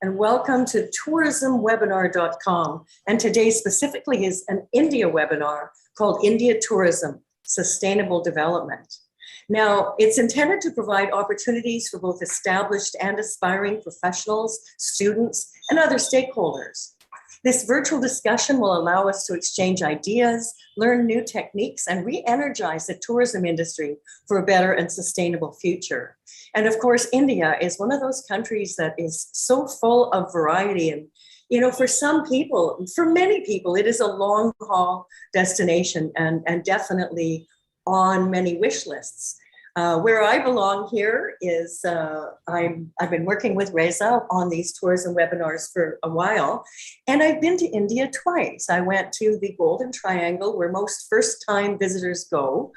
and welcome to tourismwebinar.com. And today specifically is an India webinar called India Tourism, Sustainable Development. Now, it's intended to provide opportunities for both established and aspiring professionals, students, and other stakeholders. This virtual discussion will allow us to exchange ideas, learn new techniques, and re-energize the tourism industry for a better and sustainable future. And of course, India is one of those countries that is so full of variety. And, you know, for some people, for many people, it is a long haul destination and definitely on many wish lists. Where I belong here is I've been working with Reza on these tourism webinars for a while, and I've been to India twice. I went to the Golden Triangle, where most first-time visitors go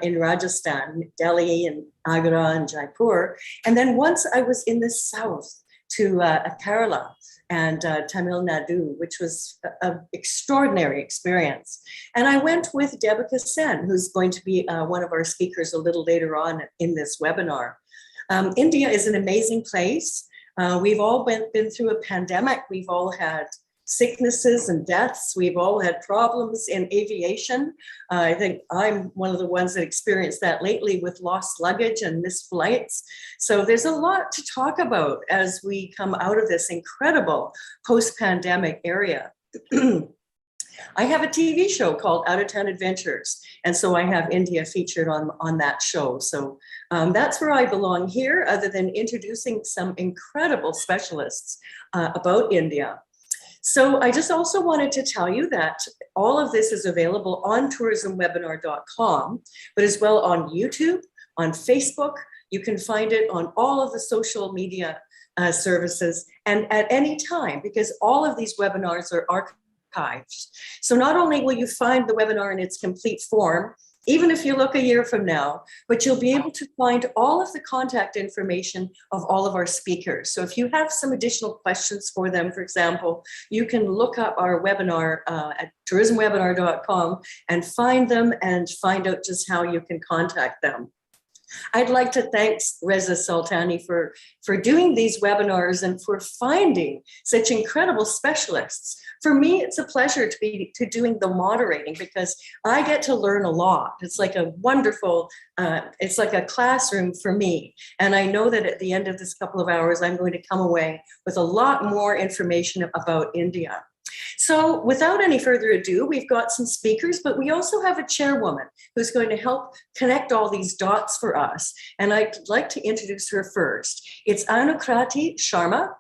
in Rajasthan, Delhi and Agra and Jaipur. And then once I was in the south to Kerala and Tamil Nadu, which was an extraordinary experience. And I went with Debica Sen, who's going to be one of our speakers a little later on in this webinar. India is an amazing place. We've all been through a pandemic. We've all had sicknesses and deaths. We've all had problems in aviation. I think I'm one of the ones that experienced that lately with lost luggage and missed flights. So there's a lot to talk about as we come out of this incredible post-pandemic area. I have a TV show called Out of Town Adventures. And so I have India featured on that show. So that's where I belong here, other than introducing some incredible specialists about India. So I just also wanted to tell you that all of this is available on tourismwebinar.com, but as well on YouTube, on Facebook. You can find it on all of the social media services and at any time, because all of these webinars are archived. So not only will you find the webinar in its complete form, even if you look a year from now, but you'll be able to find all of the contact information of all of our speakers. So if you have some additional questions for them, for example, you can look up our webinar at tourismwebinar.com and find them and find out just how you can contact them. I'd like to thank Reza Sultani for doing these webinars and for finding such incredible specialists. For me, it's a pleasure to be doing the moderating because I get to learn a lot. It's like a wonderful, it's like a classroom for me. And I know that at the end of this couple of hours, I'm going to come away with a lot more information about India. So without any further ado, we've got some speakers, but we also have a chairwoman who's going to help connect all these dots for us. And I'd like to introduce her first. It's Anukrati Sharma.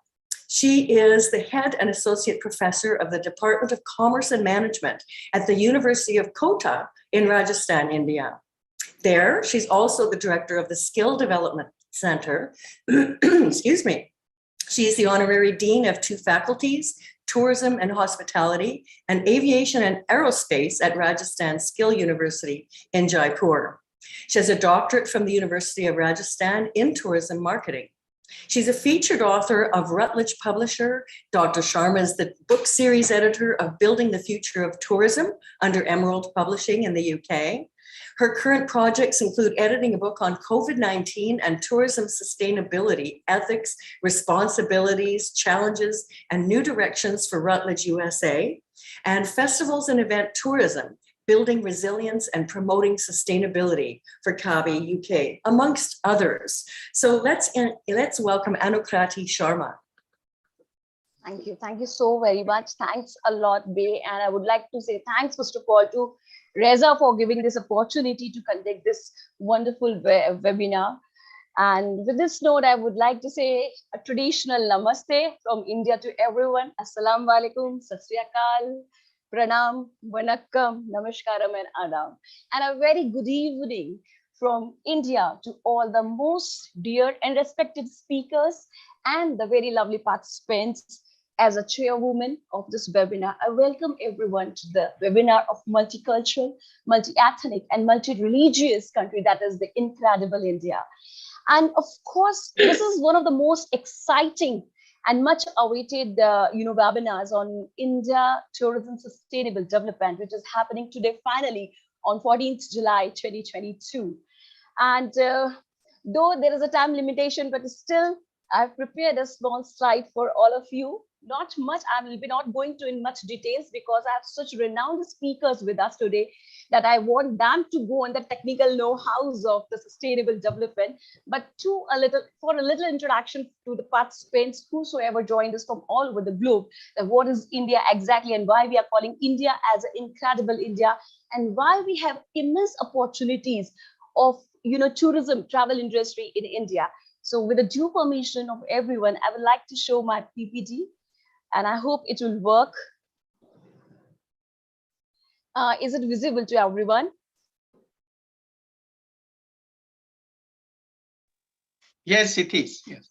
She is the head and associate professor of the Department of Commerce and Management at the University of Kota in Rajasthan, India. There, she's also the director of the Skill Development Center. Excuse me. She is the honorary dean of 2 faculties, tourism and hospitality, and aviation and aerospace at Rajasthan Skill University in Jaipur. She has a doctorate from the University of Rajasthan in tourism marketing. She's a featured author of Routledge Publisher. Dr. Sharma is the book series editor of Building the Future of Tourism under Emerald Publishing in the UK. Her current projects include editing a book on COVID-19 and tourism sustainability, ethics, responsibilities, challenges, and new directions for Routledge USA, and festivals and event tourism, building resilience and promoting sustainability for Kabi UK, amongst others. So let's welcome Anukrati Sharma. Thank you so very much. Thanks a lot, Bay. And I would like to say thanks, first of all, to Reza for giving this opportunity to conduct this wonderful webinar. And with this note, I would like to say a traditional namaste from India to everyone. Assalamu alaikum, sat sri akal, pranam, vanakkam, namaskaram, and adab. And a very good evening from India to all the most dear and respected speakers and the very lovely participants. As a chairwoman of this webinar, I welcome everyone to the webinar of multicultural, multi-ethnic, and multi-religious country that is the incredible India. And of course, this is one of the most exciting and much awaited webinars on India tourism sustainable development, which is happening today finally on 14th July 2022. And though there is a time limitation, but still I've prepared a small slide for all of you. Not much, I will be not going to in much details because I have such renowned speakers with us today that I want them to go on the technical know-hows of the sustainable development. But for a little introduction to the participants, whosoever joined us from all over the globe, that what is India exactly and why we are calling India as an incredible India and why we have immense opportunities of tourism, travel industry in India. So with the due permission of everyone, I would like to show my PPT and I hope it will work. Is it visible to everyone? Yes, it is. Yes.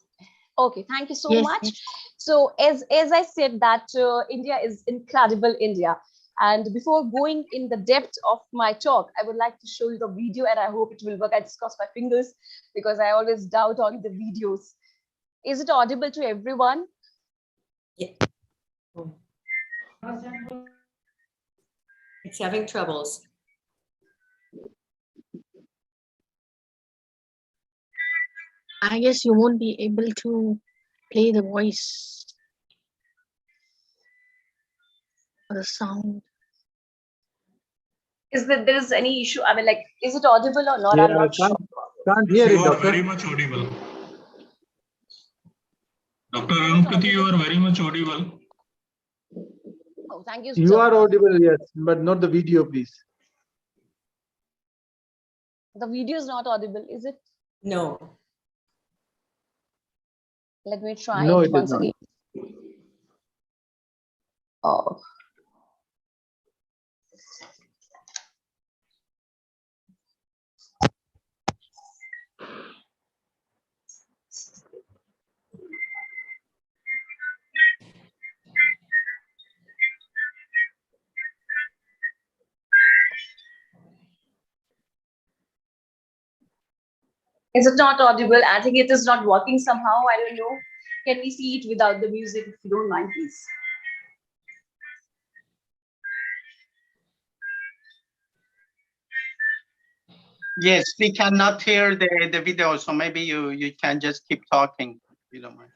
Okay, thank you so much. Yes. So as I said that India is incredible India. And before going in the depth of my talk, I would like to show you the video and I hope it will work. I just cross my fingers because I always doubt on the videos. Is it audible to everyone? Yeah. It's having troubles. I guess you won't be able to play the voice or the sound. Is that there is any issue? I mean, like, is it audible or not? Yeah, I'm not sure. Can't hear You it, are doctor. very much audible. Dr. Anukrati, you are very much audible. Oh, thank you. You are audible, yes, but not the video, please. The video is not audible, is it? No. Let me try No, it it is once not. again. Oh. Is it not audible? I think it is not working somehow. I don't know. Can we see it without the music if you don't mind, please? Yes, we cannot hear the video, so maybe you can just keep talking, if you don't mind.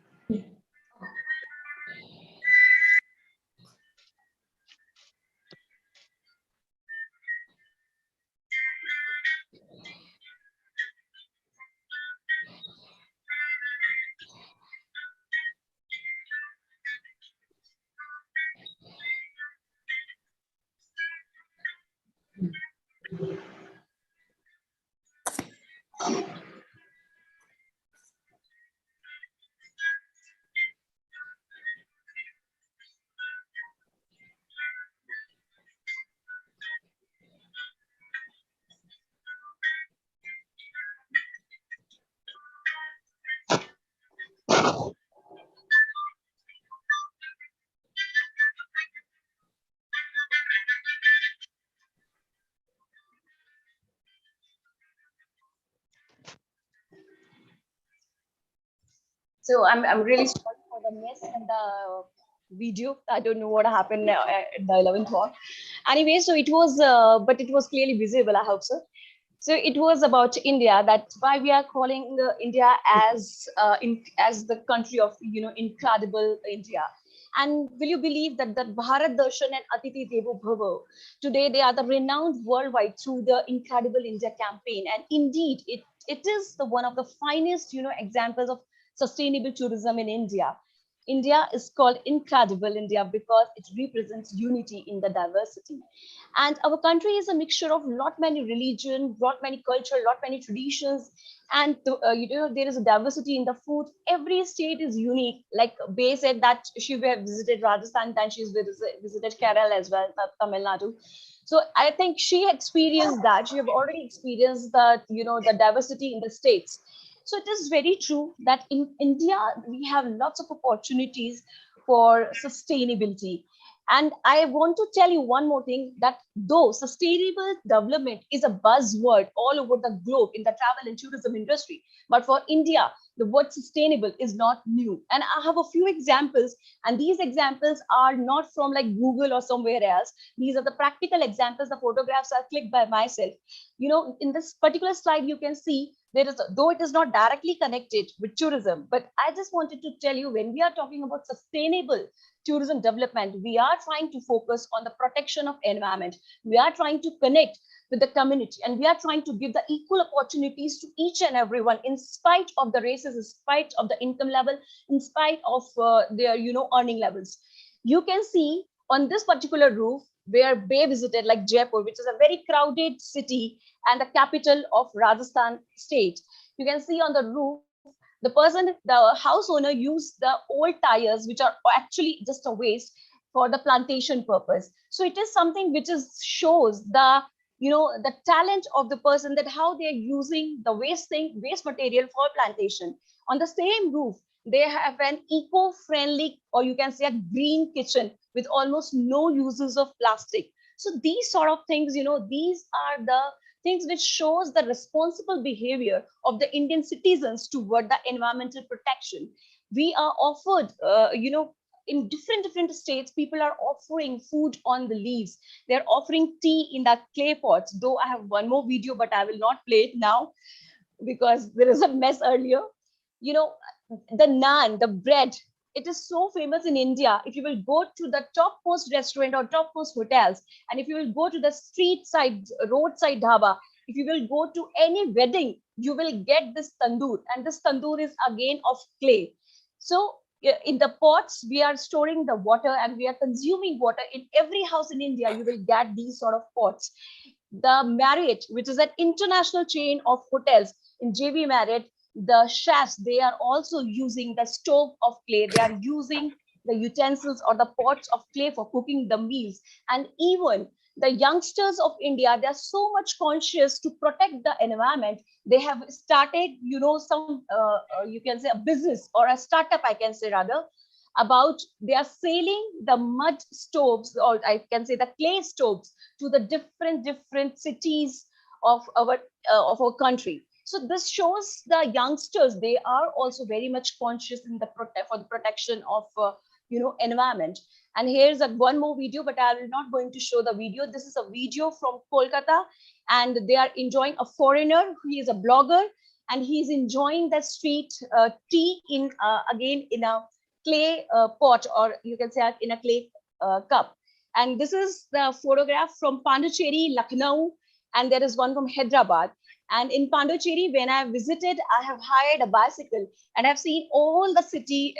So I'm really sorry for the mess in the video. I don't know what happened at the 11th one. Anyway, so it was, but it was clearly visible. I hope so. So it was about India. That's why we are calling India as as the country of incredible India. And will you believe that Bharat Darshan and Atiti Devo Bhava today they are the renowned worldwide through the Incredible India campaign. And indeed, it is the one of the finest examples of sustainable tourism in India. India is called Incredible India because it represents unity in the diversity. And our country is a mixture of lot many religion, lot many culture, lot many traditions, and there is a diversity in the food. Every state is unique. Like Bay said that she have visited Rajasthan, then she's visited Kerala as well, Tamil Nadu. So I think she experienced that. She have already experienced that the diversity in the states. So it is very true that in India, we have lots of opportunities for sustainability. And I want to tell you one more thing, that though sustainable development is a buzzword all over the globe in the travel and tourism industry, but for India, the word sustainable is not new. And I have a few examples, and these examples are not from like Google or somewhere else. These are the practical examples. The photographs are clicked by myself. You know, in this particular slide, you can see there is, though it is not directly connected with tourism, but I just wanted to tell you, when we are talking about sustainable tourism development, we are trying to focus on the protection of environment. We are trying to connect with the community, and we are trying to give the equal opportunities to each and everyone, in spite of the races, in spite of the income level, in spite of their, you know, earning levels. You can see on this particular roof where Bay visited, like Jaipur, which is a very crowded city and the capital of Rajasthan state. You can see on the roof, the person, the house owner used the old tires, which are actually just a waste, for the plantation purpose. So it is something which is shows the, you know, the talent of the person, that how they're using the waste material for plantation. On the same roof, they have an eco-friendly, or you can say a green kitchen with almost no uses of plastic. So these sort of things, you know, these are the things which shows the responsible behavior of the Indian citizens toward the environmental protection. We are offered, you know, in different states, people are offering food on the leaves. They're offering tea in the clay pots. Though I have one more video, but I will not play it now because there is a mess earlier. You know, the naan, the bread, it is so famous in India. If you will go to the topmost restaurant or topmost hotels, and if you will go to the street side, roadside dhaba, if you will go to any wedding, you will get this tandoor, and this tandoor is again of clay. So in the pots, we are storing the water and we are consuming water. In every house in India, you will get these sort of pots. The Marriott, which is an international chain of hotels, in JB Marriott, the chefs, they are also using the stove of clay. They are using the utensils or the pots of clay for cooking the meals. And even the youngsters of India, they are so much conscious to protect the environment. They have started, you know, some, you can say a business or a startup, I can say rather, about they are selling the mud stoves, or I can say the clay stoves, to the different cities of our country. So this shows the youngsters, they are also very much conscious in the for the protection of you know, environment. And here's one more video, but I will not going to show the video. This is a video from Kolkata, and they are enjoying a foreigner who is a blogger, and he's enjoying the street tea in again in a clay pot, or you can say in a clay cup. And this is the photograph from Pondicherry, Lucknow, and there is one from Hyderabad. And in Pondicherry, when I visited, I have hired a bicycle and I've seen all the city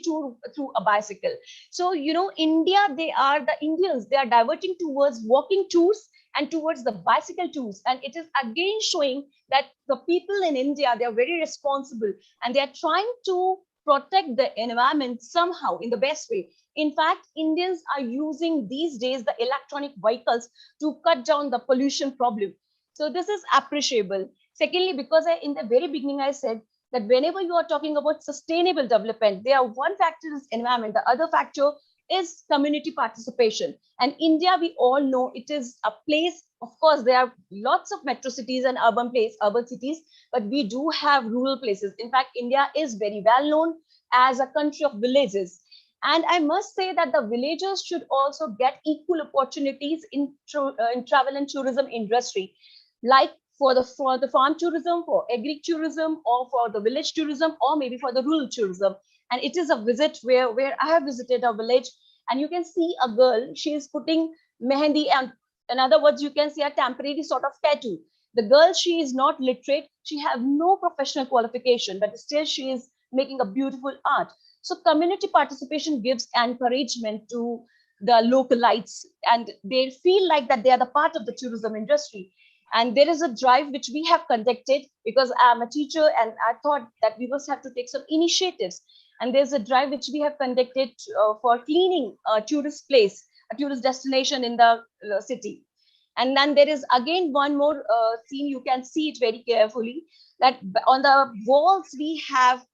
tour through a bicycle. So, you know, the Indians, they are diverting towards walking tours and towards the bicycle tours. And it is again showing that the people in India, they are very responsible and they are trying to protect the environment somehow in the best way. In fact, Indians are using these days the electronic vehicles to cut down the pollution problem. So this is appreciable. Secondly, because in the very beginning, I said that whenever you are talking about sustainable development, there are one factor is environment. The other factor is community participation. And India, we all know it is a place, of course, there are lots of metro cities and urban cities, but we do have rural places. In fact, India is very well known as a country of villages. And I must say that the villagers should also get equal opportunities in travel and tourism industry, like for the farm tourism, for agri-tourism, or for the village tourism, or maybe for the rural tourism. And it is a visit where I have visited a village, and you can see a girl, she is putting mehendi, and in other words, you can see a temporary sort of tattoo. The girl, she is not literate, she have no professional qualification, but still she is making a beautiful art. So community participation gives encouragement to the localites, and they feel like that they are the part of the tourism industry. And there is a drive which we have conducted, because I'm a teacher and I thought that we must have to take some initiatives. And there's a drive which we have conducted for cleaning a tourist place, a tourist destination in the city. And then there is again one more scene, you can see it very carefully, that on the walls we have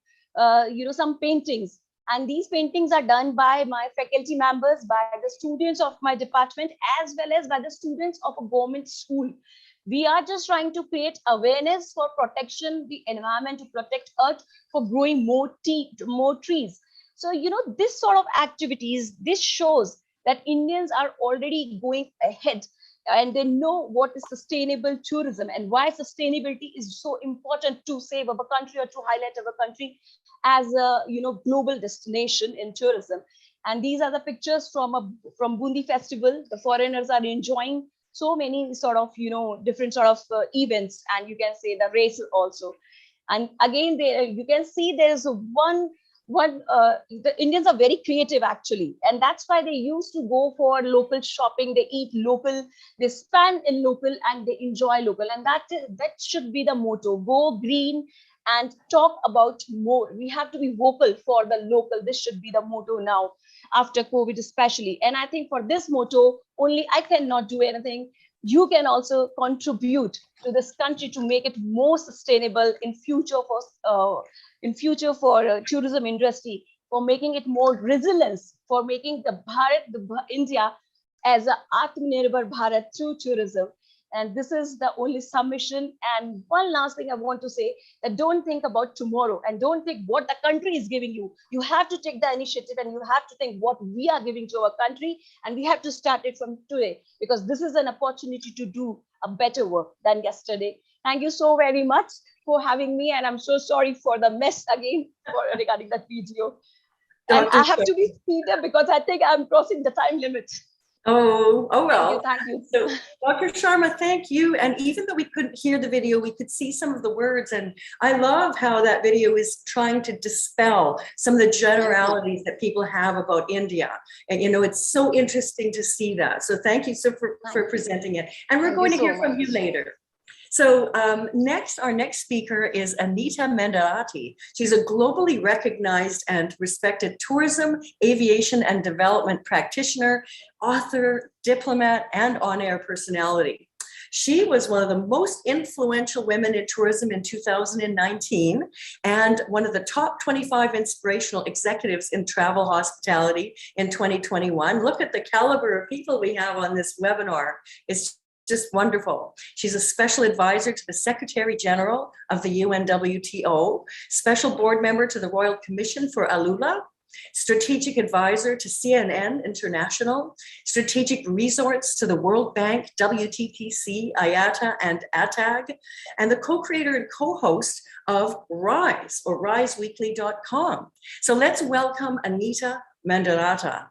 some paintings. And these paintings are done by my faculty members, by the students of my department, as well as by the students of a government school. We are just trying to create awareness for protection, the environment, to protect earth, for growing more trees. So, this sort of activities, this shows that Indians are already going ahead and they know what is sustainable tourism and why sustainability is so important to save our country or to highlight our country as a global destination in tourism. And these are the pictures from Bundi Festival. The foreigners are enjoying so many sort of different sort of events, and you can say the races also. And again, you can see there's the Indians are very creative actually, and that's why they used to go for local shopping. They eat local, they spend in local, and they enjoy local. And that should be the motto: go green and talk about more. We have to be vocal for the local. This should be the motto now after COVID especially. And I think for this motto, only I cannot do anything. You can also contribute to this country to make it more sustainable in future for tourism industry, for making it more resilience, for making the India as a Atmanirbhar Bharat through tourism. And this is the only submission. And one last thing I want to say, that don't think about tomorrow and don't think what the country is giving you. You have to take the initiative and you have to think what we are giving to our country. And we have to start it from today, because this is an opportunity to do a better work than yesterday. Thank you so very much for having me. And I'm so sorry for the mess again regarding that video. And I have to be speeder because I think I'm crossing the time limit. Oh well. Thank you. So, Dr. Sharma, thank you. And even though we couldn't hear the video, we could see some of the words. And I love how that video is trying to dispel some of the generalities that people have about India. And, it's so interesting to see that. So thank you for presenting it. And we're going to hear from you later. So our next speaker is Anita Mendarati. She's a globally recognized and respected tourism, aviation, and development practitioner, author, diplomat, and on-air personality. She was one of the most influential women in tourism in 2019 and one of the top 25 inspirational executives in travel hospitality in 2021. Look at the caliber of people we have on this webinar. It's just wonderful. She's a special advisor to the Secretary General of the UNWTO, special board member to the Royal Commission for ALULA, strategic advisor to CNN International, strategic resorts to the World Bank, WTTC, IATA, and ATAG, and the co-creator and co-host of Rise, or riseweekly.com. So let's welcome Anita Mendarati.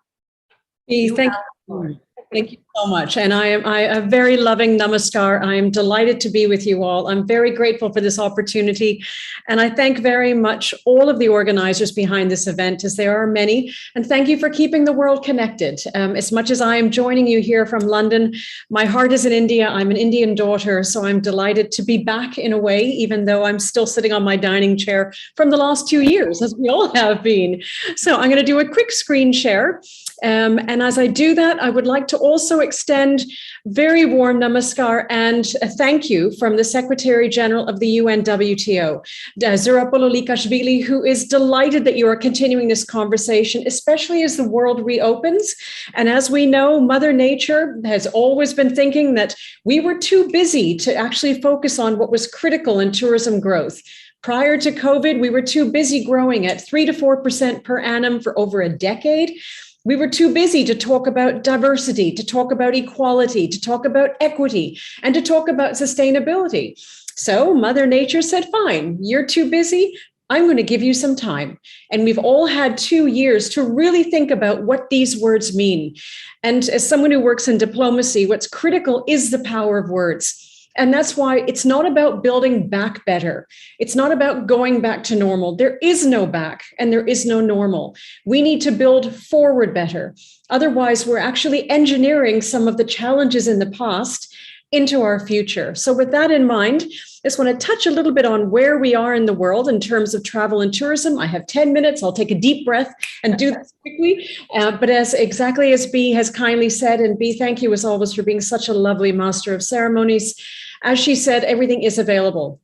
Thank you so much. And I a very loving namaskar. I am delighted to be with you all. I'm very grateful for this opportunity. And I thank very much all of the organizers behind this event, as there are many. And thank you for keeping the world connected. As much as I am joining you here from London, my heart is in India. I'm an Indian daughter, so I'm delighted to be back in a way, even though I'm still sitting on my dining chair from the last 2 years, as we all have been. So I'm going to do a quick screen share. And as I do that, I would like to also extend very warm namaskar and a thank you from the Secretary General of the UNWTO, Zurapolo Likashvili, who is delighted that you are continuing this conversation, especially as the world reopens. And as we know, Mother Nature has always been thinking that we were too busy to actually focus on what was critical in tourism growth. Prior to COVID, we were too busy growing at 3 to 4% per annum for over a decade. We were too busy to talk about diversity, to talk about equality, to talk about equity, and to talk about sustainability. So Mother Nature said, fine, you're too busy. I'm going to give you some time. And we've all had 2 years to really think about what these words mean. And as someone who works in diplomacy, what's critical is the power of words. And that's why it's not about building back better. It's not about going back to normal. There is no back and there is no normal. We need to build forward better. Otherwise, we're actually engineering some of the challenges in the past into our future. So with that in mind, I just want to touch a little bit on where we are in the world in terms of travel and tourism. I have 10 minutes. I'll take a deep breath and do this quickly. But exactly as Bea has kindly said, and Bea, thank you as always for being such a lovely master of ceremonies. As she said, everything is available.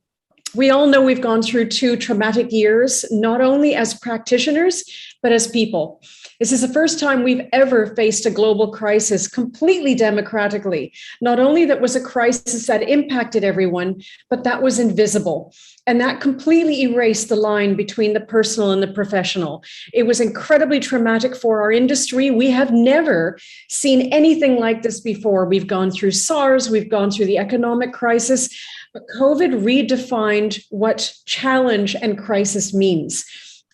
We all know we've gone through 2 traumatic years, not only as practitioners, but as people. This is the first time we've ever faced a global crisis completely democratically. Not only that was a crisis that impacted everyone, but that was invisible. And that completely erased the line between the personal and the professional. It was incredibly traumatic for our industry. We have never seen anything like this before. We've gone through SARS, we've gone through the economic crisis, but COVID redefined what challenge and crisis means.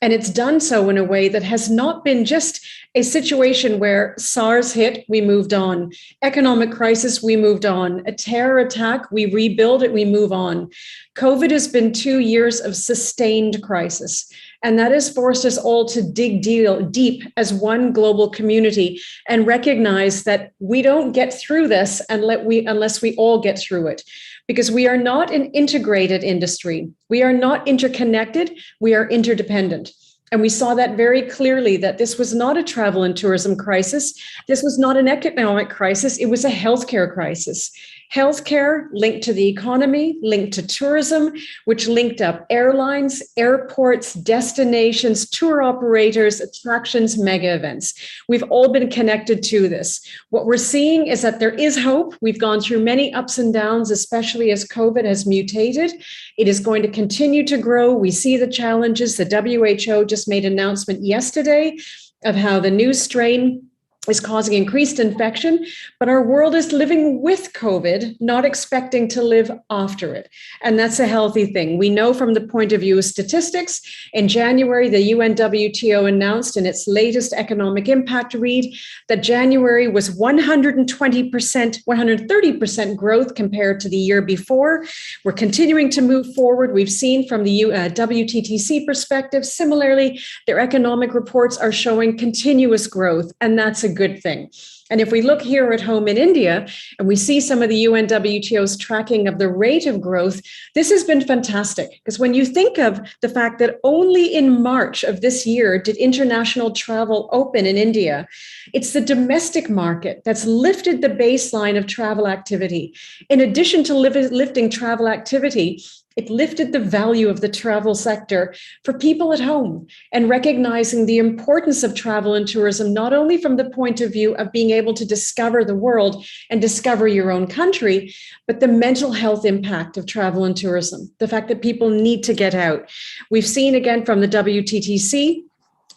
And it's done so in a way that has not been just a situation where SARS hit, we moved on. Economic crisis, we moved on. A terror attack, we rebuild it, we move on. COVID has been 2 years of sustained crisis. And that has forced us all to dig deep as one global community and recognize that we don't get through this unless we all get through it. Because we are not an integrated industry. We are not interconnected, we are interdependent. And we saw that very clearly, that this was not a travel and tourism crisis. This was not an economic crisis, it was a healthcare crisis. Healthcare linked to the economy, linked to tourism, which linked up airlines, airports, destinations, tour operators, attractions, mega events. We've all been connected to this. What we're seeing is that there is hope. We've gone through many ups and downs, especially as COVID has mutated. It is going to continue to grow. We see the challenges. The WHO just made an announcement yesterday of how the new strain is causing increased infection, but our world is living with COVID, not expecting to live after it. And that's a healthy thing. We know from the point of view of statistics, in January, the UNWTO announced in its latest economic impact read that January was 120%, 130% growth compared to the year before. We're continuing to move forward. We've seen from the WTTC perspective, similarly, their economic reports are showing continuous growth, and that's a good thing. And if we look here at home in India, and we see some of the UNWTO's tracking of the rate of growth, this has been fantastic. Because when you think of the fact that only in March of this year did international travel open in India, it's the domestic market that's lifted the baseline of travel activity. In addition to lifting travel activity, it lifted the value of the travel sector for people at home and recognizing the importance of travel and tourism, not only from the point of view of being able to discover the world and discover your own country, but the mental health impact of travel and tourism, the fact that people need to get out. We've seen again from the WTTC,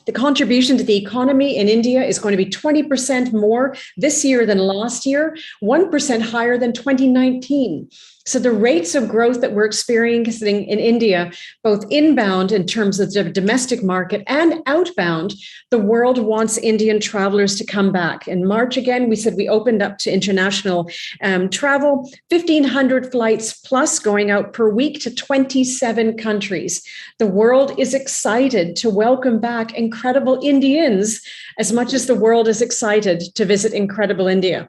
the contribution to the economy in India is going to be 20% more this year than last year, 1% higher than 2019. So the rates of growth that we're experiencing in India, both inbound in terms of the domestic market and outbound, the world wants Indian travelers to come back. In March, again, we said we opened up to international travel, 1,500 flights plus going out per week to 27 countries. The world is excited to welcome back incredible Indians as much as the world is excited to visit incredible India.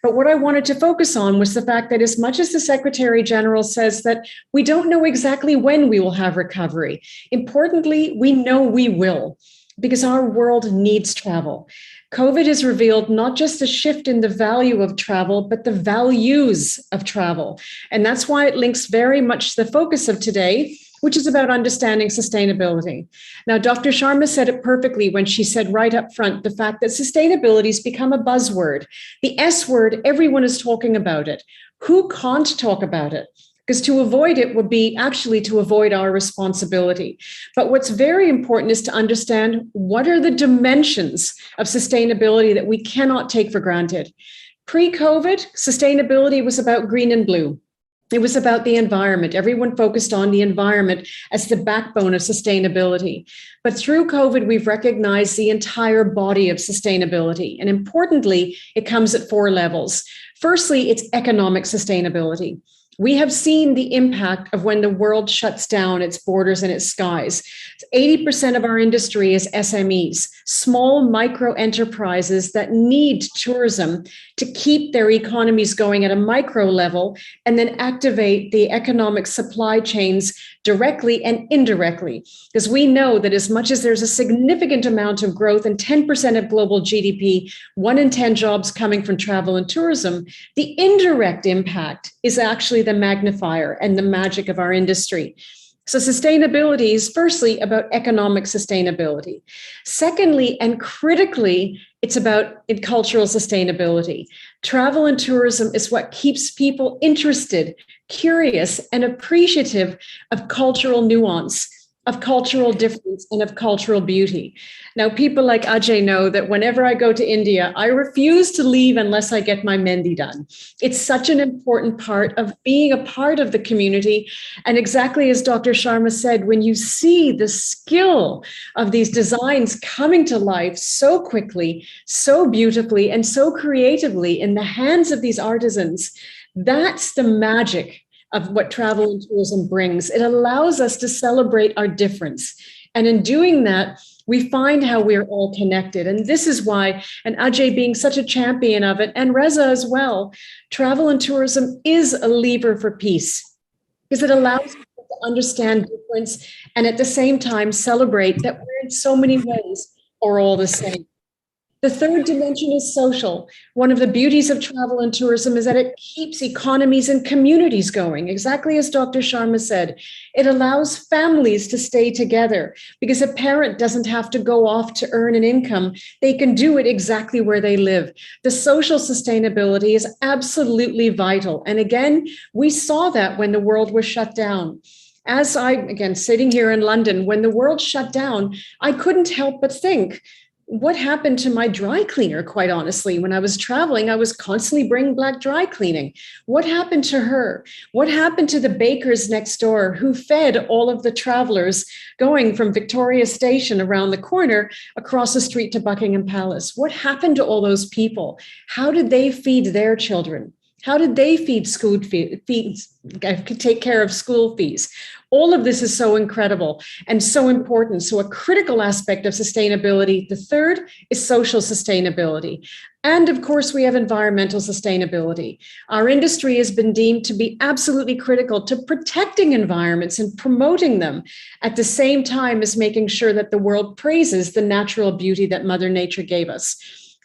But what I wanted to focus on was the fact that as much as the Secretary General says that we don't know exactly when we will have recovery, importantly, we know we will, because our world needs travel. COVID has revealed not just a shift in the value of travel, but the values of travel. And that's why it links very much to the focus of today, which is about understanding sustainability. Now, Dr. Sharma said it perfectly when she said right up front, the fact that sustainability has become a buzzword. The S word, everyone is talking about it. Who can't talk about it? Because to avoid it would be actually to avoid our responsibility. But what's very important is to understand what are the dimensions of sustainability that we cannot take for granted. Pre-COVID, sustainability was about green and blue. It was about the environment. Everyone focused on the environment as the backbone of sustainability. But through COVID, we've recognized the entire body of sustainability. And importantly, it comes at 4 levels. Firstly, it's economic sustainability. We have seen the impact of when the world shuts down its borders and its skies. 80% of our industry is SMEs, small micro enterprises that need tourism to keep their economies going at a micro level, and then activate the economic supply chains directly and indirectly. Because we know that as much as there's a significant amount of growth and 10% of global GDP, 1 in 10 jobs coming from travel and tourism, the indirect impact is actually the magnifier and the magic of our industry. So sustainability is firstly about economic sustainability. Secondly, and critically, it's about cultural sustainability. Travel and tourism is what keeps people interested, curious, and appreciative of cultural nuance, of cultural difference, and of cultural beauty. Now, people like Ajay know that whenever I go to India, I refuse to leave unless I get my Mehndi done. It's such an important part of being a part of the community. And exactly as Dr. Sharma said, when you see the skill of these designs coming to life so quickly, so beautifully, and so creatively in the hands of these artisans, that's the magic of what travel and tourism brings. It allows us to celebrate our difference. And in doing that, we find how we're all connected. And this is why, and Ajay being such a champion of it, and Reza as well, travel and tourism is a lever for peace, because it allows us to understand difference and at the same time celebrate that we're in so many ways are all the same. The third dimension is social. One of the beauties of travel and tourism is that it keeps economies and communities going. Exactly as Dr. Sharma said, it allows families to stay together because a parent doesn't have to go off to earn an income. They can do it exactly where they live. The social sustainability is absolutely vital. And again, we saw that when the world was shut down. As again, sitting here in London, when the world shut down, I couldn't help but think, what happened to my dry cleaner, quite honestly? When I was traveling, I was constantly bringing back dry cleaning. What happened to her? What happened to the bakers next door who fed all of the travelers going from Victoria Station around the corner across the street to Buckingham Palace? What happened to all those people? How did they feed their children? How did they feed school fees, take care of school fees? All of this is so incredible and so important. So a critical aspect of sustainability. The third is social sustainability. And of course, we have environmental sustainability. Our industry has been deemed to be absolutely critical to protecting environments and promoting them at the same time as making sure that the world praises the natural beauty that Mother Nature gave us.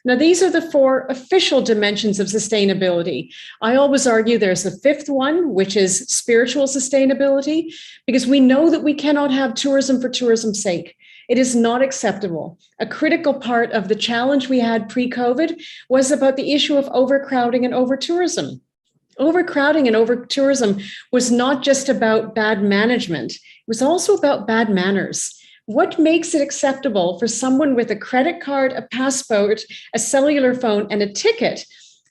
Now, these are the 4 official dimensions of sustainability. I always argue there's a 5th one, which is spiritual sustainability, because we know that we cannot have tourism for tourism's sake. It is not acceptable. A critical part of the challenge we had pre-COVID was about the issue of overcrowding and over-tourism. Overcrowding and over-tourism was not just about bad management. It was also about bad manners. What makes it acceptable for someone with a credit card, a passport, a cellular phone, and a ticket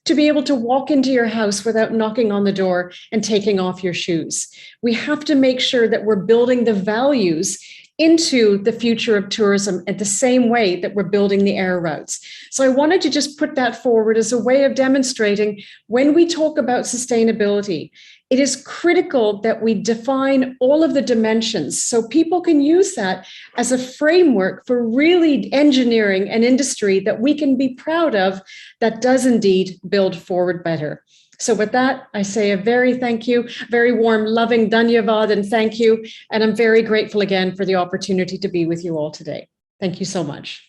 to be able to walk into your house without knocking on the door and taking off your shoes? We have to make sure that we're building the values into the future of tourism at the same way that we're building the air routes. So I wanted to just put that forward as a way of demonstrating when we talk about sustainability, it is critical that we define all of the dimensions so people can use that as a framework for really engineering an industry that we can be proud of that does indeed build forward better. So with that, I say a very thank you, very warm, loving Dhanyavad and thank you. And I'm very grateful again for the opportunity to be with you all today. Thank you so much.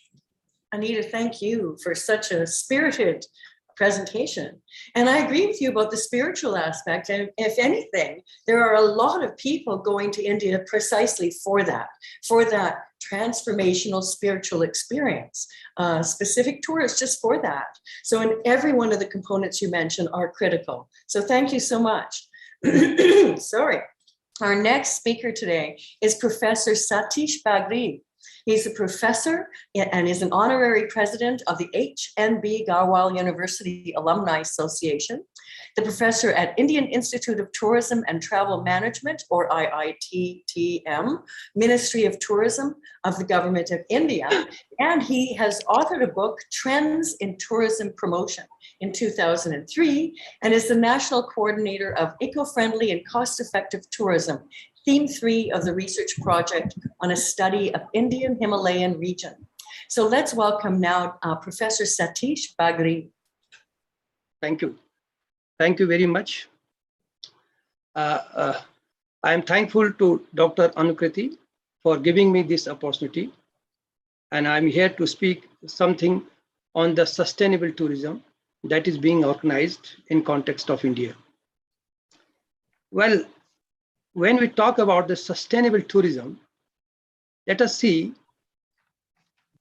Anita, thank you for such a spirited presentation. And I agree with you about the spiritual aspect. And if anything, there are a lot of people going to India precisely for that transformational spiritual experience, specific tours just for that. So in every one of the components you mentioned are critical. So thank you so much. Sorry. Our next speaker today is Professor Satish Bagley. He's a professor and is an honorary president of the HNB Garhwal University Alumni Association, the professor at Indian Institute of Tourism and Travel Management, or IITTM, Ministry of Tourism of the Government of India. And he has authored a book, Trends in Tourism Promotion, in 2003, and is the national coordinator of eco-friendly and cost-effective tourism, Theme 3 of the research project on a study of Indian Himalayan region. So let's welcome now Professor Satish Bagley. Thank you. Thank you very much. I am thankful to Dr. Anukrati for giving me this opportunity. And I'm here to speak something on the sustainable tourism that is being organized in context of India. Well, when we talk about the sustainable tourism, let us see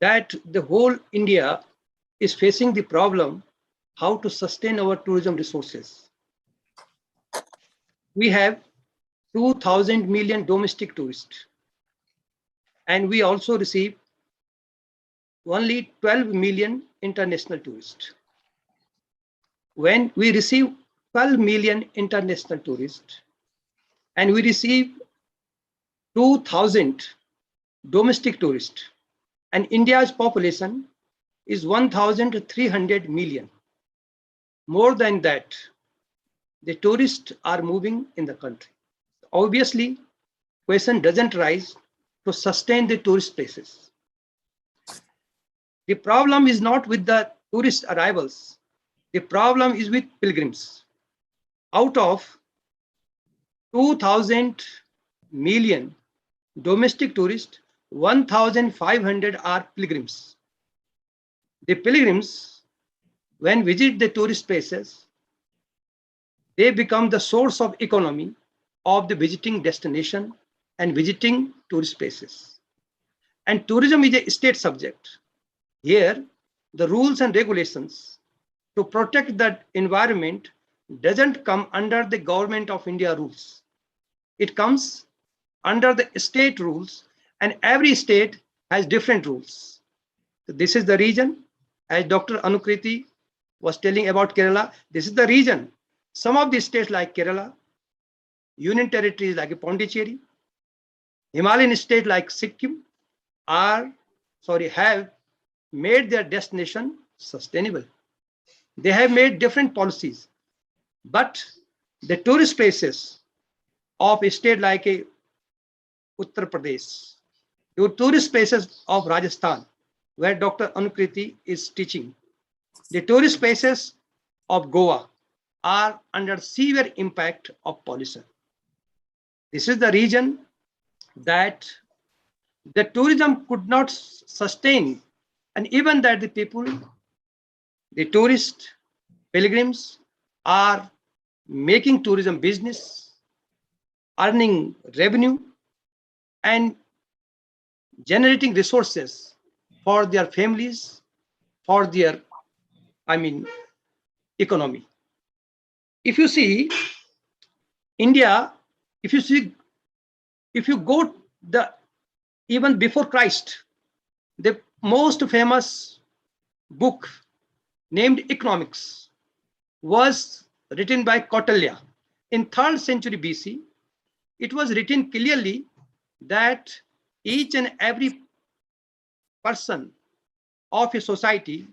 that the whole India is facing the problem how to sustain our tourism resources. We have 2,000 million domestic tourists, and we also receive only 12 million international tourists. When we receive 12 million international tourists and we receive 2,000 domestic tourists, and India's population is 1,300 million. More than that, the tourists are moving in the country. Obviously, question doesn't rise to sustain the tourist places. The problem is not with the tourist arrivals. The problem is with pilgrims. Out of 2,000 million domestic tourists, 1,500 are pilgrims. The pilgrims, when visit the tourist places, they become the source of economy of the visiting destination and visiting tourist places. And tourism is a state subject. Here, the rules and regulations to protect the environment doesn't come under the government of India rules. It comes under the state rules, and every state has different rules. So this is the region, as Dr. Anukriti was telling about Kerala, this is the region. Some of the states like Kerala, union territories like Pondicherry, Himalayan states like Sikkim have made their destination sustainable. They have made different policies, but the tourist places of a state like Uttar Pradesh, the tourist places of Rajasthan, where Dr. Anukriti is teaching, the tourist places of Goa are under severe impact of pollution. This is the region that the tourism could not sustain, and even that the people, the tourists, pilgrims are making tourism business, earning revenue and generating resources for their families, for their, economy. If you see India, if you go even before Christ, the most famous book named Economics was written by Kautilya in 3rd century BC. It was written clearly that each and every person of a society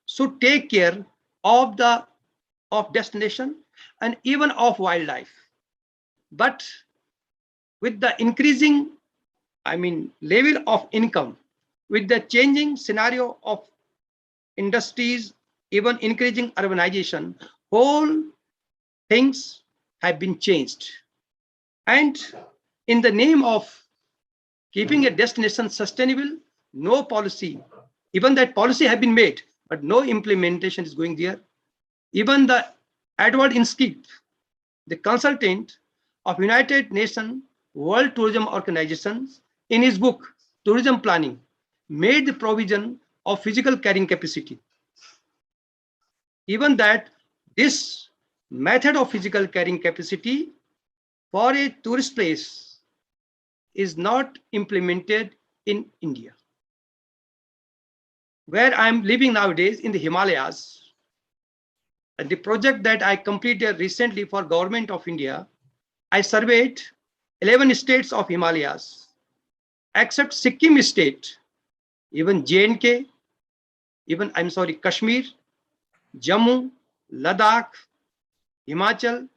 should take care of destination and even of wildlife. But with the increasing level of income, with the changing scenario of industries, even increasing urbanization, whole things have been changed. And in the name of keeping a destination sustainable, no policy, even that policy have been made, but no implementation is going there. Even the Edward Inskeep, the consultant of United Nations World Tourism Organization, in his book, Tourism Planning, made the provision of physical carrying capacity. Even that, this method of physical carrying capacity for a tourist place is not implemented in India. Where I'm living nowadays in the Himalayas, and the project that I completed recently for Government of India, I surveyed 11 states of Himalayas, except Sikkim state, even J&K, Kashmir, Jammu, Ladakh, Himachal,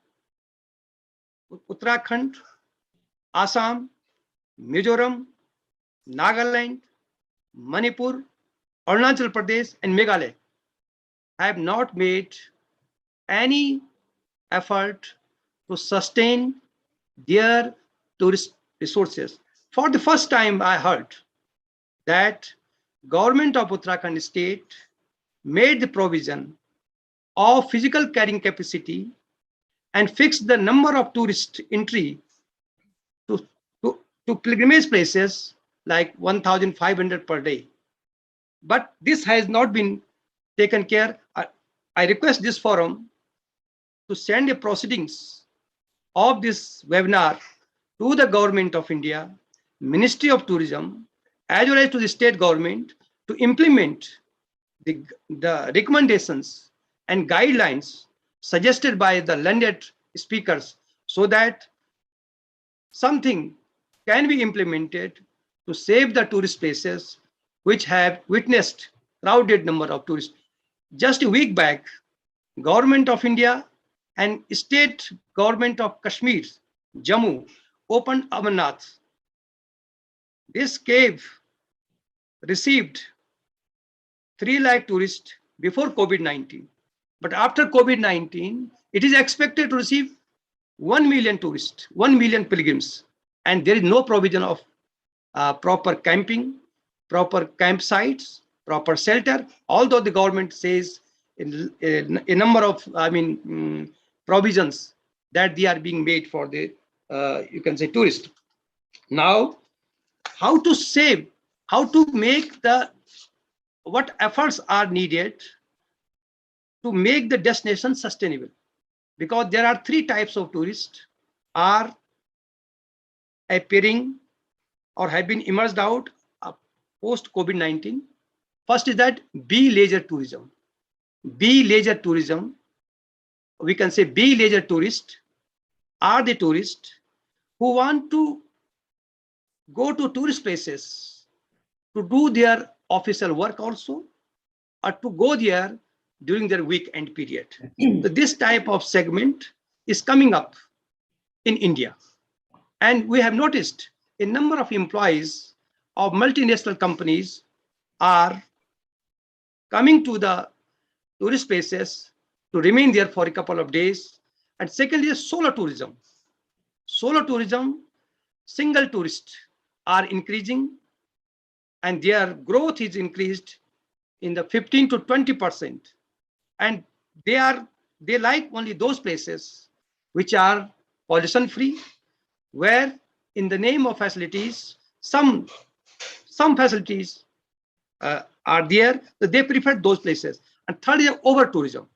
Uttarakhand, Assam, Mizoram, Nagaland, Manipur, Arunachal Pradesh, and Meghalaya have not made any effort to sustain their tourist resources. For the first time, I heard that government of Uttarakhand state made the provision of physical carrying capacity and fixed the number of tourist entry to pilgrimage places like 1,500 per day. But this has not been taken care. I request this forum to send a proceedings of this webinar to the government of India, Ministry of Tourism, as well as to the state government to implement the recommendations and guidelines suggested by the learned speakers, so that something can be implemented to save the tourist places which have witnessed crowded number of tourists. Just a week back, Government of India and State Government of Kashmir, Jammu, opened Amarnath. This cave received 3 lakh tourists before COVID-19. But after COVID-19, it is expected to receive 1 million tourists, 1 million pilgrims. And there is no provision of proper camping, proper campsites, proper shelter, although the government says in a number of, provisions that they are being made for the, you can say, tourists. Now, how to save, how to make the, what efforts are needed to make the destination sustainable? Because there are 3 types of tourists are appearing or have been emerged out post COVID-19. First is that B leisure tourism. B leisure tourism, we can say B leisure tourists are the tourists who want to go to tourist places to do their official work also, or to go there during their weekend period. So this type of segment is coming up in India. And we have noticed a number of employees of multinational companies are coming to the tourist places to remain there for a couple of days. And secondly, solo tourism. Solo tourism, single tourists are increasing, and their growth is increased in the 15 to 20%. And they like only those places which are pollution free, where in the name of facilities, some facilities are there, so they prefer those places. And third is over tourism.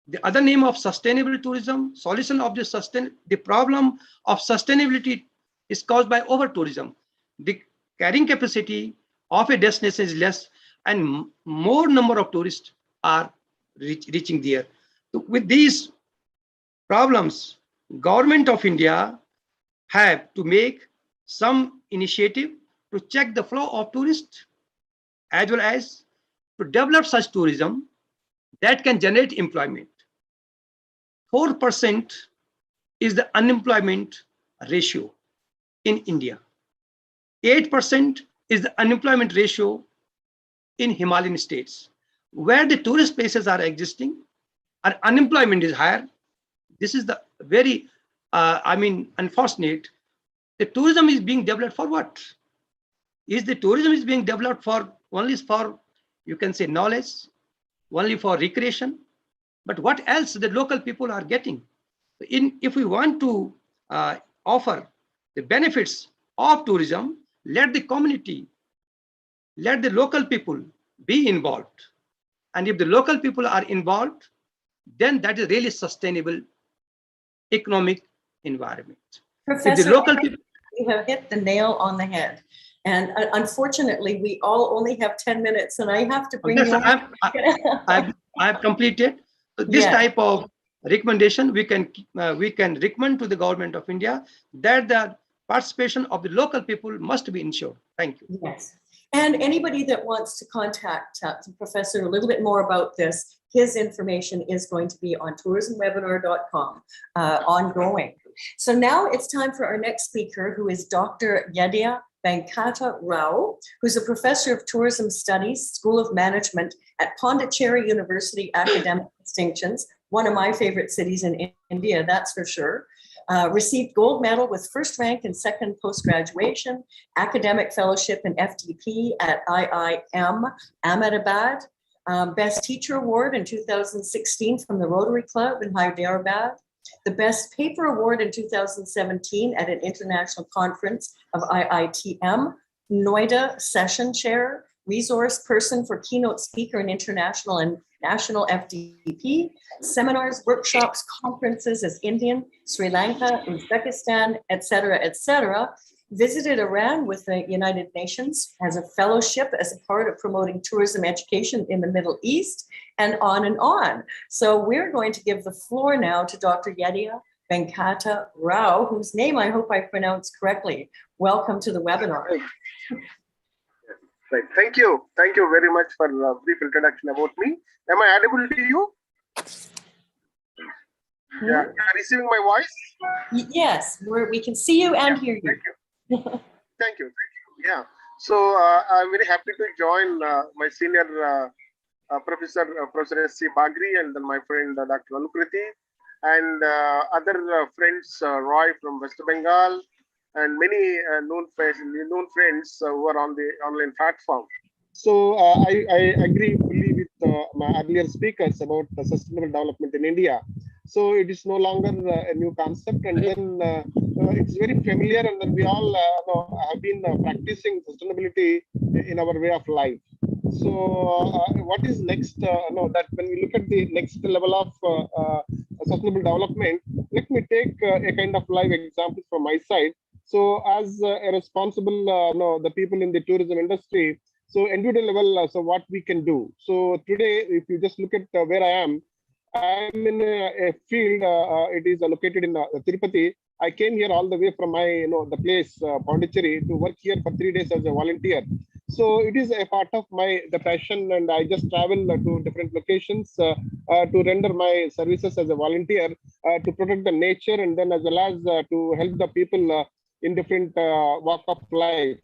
The other name of sustainable tourism, solution of the problem of sustainability is caused by over tourism. The carrying capacity of a destination is less, and more number of tourists are reaching there. So with these problems, Government of India have to make some initiative to check the flow of tourists, as well as to develop such tourism that can generate employment. 4% is the unemployment ratio in India. 8% is the unemployment ratio in Himalayan states. Where the tourist places are existing, and unemployment is higher. This is the very, unfortunate. The tourism is being developed for what? Is the tourism is being developed for only for, you can say, knowledge, only for recreation? But what else the local people are getting? If we want to offer the benefits of tourism, let the community, let the local people be involved. And if the local people are involved, then that is really sustainable economic environment. Professor, if the local people, you have hit the nail on the head. And unfortunately, we all only have 10 minutes, and I have to bring you on. I've completed. So this type of recommendation we can recommend to the Government of India that the participation of the local people must be ensured. Thank you. Yes. And anybody that wants to contact the professor a little bit more about this, his information is going to be on tourismwebinar.com ongoing. So now it's time for our next speaker, who is Dr. Yadia Benkata Rao, who's a professor of tourism studies, School of Management at Pondicherry University Academic Distinctions, one of my favorite cities in India, that's for sure. Received gold medal with first rank and second post-graduation, academic fellowship in FDP at IIM Ahmedabad, Best Teacher Award in 2016 from the Rotary Club in Hyderabad, the Best Paper Award in 2017 at an international conference of IITM, Noida Session Chair, Resource Person for Keynote Speaker in International and National FDP, seminars, workshops, conferences as Indian, Sri Lanka, Uzbekistan, etc., visited Iran with the United Nations as a fellowship as a part of promoting tourism education in the Middle East, and on and on. So we're going to give the floor now to Dr. Yadia Benkata Rao, whose name I hope I pronounced correctly. Welcome to the webinar. Right. Thank you. Thank you very much for a brief introduction about me. Am I audible to you? Yeah. You are receiving my voice? Yes, we can see you and hear you. Thank you. Thank you. Yeah. So I'm very happy to join my senior Professor S.C. Bagley, and then my friend Dr. Anukrati, and other friends, Roy from West Bengal, and many known friends who are on the online platform. So I agree fully with my earlier speakers about the sustainable development in India. So it is no longer a new concept, and then it's very familiar, and then we all have been practicing sustainability in our way of life. So what is next? That when we look at the next level of sustainable development, let me take a kind of live example from my side. So as a responsible, the people in the tourism industry, so individual level, so what we can do. So today, if you just look at where I am in a field, it is located in Tirupati. I came here all the way from my, the place, Pondicherry, to work here for 3 days as a volunteer. So it is a part of the passion, and I just travel to different locations to render my services as a volunteer to protect the nature, and then as well as to help the people in different walk of life.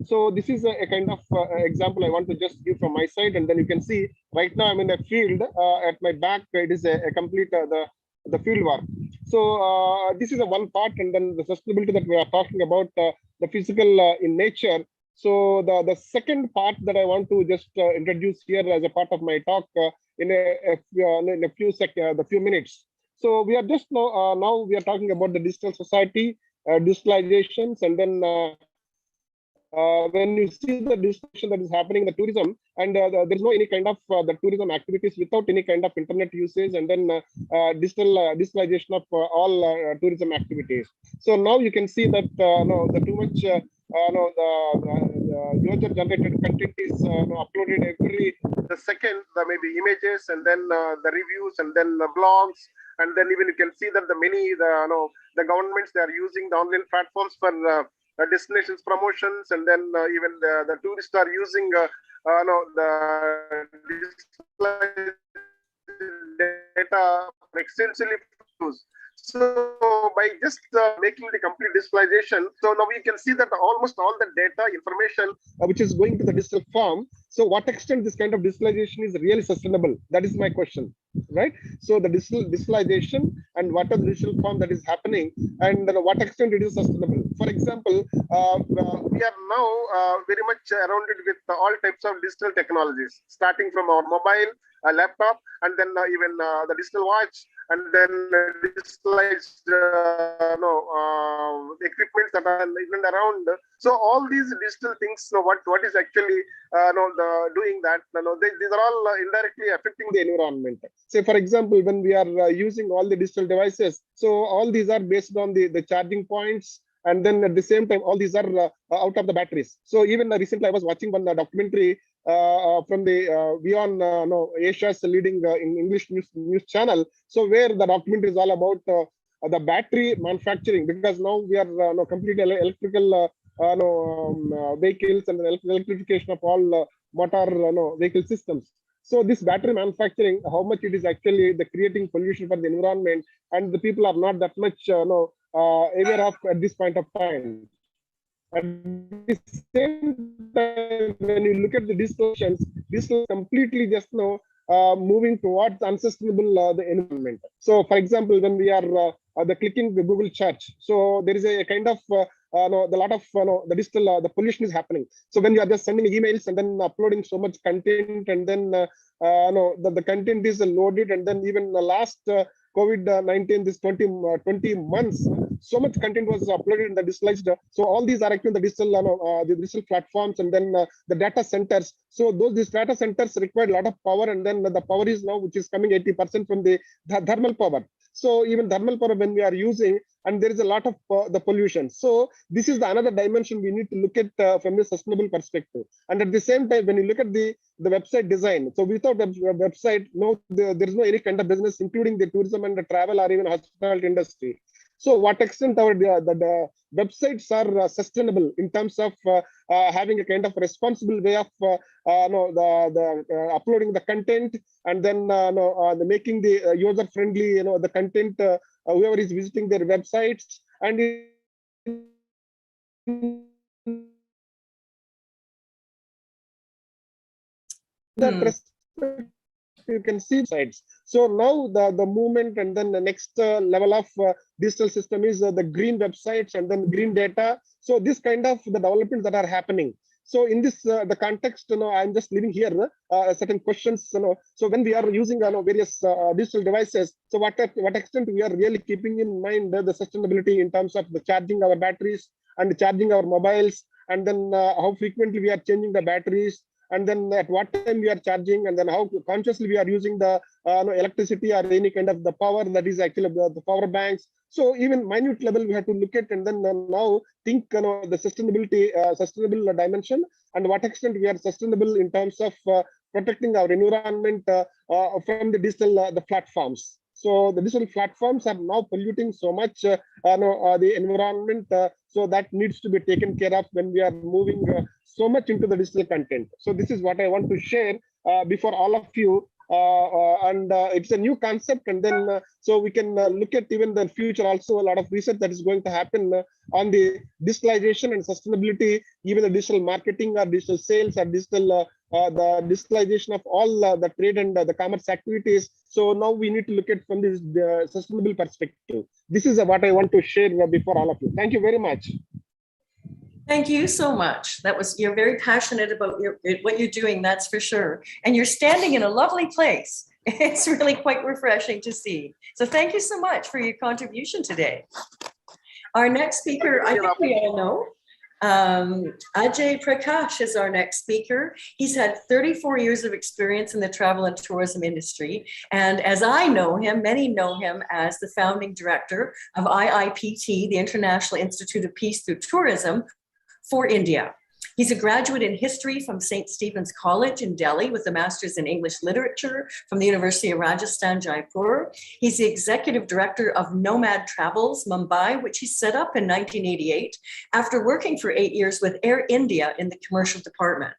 So this is a kind of example I want to just give from my side, and then you can see right now I'm in a field. At my back, it is a complete the field work. So this is a one part, and then the sustainability that we are talking about, the physical in nature. So the second part that I want to just introduce here as a part of my talk in a few minutes. So we are just now we are talking about the digital society, digitalizations, and then when you see the disruption that is happening in the tourism, and there is no any kind of the tourism activities without any kind of internet usage, and then digitalization of all tourism activities. So now you can see that the too much the user generated content is uploaded every second. There may be images, and then the reviews, and then the blogs, and then even you can see that the governments, they are using the online platforms for destinations promotions, and then even the tourists are using the data extensively used. So by just making the complete digitalization, so now we can see that almost all the data information which is going to the digital form. So what extent this kind of digitalization is really sustainable? That is my question, right? So the digitalization and what are the digital form that is happening, and what extent it is sustainable. For example, we are now very much surrounded with all types of digital technologies, starting from our mobile, laptop, and then even the digital watch, and then digitalized equipment that are in and around. So all these digital things, what is actually doing that? These are all indirectly affecting the environment. Say, for example, when we are using all the digital devices, so all these are based on the charging points, and then at the same time, all these are out of the batteries. So even recently, I was watching one documentary from the beyond Asia's leading in English news channel. So where the documentary is all about the battery manufacturing, because now we are completely electrical vehicles, and the electrification of all motor vehicle systems. So this battery manufacturing, how much it is actually creating pollution for the environment, and the people are not that much aware of at this point of time. At the same time, when you look at the distortions, this is completely just moving towards unsustainable the environment. So, for example, when we are the clicking the Google search, so there is a kind of the lot of the digital the pollution is happening. So when you are just sending emails and then uploading so much content, and then the content is loaded, and then even the last COVID-19, this 20 months, so much content was uploaded and digitalized. So all these are actually the digital platforms, and then the data centers. So these data centers require a lot of power, and then the power is now, which is coming 80% from the thermal power. So even thermal power when we are using, and there is a lot of the pollution. So this is the another dimension we need to look at from the sustainable perspective. And at the same time, when you look at the website design, so without a website, there is no any kind of business, including the tourism and the travel or even hospitality industry. So what extent our the websites are sustainable in terms of having a kind of responsible way of uploading the content, and then making the user friendly the content whoever is visiting their websites, and that respect, you can see sites. So now the movement, and then the next level of digital system is the green websites and then green data. So this kind of the developments that are happening. So in this the context, I'm just leaving here certain questions. So when we are using various digital devices, so what extent we are really keeping in mind the sustainability in terms of the charging our batteries and charging our mobiles, and then how frequently we are changing the batteries, and then at what time we are charging, and then how consciously we are using the electricity or any kind of the power that is actually the power banks. So even minute level we have to look at, and then now think the sustainability, sustainable dimension, and what extent we are sustainable in terms of protecting our environment from the digital the platforms. So the digital platforms are now polluting so much the environment. So that needs to be taken care of when we are moving so much into the digital content. So this is what I want to share before all of you. And it's a new concept, and then so we can look at even the future also. A lot of research that is going to happen on the digitalization and sustainability, even the digital marketing or digital sales or digital the digitalization of all the trade and the commerce activities. So now we need to look at from this sustainable perspective. This is what I want to share before all of you. Thank you very much. Thank you so much. You're very passionate about what you're doing, that's for sure. And you're standing in a lovely place. It's really quite refreshing to see. So thank you so much for your contribution today. Our next speaker, I think we all know. Ajay Prakash is our next speaker. He's had 34 years of experience in the travel and tourism industry. And as I know him, many know him as the founding director of IIPT, the International Institute of Peace through Tourism, for India. He's a graduate in history from St. Stephen's College in Delhi with a master's in English literature from the University of Rajasthan, Jaipur. He's the executive director of Nomad Travels, Mumbai, which he set up in 1988 after working for 8 years with Air India in the commercial department.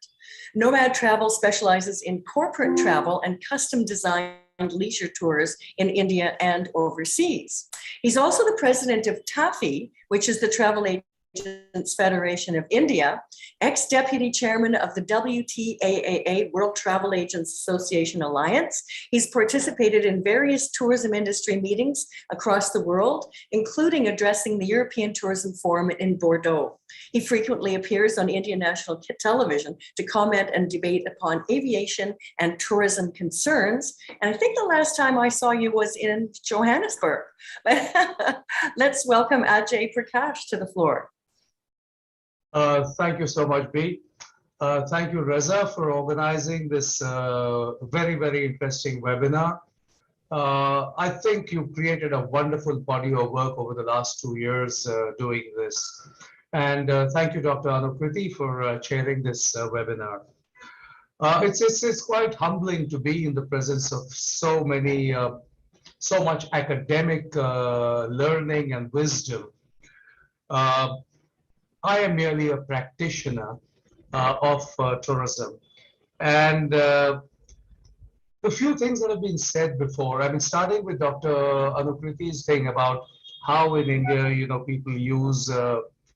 Nomad Travel specializes in corporate travel and custom designed leisure tours in India and overseas. He's also the president of TAFI, which is the Travel Agents Federation of India, ex-deputy chairman of the WTAAA, World Travel Agents Association Alliance. He's participated in various tourism industry meetings across the world, including addressing the European Tourism Forum in Bordeaux. He frequently appears on Indian national television to comment and debate upon aviation and tourism concerns. And I think the last time I saw you was in Johannesburg. Let's welcome Ajay Prakash to the floor. Thank you so much, B. Thank you, Reza, for organizing this very, very interesting webinar. I think you created a wonderful body of work over the last 2 years doing this. And thank you, Dr. Anukrati, for chairing this webinar. It's quite humbling to be in the presence of so much academic learning and wisdom. I am merely a practitioner of tourism. And the few things that have been said before, I mean, starting with Dr. Anukriti's thing about how in India, people use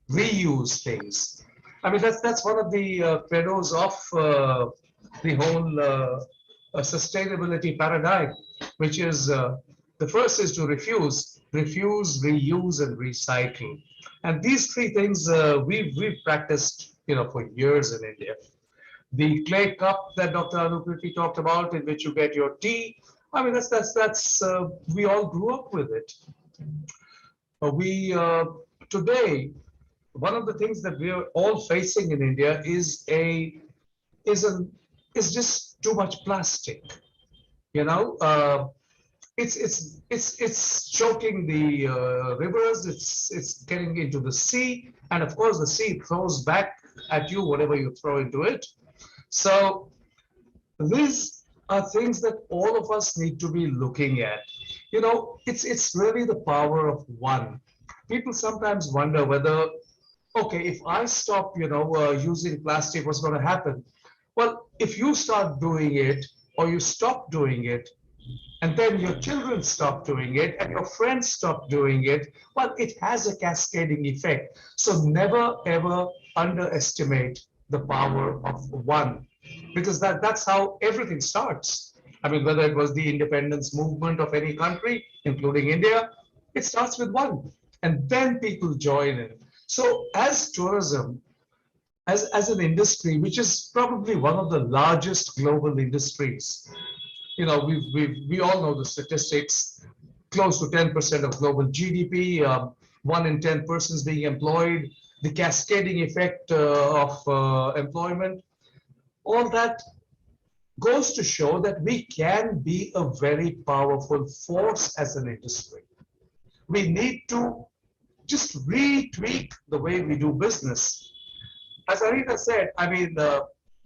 reuse things. I mean, that's one of the credos of the whole sustainability paradigm, which is the first is to refuse, reuse, and recycle. And these three things we've practiced, for years in India. The clay cup that Dr. Anukrati talked about, in which you get your tea. I mean, that's we all grew up with it. Today, one of the things that we are all facing in India is just too much plastic. It's choking the rivers. It's getting into the sea, and of course, the sea throws back at you whatever you throw into it. So these are things that all of us need to be looking at. It's really the power of one. People sometimes wonder whether, okay, if I stop, using plastic, what's going to happen? Well, if you start doing it or you stop doing it, and then your children stop doing it and your friends stop doing it, well, it has a cascading effect. So never, ever underestimate the power of one, because that's how everything starts. I mean, whether it was the independence movement of any country, including India, it starts with one, and then people join in. So as tourism, as an industry, which is probably one of the largest global industries, we all know the statistics, close to 10% of global GDP, 1 in 10 persons being employed, the cascading effect of employment, all that goes to show that we can be a very powerful force as an industry. We need to just retweak the way we do business. As Anita said, I mean,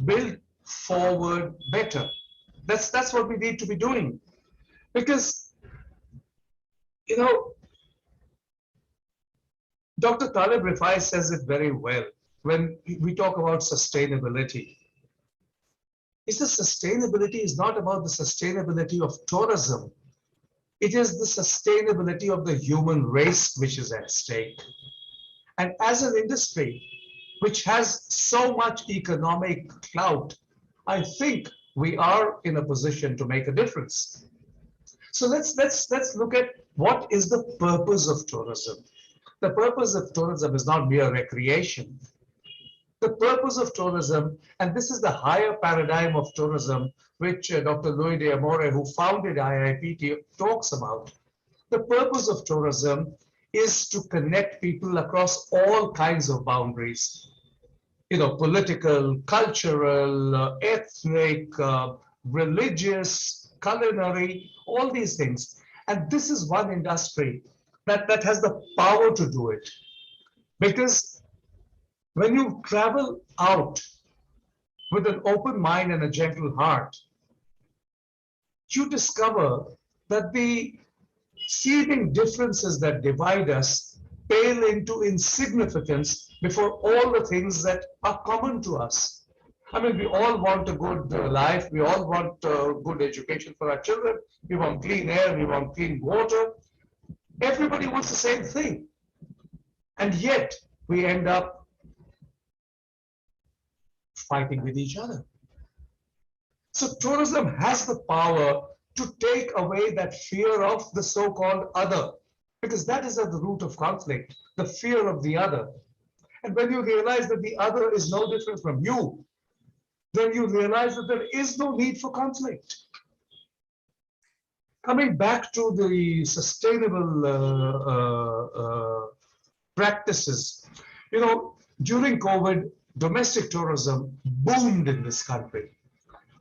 build forward better. That's what we need to be doing. Because, Dr. Talib Rifai says it very well when we talk about sustainability. He says sustainability is not about the sustainability of tourism. It is the sustainability of the human race which is at stake. And as an industry which has so much economic clout, I think we are in a position to make a difference. So let's look at what is the purpose of tourism. The purpose of tourism is not mere recreation. The purpose of tourism, and this is the higher paradigm of tourism, which Dr. Louis de Amore, who founded IIPT, talks about. The purpose of tourism is to connect people across all kinds of boundaries. Political, cultural, ethnic, religious, culinary, all these things. And this is one industry that has the power to do it. Because when you travel out with an open mind and a gentle heart, you discover that the seeming differences that divide us pale into insignificance before all the things that are common to us. I mean, we all want a good life. We all want good education for our children. We want clean air. We want clean water. Everybody wants the same thing. And yet we end up fighting with each other. So tourism has the power to take away that fear of the so-called other, because that is at the root of conflict, the fear of the other. And when you realize that the other is no different from you, then you realize that there is no need for conflict. Coming back to the sustainable practices, during COVID, domestic tourism boomed in this country.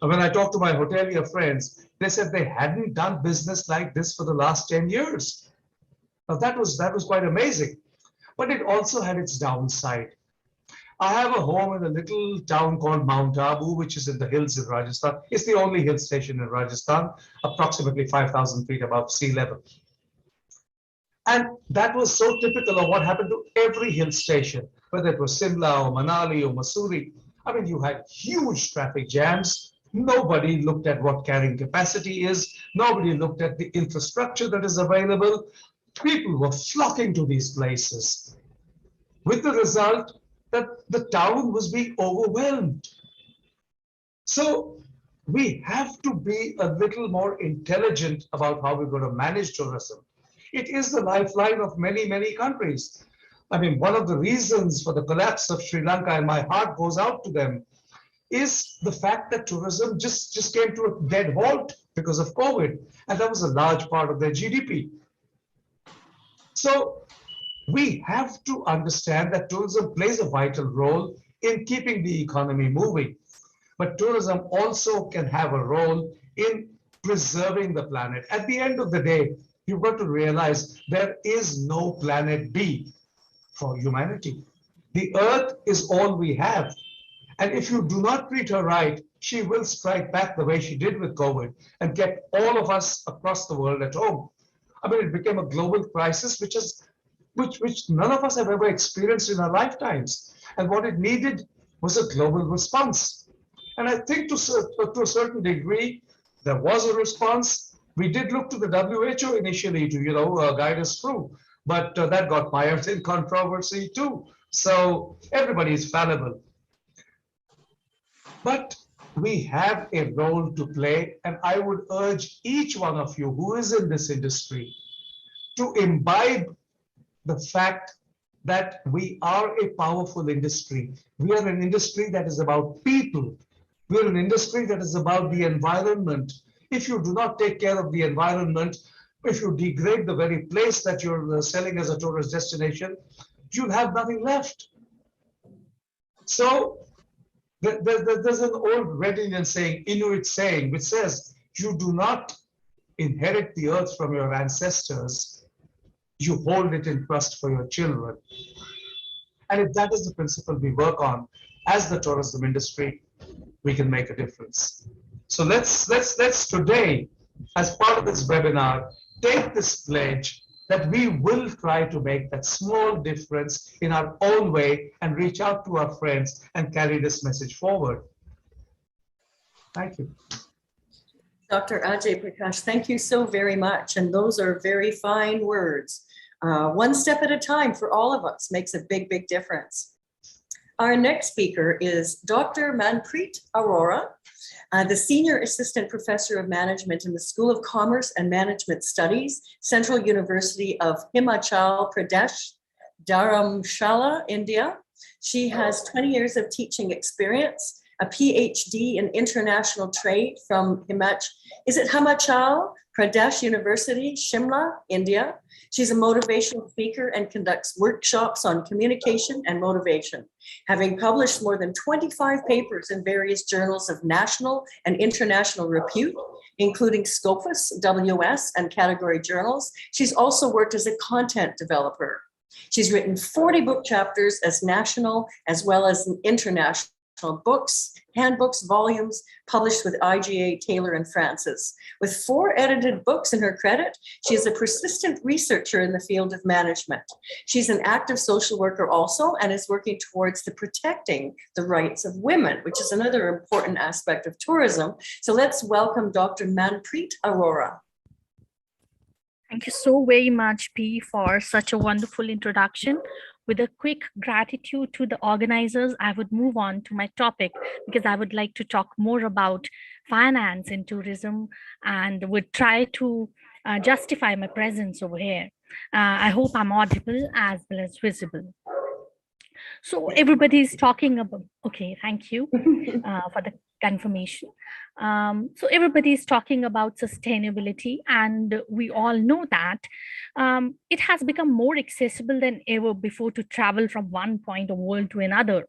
When I talked to my hotelier friends, they said they hadn't done business like this for the last 10 years. Now that was quite amazing, but it also had its downside. I have a home in a little town called Mount Abu, which is in the hills in Rajasthan. It's the only hill station in Rajasthan, approximately 5,000 feet above sea level. And that was so typical of what happened to every hill station, whether it was Simla or Manali or Mussoorie. I mean, you had huge traffic jams. Nobody looked at what carrying capacity is. Nobody looked at the infrastructure that is available. People were flocking to these places. with the result that the town was being overwhelmed. So we have to be a little more intelligent about how we're going to manage tourism. It is the lifeline of many, many countries. I mean, one of the reasons for the collapse of Sri Lanka, and my heart goes out to them, is the fact that tourism just came to a dead halt because of COVID. And that was a large part of their GDP. So we have to understand that tourism plays a vital role in keeping the economy moving. But tourism also can have a role in preserving the planet. At the end of the day, you've got to realize there is no planet B for humanity. The earth is all we have. And if you do not treat her right, she will strike back the way she did with COVID and get all of us across the world at home. I mean, it became a global crisis, which none of us have ever experienced in our lifetimes. And what it needed was a global response. And I think to a certain degree, there was a response. We did look to the WHO initially to, guide us through, but that got mired in controversy too. So everybody is fallible. But we have a role to play, and I would urge each one of you who is in this industry to imbibe the fact that we are a powerful industry. We are an industry that is about people. We're an industry that is about the environment. If you do not take care of the environment, if you degrade the very place that you're selling as a tourist destination, you'll have nothing left. So there's an old Red Indian saying, Inuit saying, which says, you do not inherit the earth from your ancestors, you hold it in trust for your children. And if that is the principle we work on as the tourism industry, we can make a difference. So let's today, as part of this webinar, take this pledge that we will try to make that small difference in our own way and reach out to our friends and carry this message forward. Thank you. Dr. Ajay Prakash, thank you so very much. And those are very fine words. One step at a time for all of us makes a big, big difference. Our next speaker is Dr. Manpreet Aurora, the Senior Assistant Professor of Management in the School of Commerce and Management Studies, Central University of Himachal Pradesh, Dharamshala, India. She has 20 years of teaching experience, a PhD in international trade from Himachal Pradesh University, Shimla, India. She's a motivational speaker and conducts workshops on communication and motivation, having published more than 25 papers in various journals of national and international repute, including Scopus, WS, and category journals. She's also worked as a content developer. She's written 40 book chapters as national as well as international books, handbooks, volumes published with IGA, Taylor, and Francis. With 4 edited books in her credit, she is a persistent researcher in the field of management. She's an active social worker also and is working towards the protecting the rights of women, which is another important aspect of tourism. So let's welcome Dr. Manpreet Aurora. Thank you so very much, P, for such a wonderful introduction. With a quick gratitude to the organizers, I would move on to my topic because I would like to talk more about finance in tourism and would try to justify my presence over here. I hope I'm audible as well as visible. So everybody's talking about, okay, thank you for the confirmation. So everybody is talking about sustainability, and we all know that it has become more accessible than ever before to travel from one point of world to another,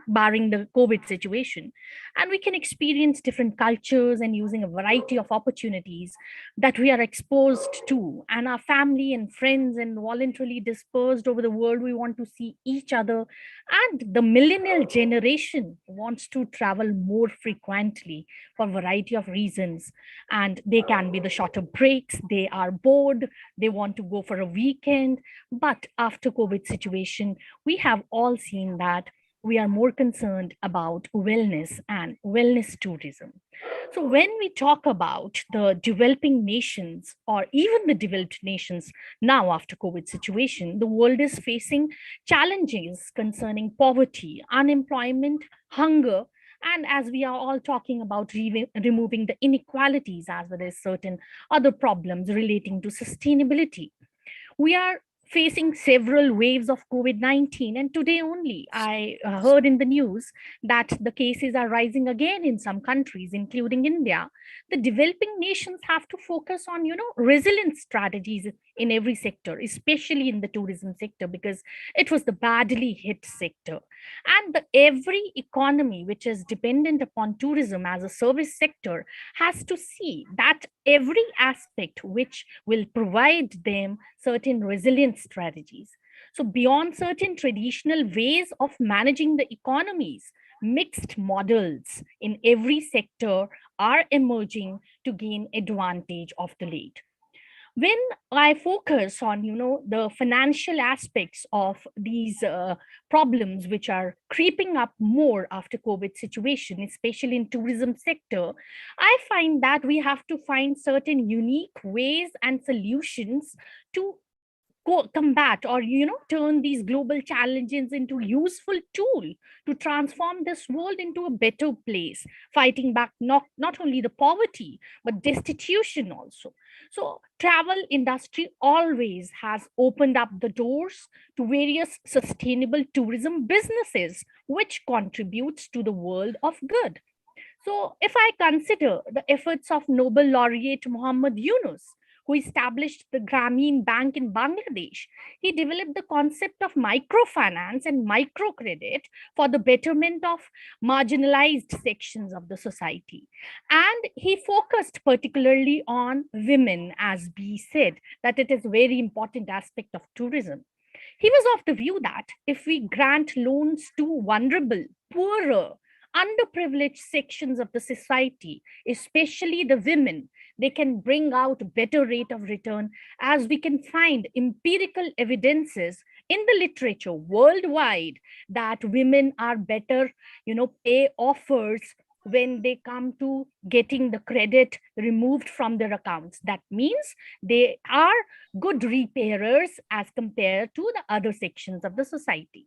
barring the COVID situation. And we can experience different cultures and using a variety of opportunities that we are exposed to, and our family and friends and voluntarily dispersed over the world. We want to see each other, and the millennial generation wants to travel more frequently for a variety of reasons. And they can be the shorter breaks, they are bored, they want to go for a weekend. But after COVID situation, we have all seen that we are more concerned about wellness and wellness tourism. So when we talk about the developing nations or even the developed nations now after COVID situation, the world is facing challenges concerning poverty, unemployment, hunger, and as we are all talking about removing the inequalities as well as certain other problems relating to sustainability. We are facing several waves of COVID-19. And today only, I heard in the news that the cases are rising again in some countries, including India. The developing nations have to focus on, resilience strategies in every sector, especially in the tourism sector, because it was the badly hit sector. And every economy which is dependent upon tourism as a service sector has to see that every aspect which will provide them certain resilience strategies. So beyond certain traditional ways of managing the economies, mixed models in every sector are emerging to gain advantage of the late. When I focus on, the financial aspects of these problems which are creeping up more after COVID situation, especially in tourism sector, I find that we have to find certain unique ways and solutions to combat or turn these global challenges into useful tool to transform this world into a better place, fighting back not only the poverty but destitution also. So travel industry always has opened up the doors to various sustainable tourism businesses which contributes to the world of good. So if I consider the efforts of Nobel laureate Muhammad Yunus, who established the Grameen Bank in Bangladesh, he developed the concept of microfinance and microcredit for the betterment of marginalized sections of the society. And he focused particularly on women, as B said, that it is a very important aspect of tourism. He was of the view that if we grant loans to vulnerable, poorer, underprivileged sections of the society, especially the women, they can bring out better rate of return, as we can find empirical evidences in the literature worldwide that women are better, pay offers when they come to getting the credit removed from their accounts. That means they are good repayers as compared to the other sections of the society.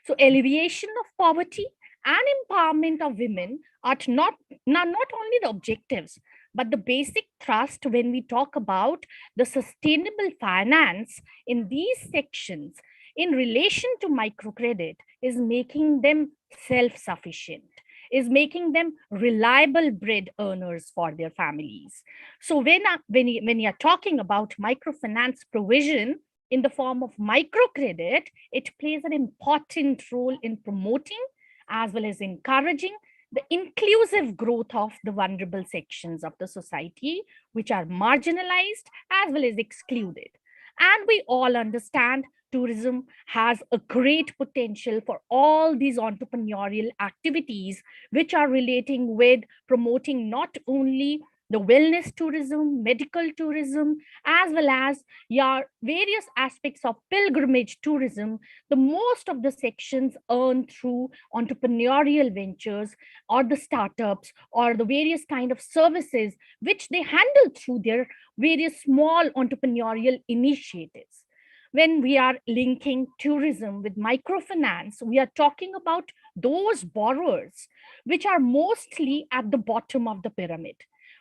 So alleviation of poverty and empowerment of women are not only the objectives, but the basic thrust when we talk about the sustainable finance in these sections in relation to microcredit is making them self-sufficient, is making them reliable bread earners for their families. So when you are talking about microfinance provision in the form of microcredit, it plays an important role in promoting as well as encouraging the inclusive growth of the vulnerable sections of the society, which are marginalized as well as excluded. And we all understand tourism has a great potential for all these entrepreneurial activities, which are relating with promoting not only the wellness tourism, medical tourism, as well as various aspects of pilgrimage tourism. The most of the sections earn through entrepreneurial ventures or the startups or the various kind of services which they handle through their various small entrepreneurial initiatives. When we are linking tourism with microfinance, we are talking about those borrowers which are mostly at the bottom of the pyramid,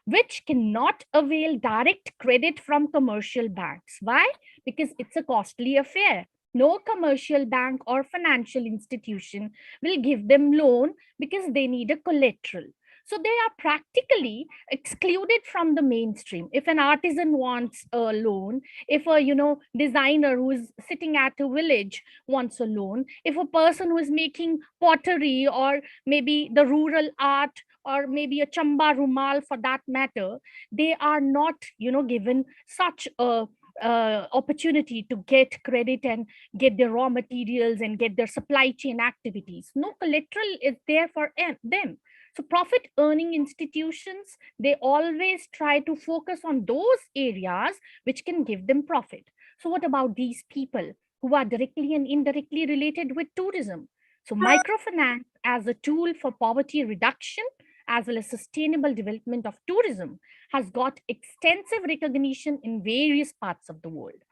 which cannot avail direct credit from commercial banks. Why? Because it's a costly affair. No commercial bank or financial institution will give them loan because they need a collateral. So they are practically excluded from the mainstream. If an artisan wants a loan, if a designer who is sitting at a village wants a loan, if a person who is making pottery or maybe the rural art or maybe a chamba rumal for that matter, they are not given such a opportunity to get credit and get their raw materials and get their supply chain activities. No collateral is there for them. So profit earning institutions, they always try to focus on those areas which can give them profit. So what about these people who are directly and indirectly related with tourism? So microfinance as a tool for poverty reduction as well as sustainable development of tourism has got extensive recognition in various parts of the world.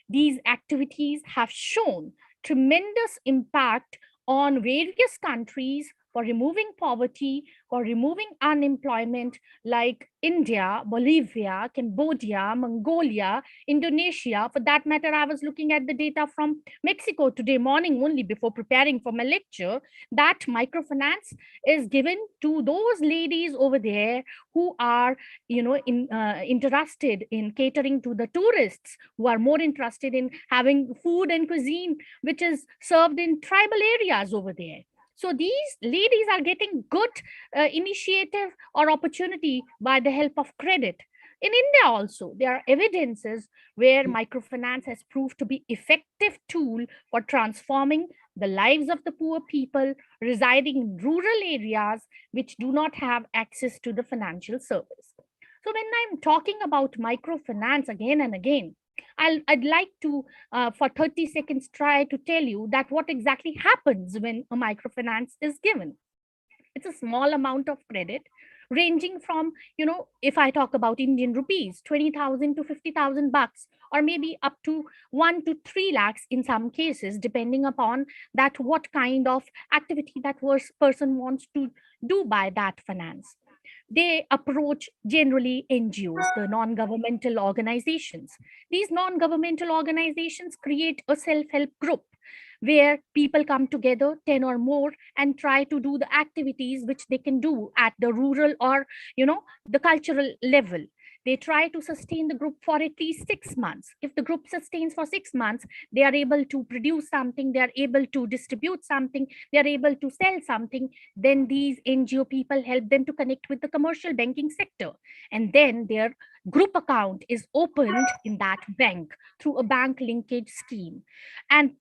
These activities have shown tremendous impact on various countries for removing poverty, for removing unemployment, like India, Bolivia, Cambodia, Mongolia, Indonesia. For that matter, I was looking at the data from Mexico today morning only before preparing for my lecture, that microfinance is given to those ladies over there who are, interested in catering to the tourists, who are more interested in having food and cuisine which is served in tribal areas over there. So these ladies are getting good initiative or opportunity by the help of credit. In India also, there are evidences where microfinance has proved to be effective tool for transforming the lives of the poor people residing in rural areas which do not have access to the financial service. So when I'm talking about microfinance again and again, I'd like to, for 30 seconds, try to tell you that what exactly happens when a microfinance is given. It's a small amount of credit ranging from, if I talk about Indian rupees, 20,000 to 50,000 bucks, or maybe up to 1 to 3 lakhs in some cases, depending upon that what kind of activity that person wants to do by that finance. They approach generally NGOs, the non-governmental organizations. These non-governmental organizations create a self-help group where people come together, 10 or more, and try to do the activities which they can do at the rural or, the cultural level. They try to sustain the group for at least 6 months. If the group sustains for 6 months, they are able to produce something, they are able to distribute something, they are able to sell something. Then these NGO people help them to connect with the commercial banking sector. And then their group account is opened in that bank through a bank linkage scheme. And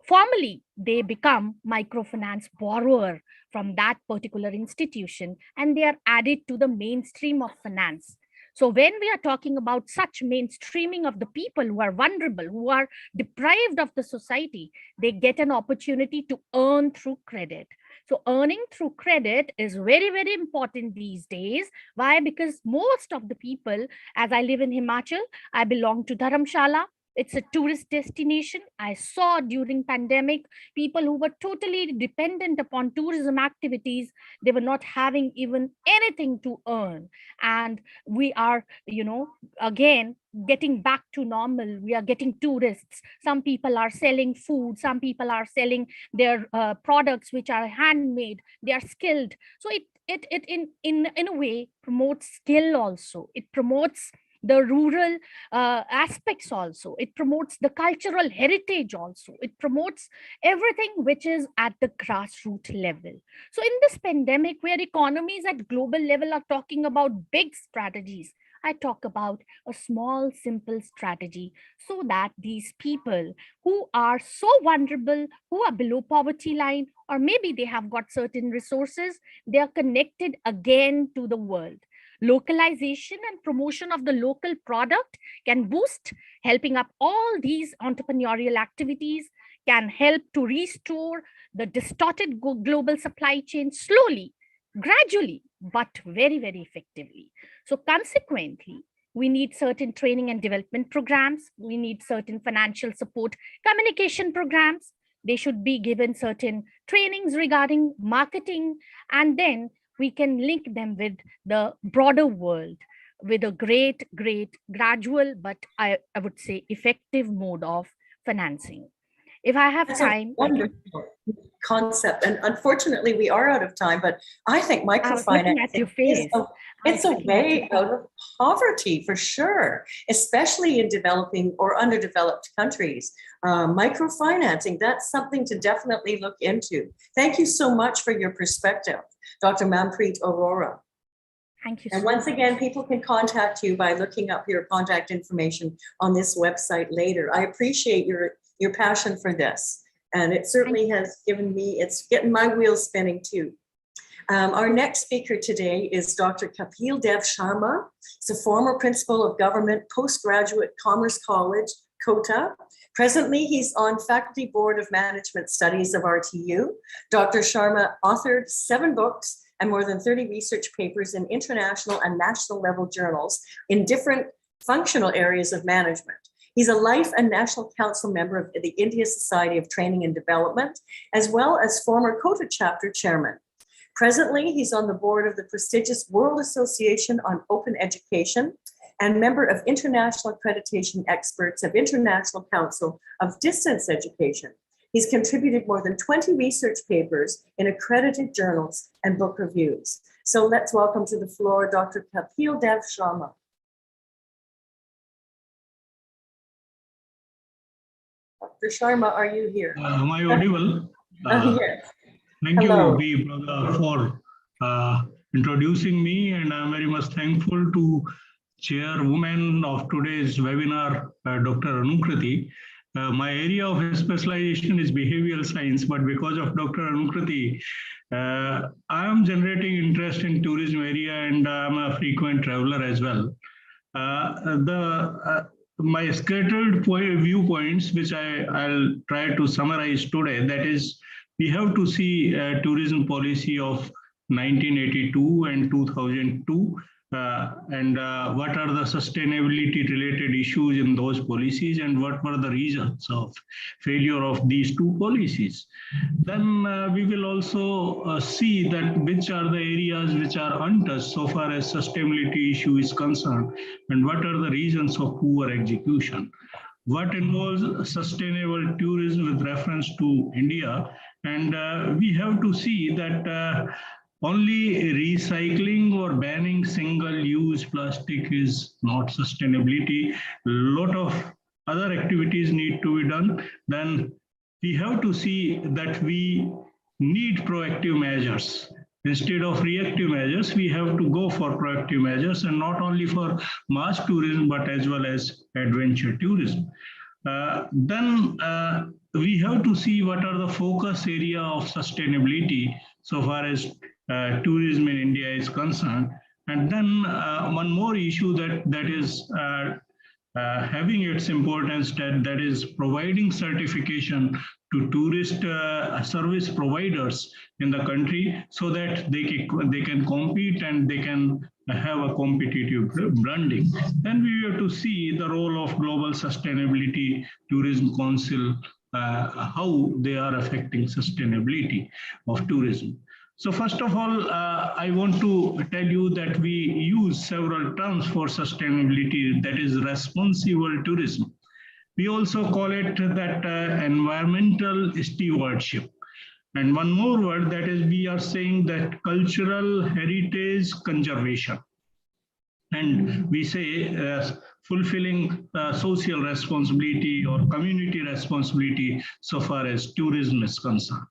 formally, they become microfinance borrower from that particular institution, and they are added to the mainstream of finance. So when we are talking about such mainstreaming of the people who are vulnerable, who are deprived of the society, they get an opportunity to earn through credit. So earning through credit is very, very important these days. Why? Because most of the people, as I live in Himachal, I belong to Dharamshala. It's a tourist destination. I saw during pandemic, people who were totally dependent upon tourism activities, they were not having even anything to earn. And we are, again, getting back to normal. We are getting tourists. Some people are selling food. Some people are selling their products, which are handmade. They are skilled. So it in a way promotes skill also. It promotes the rural aspects also. It promotes the cultural heritage also. It promotes everything which is at the grassroots level. So in this pandemic, where economies at global level are talking about big strategies, I talk about a small, simple strategy so that these people who are so vulnerable, who are below poverty line, or maybe they have got certain resources, they are connected again to the world. Localization and promotion of the local product can boost, helping up all these entrepreneurial activities, can help to restore the distorted global supply chain slowly, gradually, but very, very effectively. So consequently, we need certain training and development programs. We need certain financial support communication programs. They should be given certain trainings regarding marketing, and then we can link them with the broader world with a great, gradual, but I would say effective mode of financing. If I have time. Wonderful concept. And unfortunately, we are out of time, but I think microfinance is a way out of poverty for sure, especially in developing or underdeveloped countries. Microfinancing, that's something to definitely look into. Thank you so much for your perspective, Dr. Manpreet Aurora. Thank you. And once again, people can contact you by looking up your contact information on this website later. I appreciate your passion for this. And it certainly has given me, it's getting my wheels spinning too. Our next speaker today is Dr. Kapil Dev Sharma. He's a former principal of government postgraduate Commerce College, Kota. Presently, he's on Faculty Board of Management Studies of RTU. Dr. Sharma authored 7 books and more than 30 research papers in international and national level journals in different functional areas of management. He's a Life and National Council member of the India Society of Training and Development, as well as former Kota chapter chairman. Presently, he's on the board of the prestigious World Association on Open Education and member of International Accreditation Experts of International Council of Distance Education. He's contributed more than 20 research papers in accredited journals and book reviews. So let's welcome to the floor Dr. Kapil Dev Sharma. Dr. Sharma, are you here? Am I audible? Yes. Thank Hello. you, B. Brother, for introducing me, and I'm very much thankful to chairwoman of today's webinar, Dr. Anukrati. My area of specialization is behavioral science, but because of Dr. Anukrati, I am generating interest in tourism area, and I'm a frequent traveler as well. My scattered viewpoints, which I'll try to summarize today, that is, we have to see tourism policy of 1982 and 2002, and what are the sustainability related issues in those policies, and what were the reasons of failure of these 2 policies. Then we will also see that which are the areas which are untouched so far as sustainability issue is concerned, and what are the reasons of poor execution. What involves sustainable tourism with reference to India, and we have to see that only recycling or banning single-use plastic is not sustainability. A lot of other activities need to be done. Then we have to see that we need proactive measures. Instead of reactive measures, we have to go for proactive measures, and not only for mass tourism, but as well as adventure tourism. Then we have to see what are the focus area of sustainability so far as tourism in India is concerned. And then one more issue that is having its importance, that is providing certification to tourist service providers in the country, so that they can compete and they can have a competitive branding. Then we have to see the role of Global Sustainability Tourism Council, how they are affecting sustainability of tourism. So first of all, I want to tell you that we use several terms for sustainability, that is responsible tourism. We also call it that environmental stewardship. And one more word, that is, we are saying that cultural heritage conservation. And we say fulfilling social responsibility or community responsibility so far as tourism is concerned.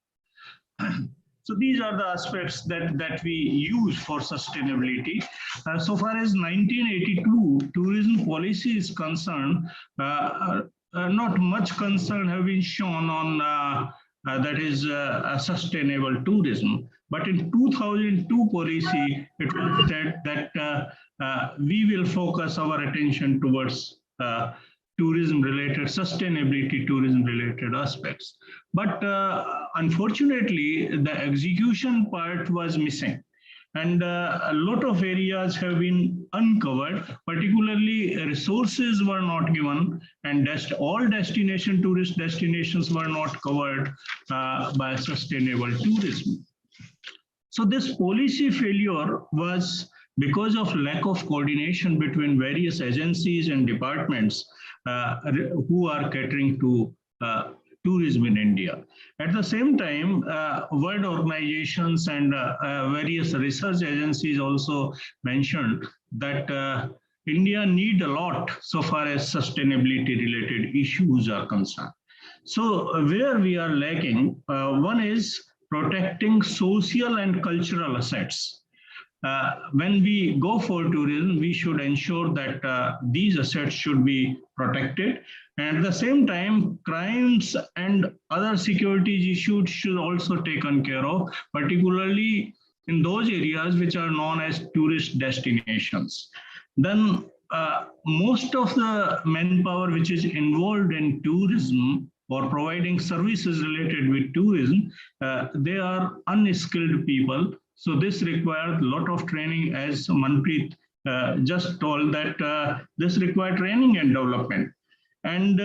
So these are the aspects that we use for sustainability. So far as 1982 tourism policy is concerned, not much concern have been shown on that is sustainable tourism. But in 2002 policy, it was said that we will focus our attention towards tourism-related, sustainability tourism-related aspects. But unfortunately, the execution part was missing. And a lot of areas have been uncovered, particularly resources were not given, and all tourist destinations were not covered by sustainable tourism. So this policy failure was because of lack of coordination between various agencies and departments who are catering to tourism in India. At the same time, world organizations and various research agencies also mentioned that India need a lot so far as sustainability related issues are concerned. So where we are lacking, one is protecting social and cultural assets. When we go for tourism, we should ensure that these assets should be protected. And at the same time, crimes and other security issues should also taken care of, particularly in those areas which are known as tourist destinations. Then most of the manpower which is involved in tourism or providing services related with tourism, they are unskilled people. So this requires a lot of training, as Manpreet just told, that this requires training and development. And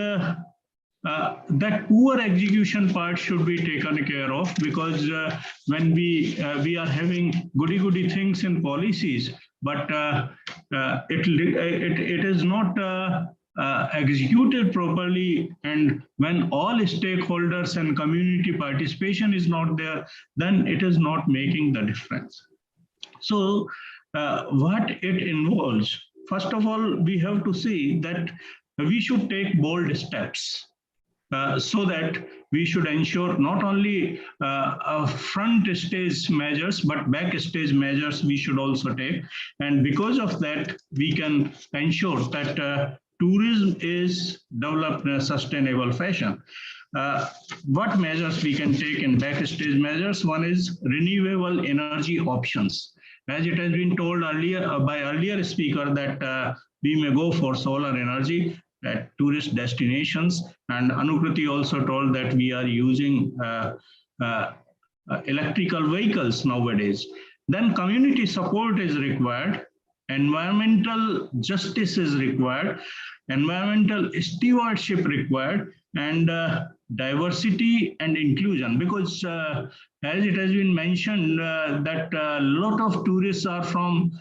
that poor execution part should be taken care of, because when we are having goody things in policies, but it is not executed properly, and when all stakeholders and community participation is not there, then it is not making the difference. So what it involves, first of all, we have to see that we should take bold steps. So that we should ensure not only front stage measures, but back stage measures we should also take. And because of that, we can ensure that tourism is developed in a sustainable fashion. What measures we can take in backstage measures? One is renewable energy options. As it has been told earlier by earlier speaker, that we may go for solar energy at tourist destinations, and Anukrati also told that we are using electrical vehicles nowadays. Then community support is required, environmental justice is required, environmental stewardship required, and diversity and inclusion, because as it has been mentioned that a lot of tourists are from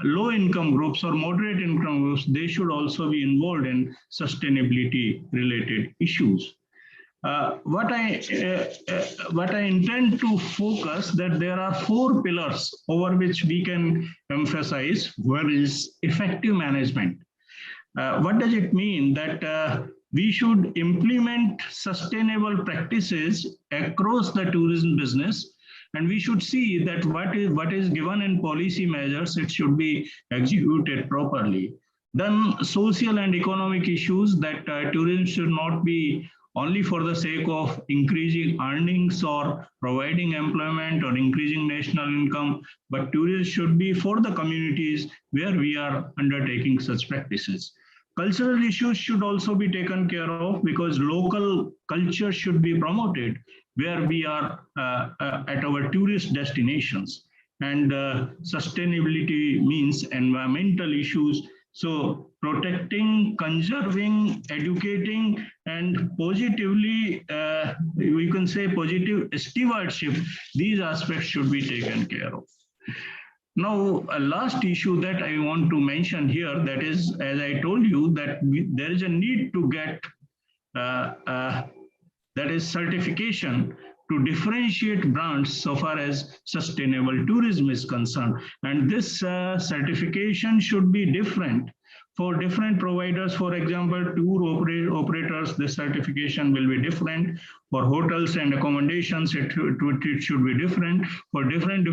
low income groups or moderate income groups. They should also be involved in sustainability related issues. What I intend to focus, that there are 4 pillars over which we can emphasize. One is effective management. What does it mean? That we should implement sustainable practices across the tourism business, and we should see that what is given in policy measures, it should be executed properly. Then social and economic issues, that tourism should not be only for the sake of increasing earnings or providing employment or increasing national income, but tourism should be for the communities where we are undertaking such practices. Cultural issues should also be taken care of, because local culture should be promoted where we are at our tourist destinations. And sustainability means environmental issues. So protecting, conserving, educating, and positively, we can say positive stewardship, these aspects should be taken care of. Now, a last issue that I want to mention here, that is, as I told you, that there is a need to get that is certification to differentiate brands so far as sustainable tourism is concerned. And this certification should be different for different providers. For example, tour operators, this certification will be different. For hotels and accommodations, it should be different. For different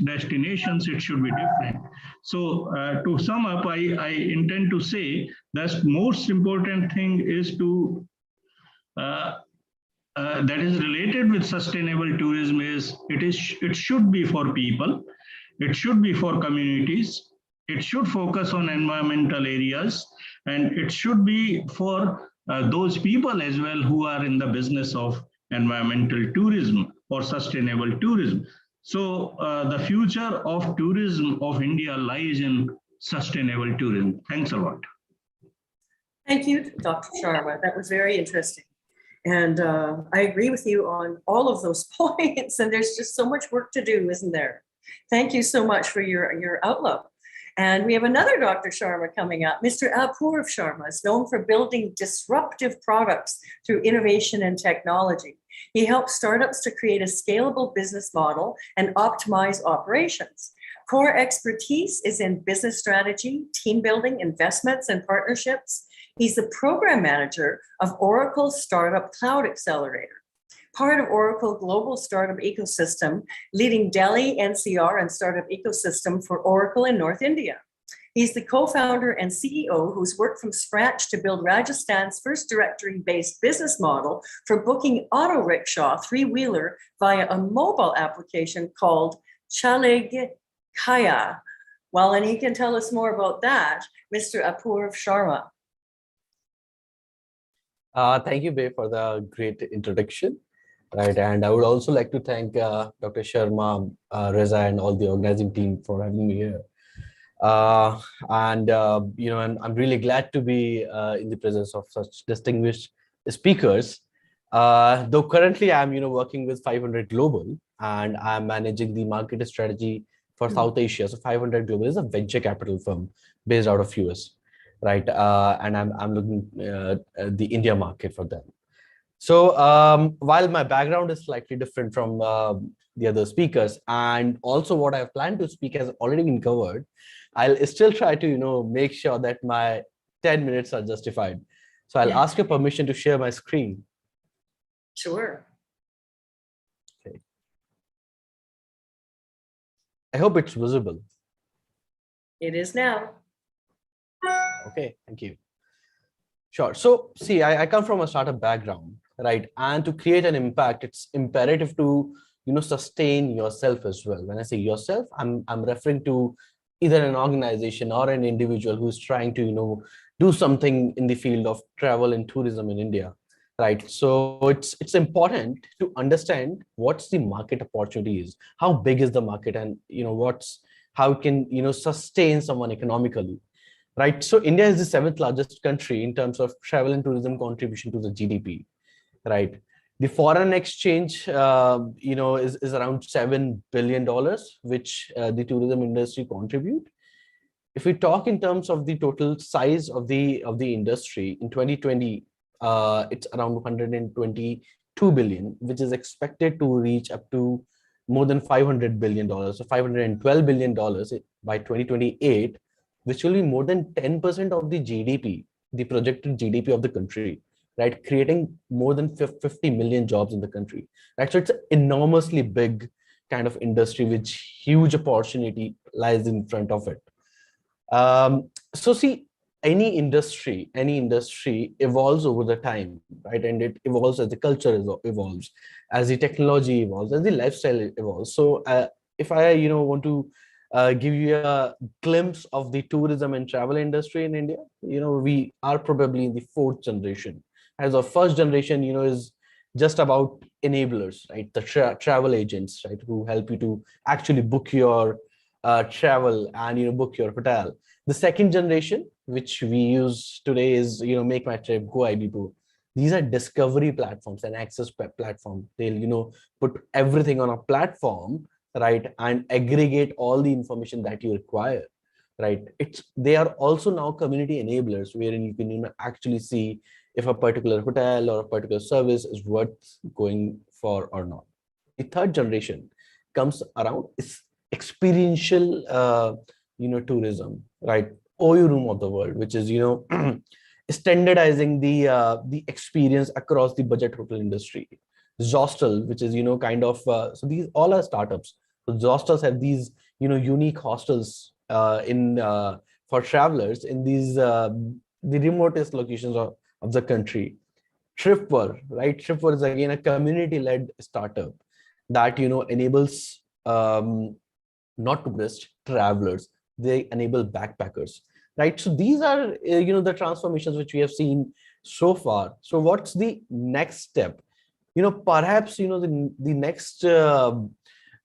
destinations, it should be different. So to sum up, I intend to say that most important thing is to that is related with sustainable tourism is it should be for people, it should be for communities, it should focus on environmental areas, and it should be for those people as well who are in the business of environmental tourism or sustainable tourism. So the future of tourism of India lies in sustainable tourism. Thanks a lot. Thank you, Dr. Sharma. That was very interesting. And I agree with you on all of those points. And there's just so much work to do, isn't there? Thank you so much for your outlook. And we have another Dr. Sharma coming up. Mr. Apurv Sharma is known for building disruptive products through innovation and technology. He helps startups to create a scalable business model and optimize operations. Core expertise is in business strategy, team building, investments, and partnerships. He's the program manager of Oracle Startup Cloud Accelerator, part of Oracle Global Startup Ecosystem, leading Delhi, NCR, and startup ecosystem for Oracle in North India. He's the co-founder and CEO who's worked from scratch to build Rajasthan's first directory-based business model for booking auto rickshaw three-wheeler via a mobile application called Chaleg Kaya. Well, and he can tell us more about that, Mr. Apurv Sharma. Thank you, Bay, for the great introduction. Right, and I would also like to thank Dr. Sharma, Reza, and all the organizing team for having me here. And I'm really glad to be in the presence of such distinguished speakers. Though currently I'm working with 500 Global, and I'm managing the market strategy for South Asia. So 500 Global is a venture capital firm based out of US, right? And I'm looking at the India market for them. So while my background is slightly different from the other speakers, and also what I plan to speak has already been covered, I'll still try to make sure that my 10 minutes are justified. So I'll ask your permission to share my screen. Sure. Okay. I hope it's visible. It is now. Okay, thank you. Sure. So see, I come from a startup background, right? And to create an impact, it's imperative to sustain yourself as well. When I say yourself, I'm referring to either an organization or an individual who's trying to do something in the field of travel and tourism in India, right? So it's important to understand what's the market opportunity is, how big is the market, and how it can sustain someone economically. Right. So India is the 7th largest country in terms of travel and tourism contribution to the GDP. Right. The foreign exchange, is around $7 billion, which the tourism industry contribute. If we talk in terms of the total size of the industry in 2020, it's around 122 billion, which is expected to reach up to more than $500 billion. So $512 billion by 2028. Which will be more than 10% of the GDP, the projected GDP of the country, right? Creating more than 50 million jobs in the country, right? So it's an enormously big kind of industry, which huge opportunity lies in front of it. So see, any industry evolves over the time, right? And it evolves as the culture evolves, as the technology evolves, as the lifestyle evolves. So if I want to give you a glimpse of the tourism and travel industry in India, we are probably in the 4th generation. As our first generation, is just about enablers, right? The travel agents, right, who help you to actually book your travel and book your hotel. The second generation, which we use today, is Make My Trip, Go IBPO. These are discovery platforms and access platform. They'll put everything on a platform, right, and aggregate all the information that you require, right? They are also now community enablers, wherein you can actually see if a particular hotel or a particular service is worth going for or not. The third generation comes around is experiential tourism, right? OU Room of the world, which is standardizing the experience across the budget hotel industry. Zostel, which is so these all are startups. So Zostels have these unique hostels for travelers in these the remotest locations of the country. Tripwell, right? Tripwell is again a community-led startup that enables not tourists, travelers. They enable backpackers, right? So these are the transformations which we have seen so far. So what's the next step? Perhaps the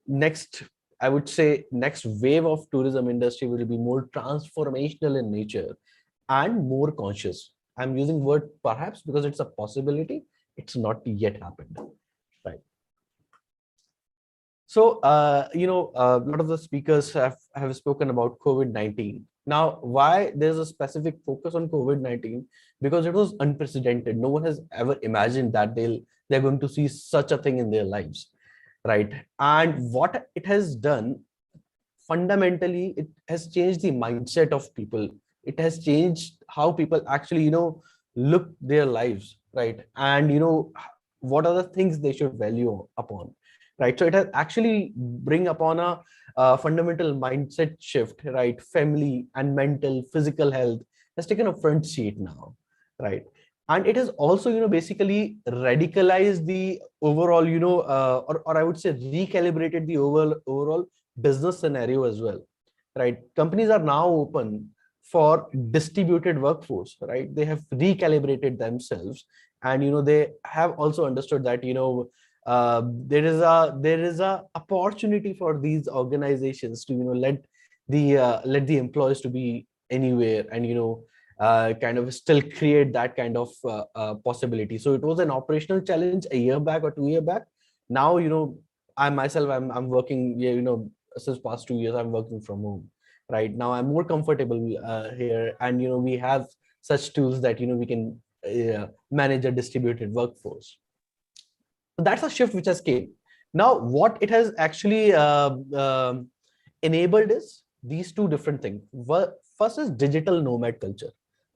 next I would say next wave of tourism industry will be more transformational in nature and more conscious. I'm using word perhaps because it's a possibility. It's not yet happened, right? So a lot of the speakers have spoken about COVID-19. Now, why there's a specific focus on COVID-19? Because it was unprecedented. No one has ever imagined that they're going to see such a thing in their lives, right? And what it has done, fundamentally, it has changed the mindset of people. It has changed how people actually, look their lives, right? And, what are the things they should value upon, right? So it has actually bring upon a fundamental mindset shift, right? Family and mental, physical health has taken a front seat now, right? And it has also, basically radicalized the overall, or I would say recalibrated the overall business scenario as well, right? Companies are now open for distributed workforce, right? They have recalibrated themselves, and they have also understood that there is a opportunity for these organizations to let the employees to be anywhere, and kind of still create that kind of possibility. So it was an operational challenge a year back or 2 year back. Now I myself, I'm working, since past 2 years I'm working from home. Right now I'm more comfortable here, and we have such tools that we can manage a distributed workforce. So that's a shift which has came. Now what it has actually enabled is these two different things. First is digital nomad culture,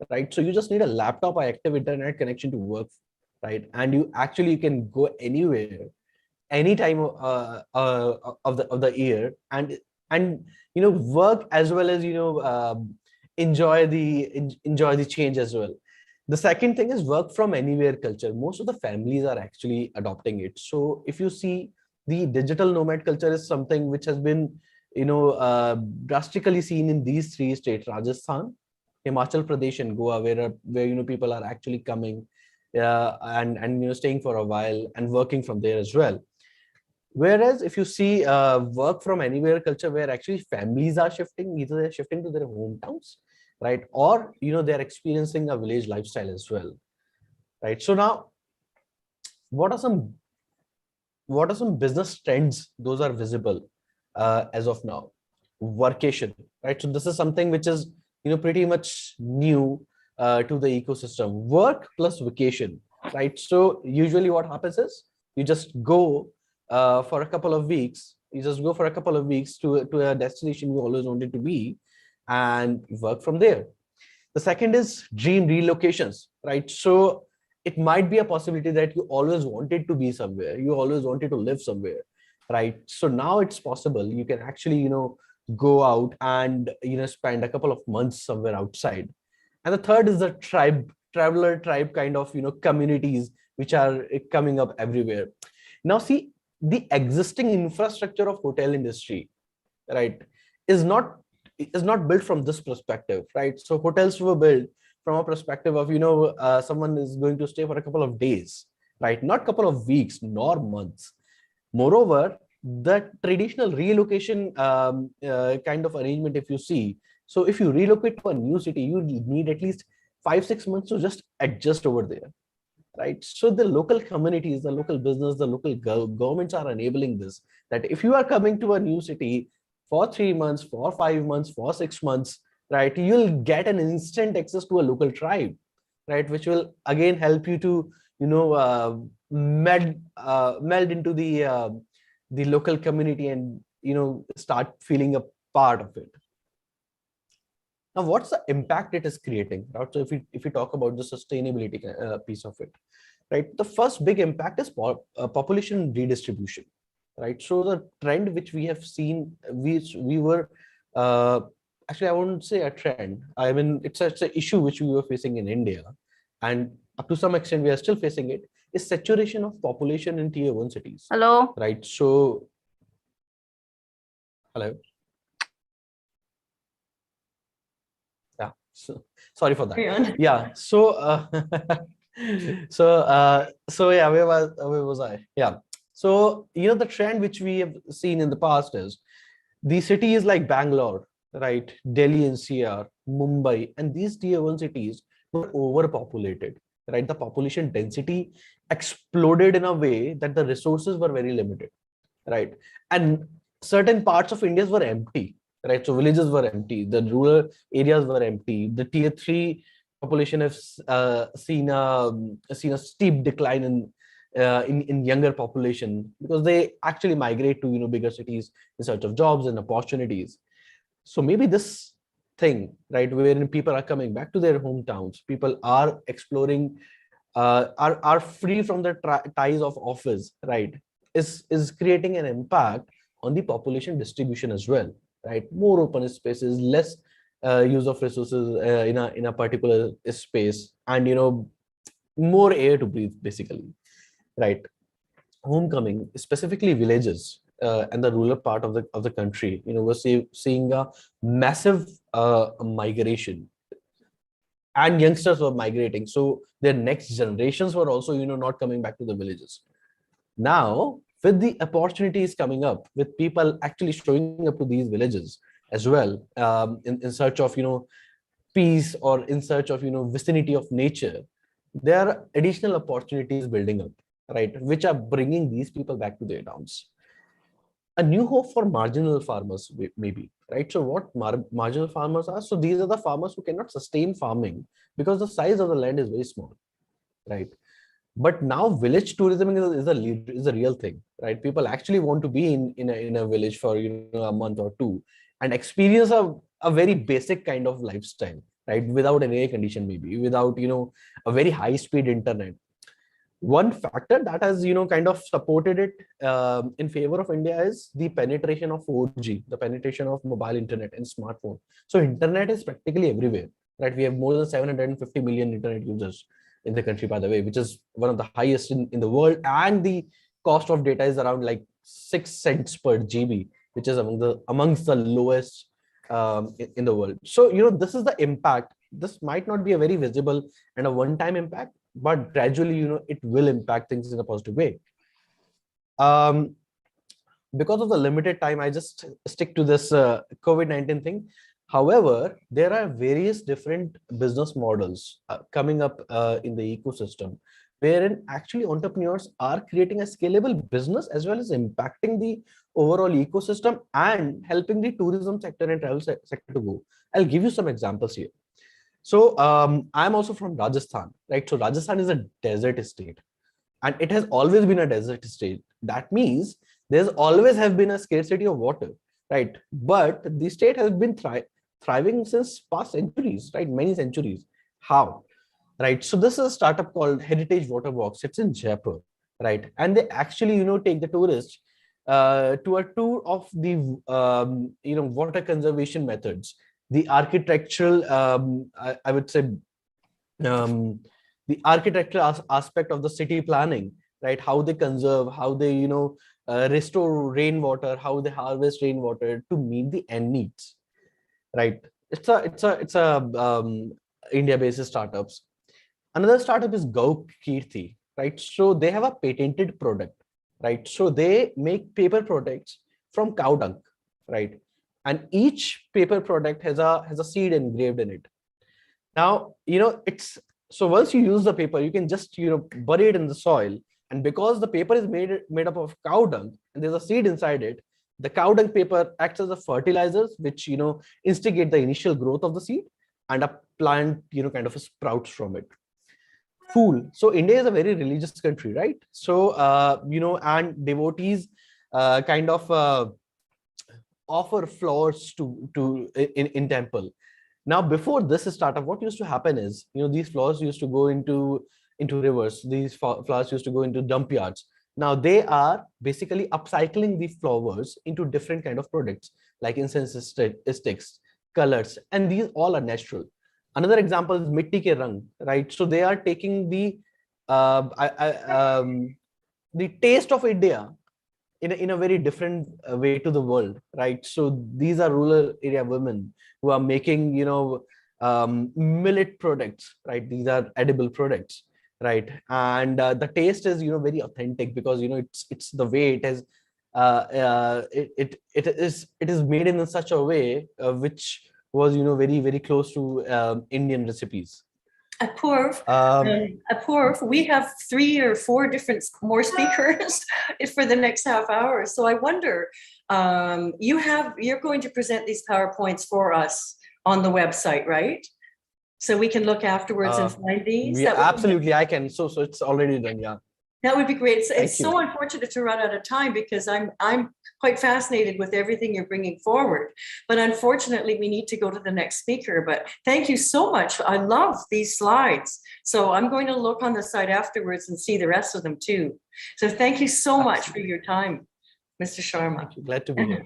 right? So you just need a laptop or active internet connection to work, right? And you can go anywhere, any time of the year, and work as well as enjoy the change as well. The second thing is work from anywhere culture. Most of the families are actually adopting it. So if you see, the digital nomad culture is something which has been drastically seen in these three states: Rajasthan, Himachal Pradesh, and Goa, where people are actually coming and staying for a while and working from there as well. Whereas if you see work from anywhere culture, where actually families are shifting, either they're shifting to their hometowns, right, or they're experiencing a village lifestyle as well, right? So now, what are some business trends those are visible as of now? Workation, right? So this is something which is pretty much new to the ecosystem. Work plus vacation, right? So usually what happens is you just go for a couple of weeks. You just go for a couple of weeks to a destination you always wanted to be, and work from there. The second is dream relocations, right? So it might be a possibility that you always wanted to be somewhere, you always wanted to live somewhere, right? So now it's possible. You can actually go out and spend a couple of months somewhere outside. And the third is the traveler tribe kind of communities which are coming up everywhere. Now see, the existing infrastructure of hotel industry, right, is not built from this perspective, right? So hotels were built from a perspective of someone is going to stay for a couple of days, right, not couple of weeks nor months. Moreover, the traditional relocation kind of arrangement, if you see, so if you relocate to a new city, you need at least 5-6 months to just adjust over there, right? So the local communities, the local business, the local governments are enabling this, that if you are coming to a new city for 3 months, for 5 months, for 6 months, right, you'll get an instant access to a local tribe, right, which will again help you to meld into the local community and start feeling a part of it. Now, what's the impact it is creating, right? So if we talk about the sustainability piece of it, right, the first big impact is population redistribution, right? So the trend which we have seen, we were actually, I wouldn't say a trend. I mean, it's an issue which we were facing in India, and up to some extent we are still facing it, is saturation of population in tier 1 cities. Hello. Right. So, hello. Yeah. So sorry for that. Yeah. So, so yeah, where was I? Yeah. So the trend which we have seen in the past is the cities like Bangalore, right, Delhi NCR, Mumbai, and these tier 1 cities were overpopulated, right? The population density exploded in a way that the resources were very limited, right? And certain parts of India were empty, right? So villages were empty, the rural areas were empty. The tier 3 population has seen a steep decline in younger population, because they actually migrate to bigger cities in search of jobs and opportunities. So maybe this thing, right, wherein people are coming back to their hometowns, people are exploring, are free from the ties of office, right, is creating an impact on the population distribution as well, right? More open spaces, less use of resources in a particular space, and more air to breathe, basically, right? Homecoming, specifically villages, and the rural part of the country, we're seeing a massive migration, and youngsters were migrating. So their next generations were also, not coming back to the villages. Now, with the opportunities coming up, with people actually showing up to these villages as well, in search of, peace, or in search of, vicinity of nature, there are additional opportunities building up, right, which are bringing these people back to their towns. A new hope for marginal farmers, maybe, right? So what marginal farmers are? So these are the farmers who cannot sustain farming because the size of the land is very small, right? But now village tourism is a real thing, right? People actually want to be in a village for a month or two and experience a very basic kind of lifestyle, right? Without an air condition, maybe without a very high speed internet. One factor that has kind of supported it in favor of India is the penetration of 4G, the penetration of mobile internet and smartphone. So internet is practically everywhere, right? We have more than 750 million internet users in the country, by the way, which is one of the highest in the world, and the cost of data is around like 6 cents per GB, which is amongst the lowest in the world. So this is the impact. This might not be a very visible and a one-time impact, but gradually it will impact things in a positive way. Because of the limited time, I just stick to this COVID-19 thing. However, there are various different business models coming up in the ecosystem, wherein actually entrepreneurs are creating a scalable business as well as impacting the overall ecosystem and helping the tourism sector and travel sector to go. I'll give you some examples here. So I'm also from Rajasthan, right? So Rajasthan is a desert state, and it has always been a desert state. That means there's always have been a scarcity of water, right? But the state has been thriving since past centuries, right? Many centuries. How? Right. So this is a startup called Heritage Waterworks. It's in Jaipur, right? And they actually, take the tourists to a tour of the, water conservation methods, the architectural, I would say, the architectural aspect of the city planning, right? How they conserve, how they, restore rainwater, how they harvest rainwater to meet the end needs, right? It's a India-based startups. Another startup is Gau Kirti, right? So they have a patented product, right? So they make paper products from cow dung, right? And each paper product has a seed engraved in it. Now, it's so once you use the paper, you can just bury it in the soil, and because the paper is made up of cow dung and there's a seed inside it, the cow dung paper acts as a fertilizers, which instigate the initial growth of the seed, and a plant kind of sprouts from it. Fool. So India is a very religious country, right? So and devotees kind of offer flowers in temple. Now, before this startup, what used to happen is, these flowers used to go into rivers. These flowers used to go into dump yards. Now they are basically upcycling the flowers into different kind of products like incense sticks, colors, and these all are natural. Another example is Mitti Ke Rang, right? So they are taking the taste of India in a very different way to the world, right? So these are rural area women who are making, millet products, right? These are edible products, right? And the taste is, very authentic because, it's the way it is, it is made in such a way which was, very, very close to Indian recipes. Apurv, we have 3 or 4 different more speakers for the next half hour. So I wonder, you're going to present these PowerPoints for us on the website, right? So we can look afterwards and find these. Yeah, absolutely, I can. So it's already done. Yeah. That would be great. It's so unfortunate to run out of time because I'm quite fascinated with everything you're bringing forward. But unfortunately, we need to go to the next speaker. But thank you so much. I love these slides. So I'm going to look on the site afterwards and see the rest of them too. So thank you so much for your time, Mr. Sharma. Thank you. Glad to be here.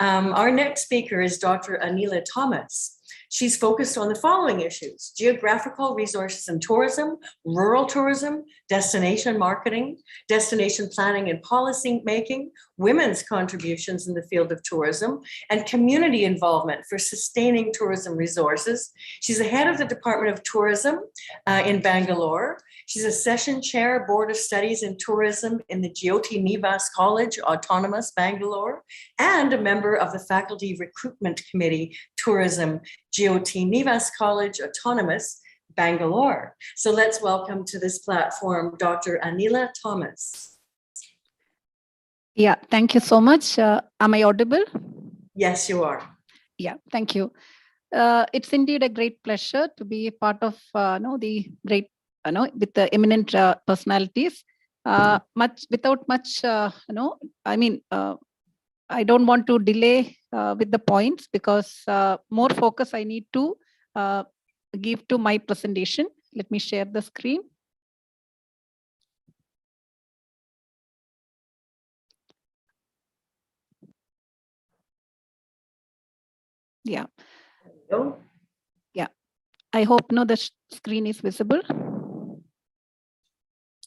Our next speaker is Dr. Anila Thomas. She's focused on the following issues: geographical resources and tourism, rural tourism, destination marketing, destination planning and policy making, women's contributions in the field of tourism, and community involvement for sustaining tourism resources. She's the head of the Department of Tourism in Bangalore. She's a session chair, Board of Studies in Tourism in the Jyoti Nivas College, Autonomous, Bangalore, and a member of the Faculty Recruitment Committee, Tourism, Jyoti Nivas College, Autonomous, Bangalore. So let's welcome to this platform, Dr. Anila Thomas. Yeah, thank you so much. Am I audible? Yes, you are. Yeah, thank you. It's indeed a great pleasure to be a part of the great, with the eminent personalities. Without much, I don't want to delay with the points because more focus I need to give to my presentation. Let me share the screen. Yeah. Yeah. I hope the screen is visible.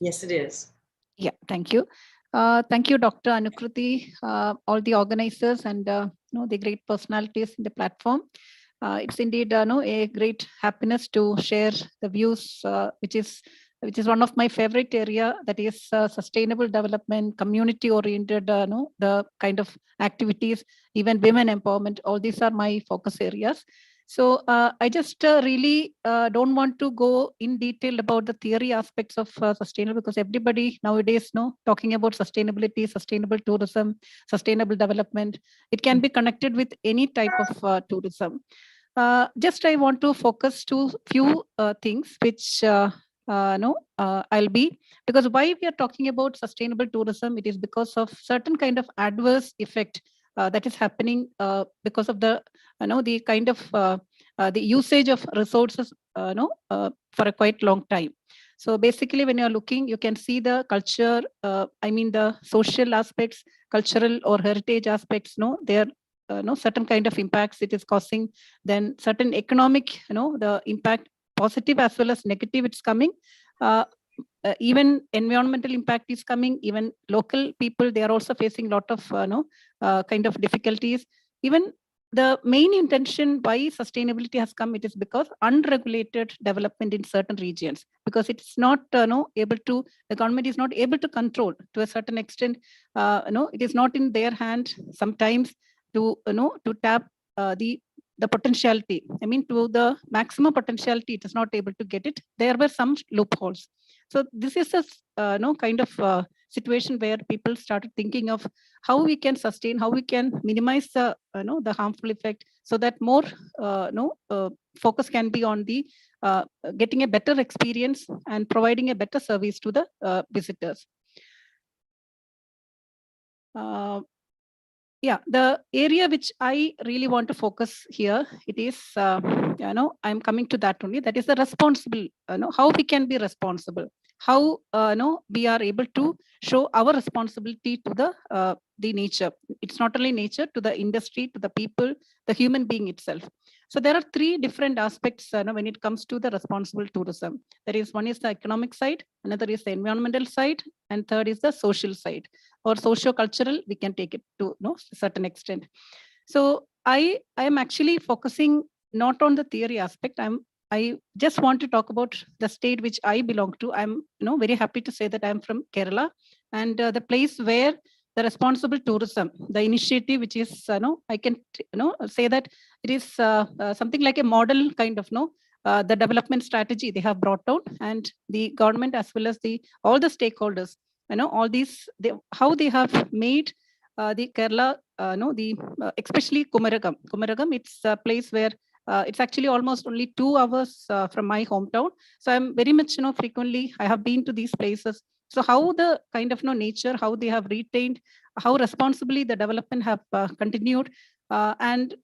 Yes, it is. Yeah, thank you. Thank you, Dr. Anukrati, all the organizers and the great personalities in the platform. It's indeed a great happiness to share the views, which is one of my favorite area, that is sustainable development, community oriented, the kind of activities, even women empowerment. All these are my focus areas. So I just really don't want to go in detail about the theory aspects of sustainable, because everybody nowadays talking about sustainability, sustainable tourism, sustainable development. It can be connected with any type of tourism. Just I want to focus to few things which I'll be, because why we are talking about sustainable tourism, it is because of certain kind of adverse effect that is happening because of the the kind of the usage of resources for a quite long time. So basically, when you're looking, you can see the culture, the social aspects, cultural or heritage aspects. There certain kind of impacts it is causing. Then certain economic, the impact, positive as well as negative, it's coming. Even environmental impact is coming. Even local people, they are also facing a lot of kind of difficulties. Even the main intention why sustainability has come, it is because unregulated development in certain regions, because it's not able to, the government is not able to control to a certain extent. It is not in their hand sometimes to to tap the potentiality. To the maximum potentiality, it is not able to get it. There were some loopholes. So this is a kind of situation where people started thinking of how we can sustain, how we can minimize the the harmful effect, so that more focus can be on the getting a better experience and providing a better service to the visitors. Yeah, the area which I really want to focus here, it is, I'm coming to that only. That is the responsible, how we can be responsible, how we are able to show our responsibility to the nature. It's not only nature, to the industry, to the people, the human being itself. So there are three different aspects when it comes to the responsible tourism. There is, one is the economic side, another is the environmental side, and third is the social side, or socio-cultural, we can take it to a certain extent. So I am actually focusing not on the theory aspect. I just want to talk about the state which I belong to. I'm very happy to say that I'm from Kerala, and the place where the responsible tourism, the initiative which is, I can say that it is something like a model kind of the development strategy they have brought out, and the government as well as all the stakeholders, all these, how they have made the Kerala, especially Kumaragam. Kumaragam, it's a place where it's actually almost only 2 hours from my hometown. So I'm very much, frequently I have been to these places. So how the kind of nature, how they have retained, how responsibly the development have continued, and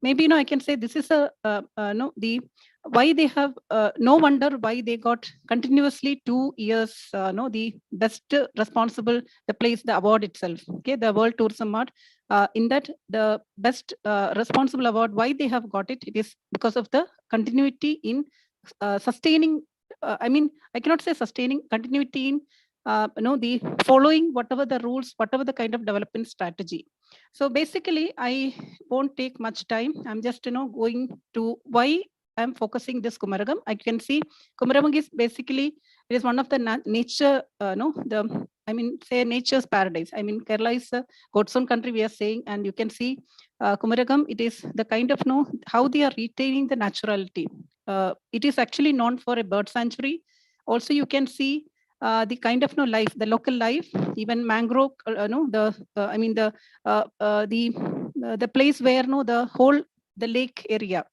maybe I can say this is why they have no wonder why they got continuously 2 years the best responsible, the place, the award itself. Okay, the World Tourism Award. in that the best responsible award, why they have got it, it is because of the continuity in sustaining, I cannot say sustaining, continuity in the following whatever the rules, whatever the kind of development strategy. So basically, I won't take much time. I'm just going to why I'm focusing this Kumaragam. I can see Kumaragam is basically, it is one of the nature, say nature's paradise. Kerala is a God's own country, we are saying, and you can see Kumaragam, it is the kind of how they are retaining the naturality. It is actually known for a bird sanctuary. Also, you can see the kind of life, the local life, even mangrove, the place where the whole the lake area,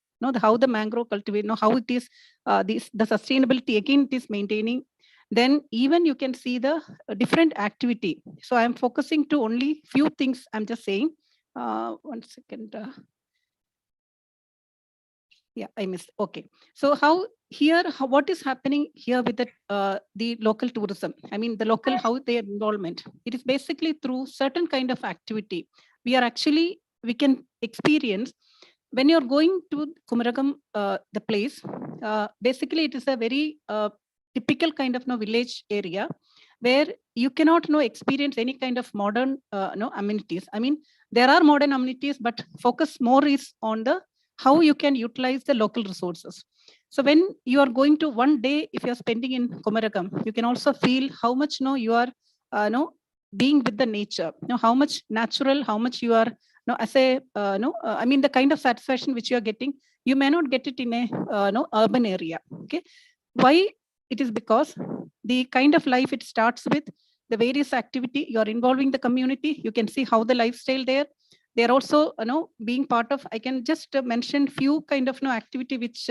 how the mangrove cultivate, how it is the sustainability again it is maintaining. Then even you can see the different activity. So I'm focusing to only few things. I'm just saying. 1 second. Yeah, I missed. Okay. So how here, what is happening here with the local tourism? The local, how their involvement. It is basically through certain kind of activity. We can experience when you're going to Kumaragam, the place, basically it is a very typical kind of village area where you cannot experience any kind of modern amenities. There are modern amenities, but focus more is on the how you can utilize the local resources. So when you are going to one day, if you're spending in Kumaragam, you can also feel how much you are being with the nature, how much natural, how much you are as a the kind of satisfaction which you are getting, you may not get it in a urban area. Okay, why? It is because the kind of life it starts with the various activity you are involving the community. You can see how the lifestyle there. They are also being part of. I can just mention few kind of activity which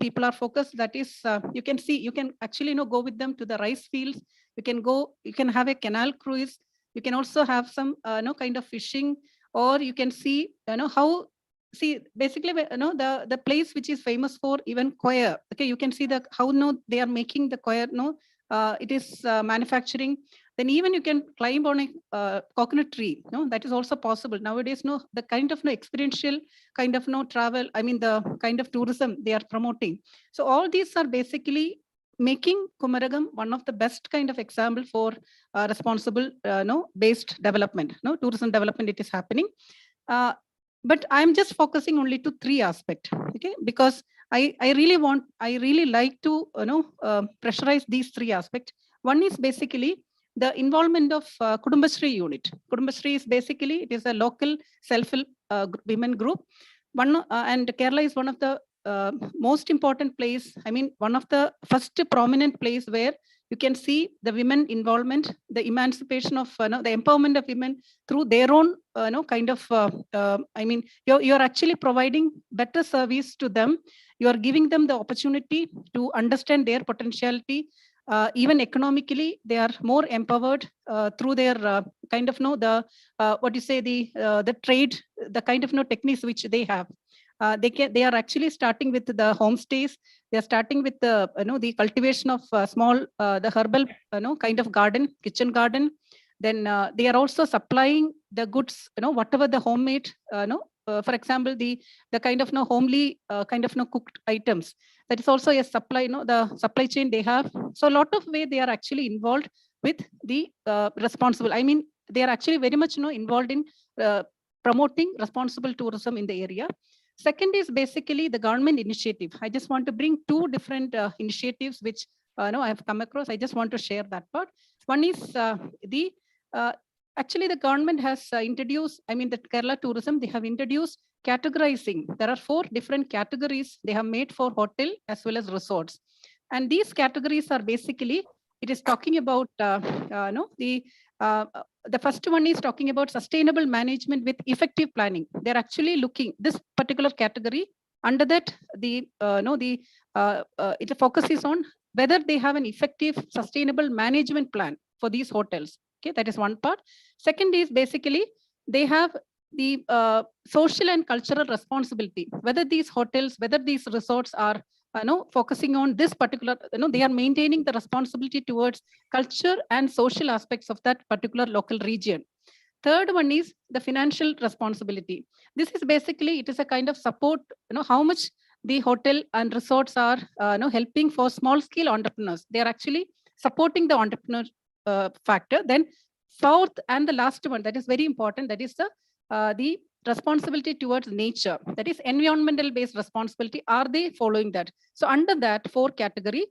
people are focused. That is, you can see, you can actually go with them to the rice fields. You can go, you can have a canal cruise. You can also have some kind of fishing, or you can see how. See, basically, the place which is famous for even coir. Okay, you can see how they are making the coir. It is manufacturing. Then even you can climb on a coconut tree. That is also possible nowadays. The kind of experiential kind of travel. The kind of tourism they are promoting. So all these are basically making Kumaragam one of the best kind of example for responsible based development. Tourism development it is happening. But I'm just focusing only to 3 aspects, okay? Because I really like to pressurize these 3 aspects. One is basically the involvement of Kudumbashree unit. Kudumbashree is basically, it is a local self-help women group. And Kerala is one of the most important place. One of the first prominent place where you can see the women involvement, the emancipation of the empowerment of women through their own kind of. You're actually providing better service to them. You are giving them the opportunity to understand their potentiality. Even economically, they are more empowered through their kind of the trade, the kind of techniques which they have. They are actually starting with the homestays. They are starting with the cultivation of small the herbal kind of garden, kitchen garden. Then they are also supplying the goods, whatever the homemade, for example, the kind of homely kind of cooked items. That is also a supply, the supply chain they have. So a lot of way they are actually involved with the responsible. They are actually very much involved in promoting responsible tourism in the area. Second is basically the government initiative. I just want to bring 2 different initiatives which I have come across. I just want to share that part. One is actually the government has introduced, the Kerala tourism, they have introduced categorizing. There are 4 different categories they have made for hotel as well as resorts. And these categories are basically, it is talking about the first one is talking about sustainable management with effective planning. They're actually looking this particular category. Under that, it focuses on whether they have an effective sustainable management plan for these hotels. Okay, that is one part. Second is basically they have the social and cultural responsibility. Whether these hotels, whether these resorts are focusing on this particular, they are maintaining the responsibility towards culture and social aspects of that particular local region. Third one is the financial responsibility. This is basically, it is a kind of support, how much the hotel and resorts are helping for small scale entrepreneurs. They are actually supporting the entrepreneur factor. Then fourth and the last one, that is very important, that is the responsibility towards nature, that is environmental based responsibility. Are they following that? So under that 4 category,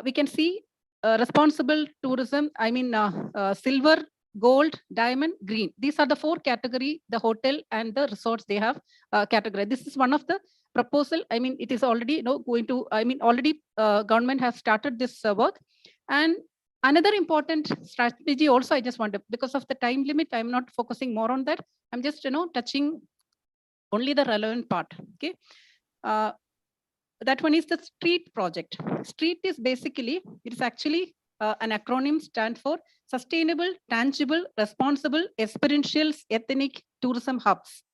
we can see responsible tourism, silver, gold, diamond, green. These are the 4 category the hotel and the resorts they have categorized. This is one of the proposal. It is already going to, already government has started this work. And another important strategy also, I just want to, because of the time limit, I'm not focusing more on that. I'm just touching only the relevant part. Okay. That one is the street project. Street is basically, it is actually an acronym, stand for Sustainable, Tangible, Responsible, Experiential, Ethnic Tourism Hubs.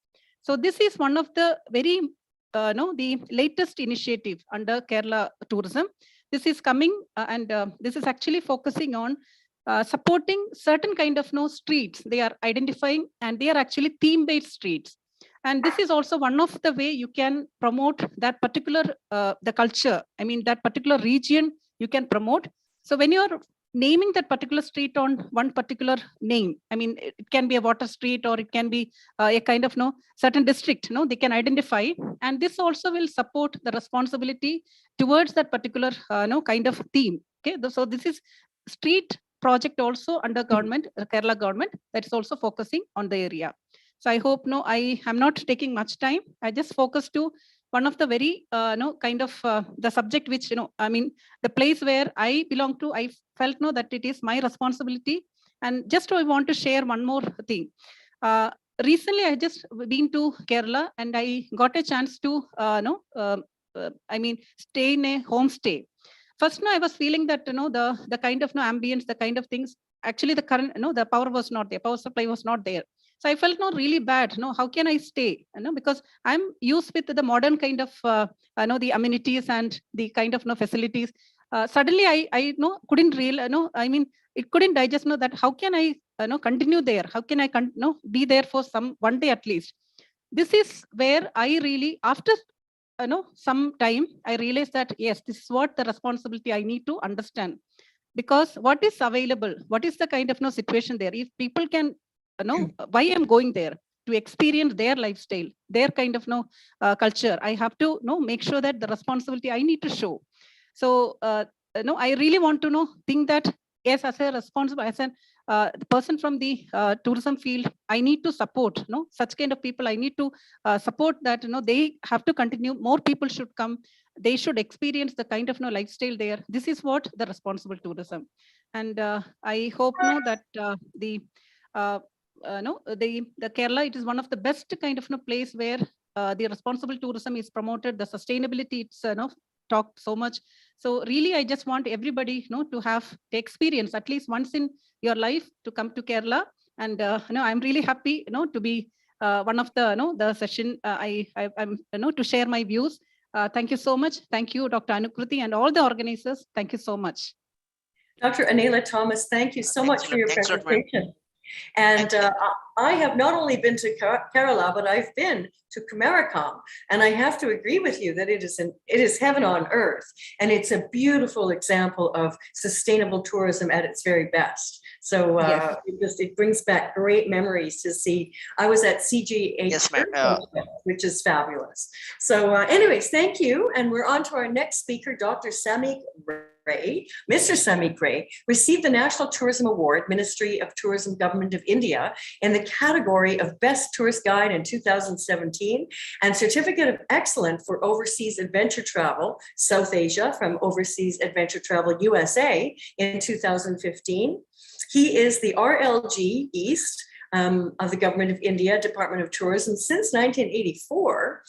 So this is one of the very, the latest initiative under Kerala Tourism. This is coming and this is actually focusing on supporting certain kind of streets. They are identifying and they are actually theme-based streets. And this is also one of the way you can promote that particular, the culture, that particular region you can promote. So when you're naming that particular street on one particular name, it can be a water street or it can be a kind of certain district, they can identify. And this also will support the responsibility towards that particular kind of theme. Okay, so this is street project also under government, Kerala government, that is also focusing on the area. So I hope I am not taking much time. I just focus to one of the very kind of the subject which the place where I belong to. I felt that it is my responsibility. And just I want to share one more thing. Recently, I just been to Kerala and I got a chance to stay in a homestay. First, I was feeling that the kind of ambience, the kind of things. Actually, the current the power was not there. Power supply was not there. So I felt really bad. How can I stay? Because I'm used with the modern kind of the amenities and the kind of facilities. Suddenly I couldn't it couldn't digest that how can I continue there? How can I be there for one day at least? This is where I really, after some time, I realized that yes, this is what the responsibility I need to understand. Because what is available, what is the kind of situation there? If people can why I'm going there to experience their lifestyle, their kind of culture, I have to make sure that the responsibility I need to show. So I really want to think that yes, as a responsible, as an the person from the tourism field, I need to support such kind of people. I need to support that they have to continue. More people should come. They should experience the kind of lifestyle there. This is what the responsible tourism. And I hope that the Kerala, it is one of the best kind of place where the responsible tourism is promoted. The sustainability, it's talked so much. So really, I just want everybody to have the experience at least once in your life to come to Kerala. And I'm really happy to be one of the session. I'm to share my views. Thank you so much. Thank you, Dr. Anukrati, and all the organizers. Thank you so much. Dr. Anila Thomas, thank you so much for your presentation. And I have not only been to Kerala, but I've been to Kumarakam, and I have to agree with you that it is heaven on earth, and it's a beautiful example of sustainable tourism at its very best. So Yes. it brings back great memories to see. I was at CGH, Yes, ma'am. which is fabulous. So anyways, thank you, and we're on to our next speaker, Dr. Samik Ray. Mr. Samik Ray received the National Tourism Award, Ministry of Tourism, Government of India, in the category of Best Tourist Guide in 2017 and Certificate of Excellence for Overseas Adventure Travel, South Asia, from Overseas Adventure Travel USA in 2015. He is the RLG East of the Government of India, Department of Tourism since 1984,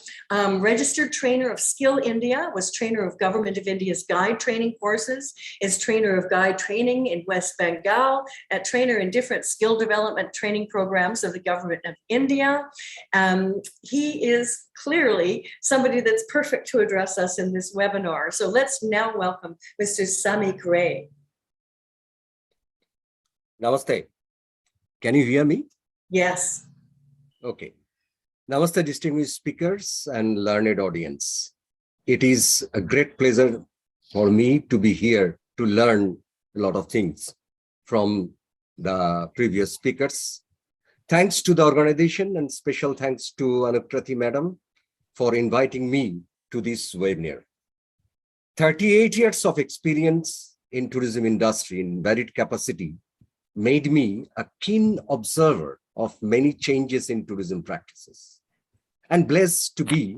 registered trainer of Skill India, was trainer of Government of India's guide training courses, is trainer of guide training in West Bengal, a trainer in different skill development training programs of the Government of India. He is clearly somebody that's perfect to address us in this webinar. So let's now welcome Mr. Samik Ray. Namaste. Can you hear me? Yes. Okay. Namaste, distinguished speakers and learned audience. It is a great pleasure for me to be here to learn a lot of things from the previous speakers. Thanks to the organization and special thanks to Anukrati Madam for inviting me to this webinar. 38 years of experience in tourism industry in varied capacity made me a keen observer of many changes in tourism practices, and blessed to be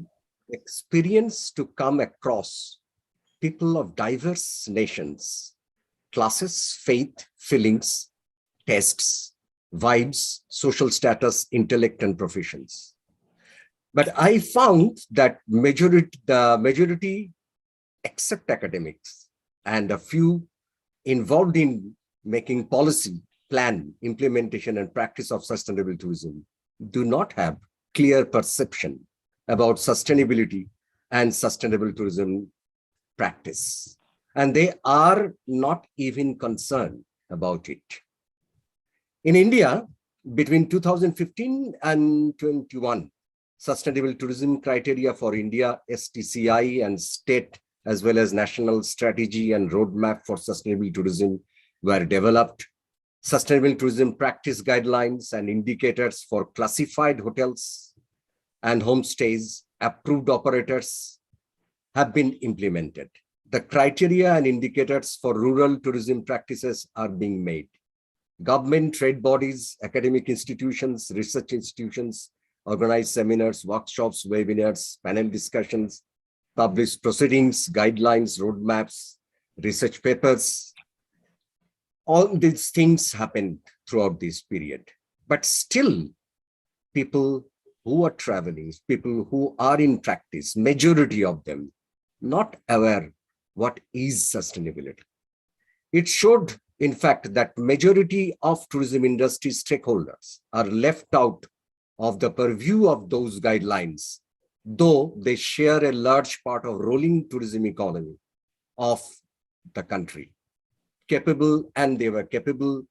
experienced to come across people of diverse nations, classes, faith, feelings, tastes, vibes, social status, intellect, and professions. But I found that the majority, except academics, and a few involved in making policy, plan, implementation, and practice of sustainable tourism do not have clear perception about sustainability and sustainable tourism practice. And they are not even concerned about it. In India, between 2015 and 21, sustainable tourism criteria for India, STCI, and state, as well as national strategy and roadmap for sustainable tourism were developed. Sustainable tourism practice guidelines and indicators for classified hotels and homestays, approved operators have been implemented. The criteria and indicators for rural tourism practices are being made. Government, trade bodies, academic institutions, research institutions organize seminars, workshops, webinars, panel discussions, publish proceedings, guidelines, roadmaps, research papers. All these things happened throughout this period. But still, people who are traveling, people who are in practice, majority of them, not aware what is sustainability. It showed, in fact, that majority of tourism industry stakeholders are left out of the purview of those guidelines, though they share a large part of rolling tourism economy of the country. They were capable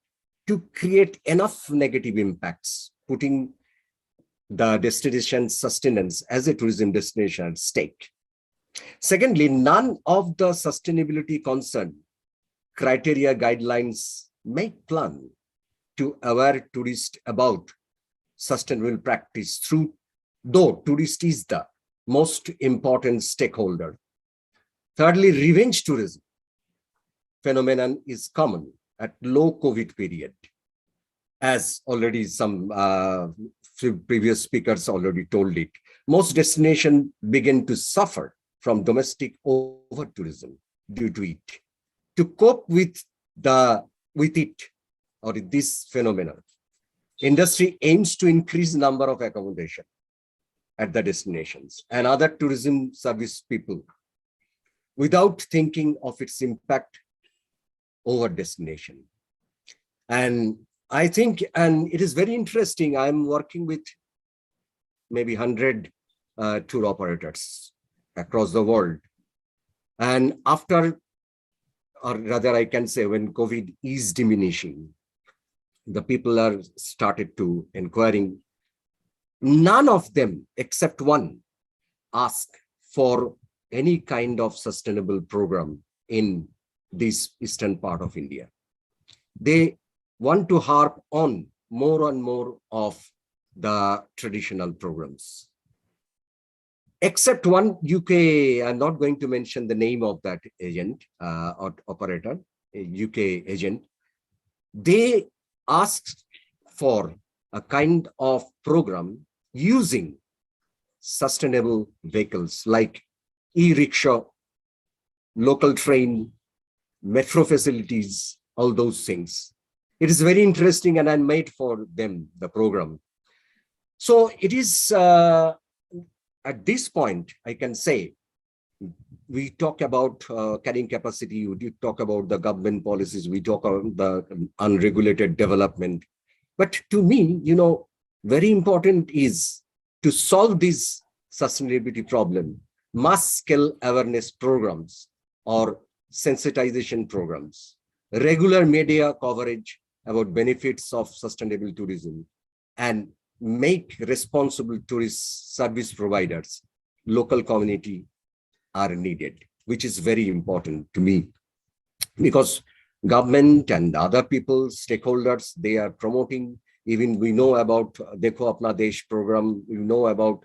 to create enough negative impacts, putting the destination sustenance as a tourism destination at stake. Secondly, none of the sustainability concern criteria guidelines make plan to aware tourists about sustainable practice though tourist is the most important stakeholder. Thirdly, revenge tourism phenomenon is common at low COVID period, as already some previous speakers already told it. Most destinations begin to suffer from domestic over tourism due to it. To cope with this phenomenon, industry aims to increase number of accommodation at the destinations and other tourism service people without thinking of its impact over destination. And I think, and it is very interesting, I'm working with maybe 100 tour operators across the world. And after, or rather I can say when COVID is diminishing, the people are started to inquiring. None of them, except one, ask for any kind of sustainable program in this eastern part of India. They want to harp on more and more of the traditional programs. Except one UK, I'm not going to mention the name of that agent or operator, a UK agent. They asked for a kind of program using sustainable vehicles like e-rickshaw, local train, metro facilities, all those things. It is very interesting, and I made for them the program. So it is, at this point, I can say, we talk about carrying capacity, we talk about the government policies, we talk about the unregulated development. But to me, very important is to solve this sustainability problem, mass scale awareness programs or sensitization programs, regular media coverage about benefits of sustainable tourism, and make responsible tourist service providers, local community are needed, which is very important to me, because government and other people, stakeholders, they are promoting. Even we know about Dekho Apna Desh program, we know about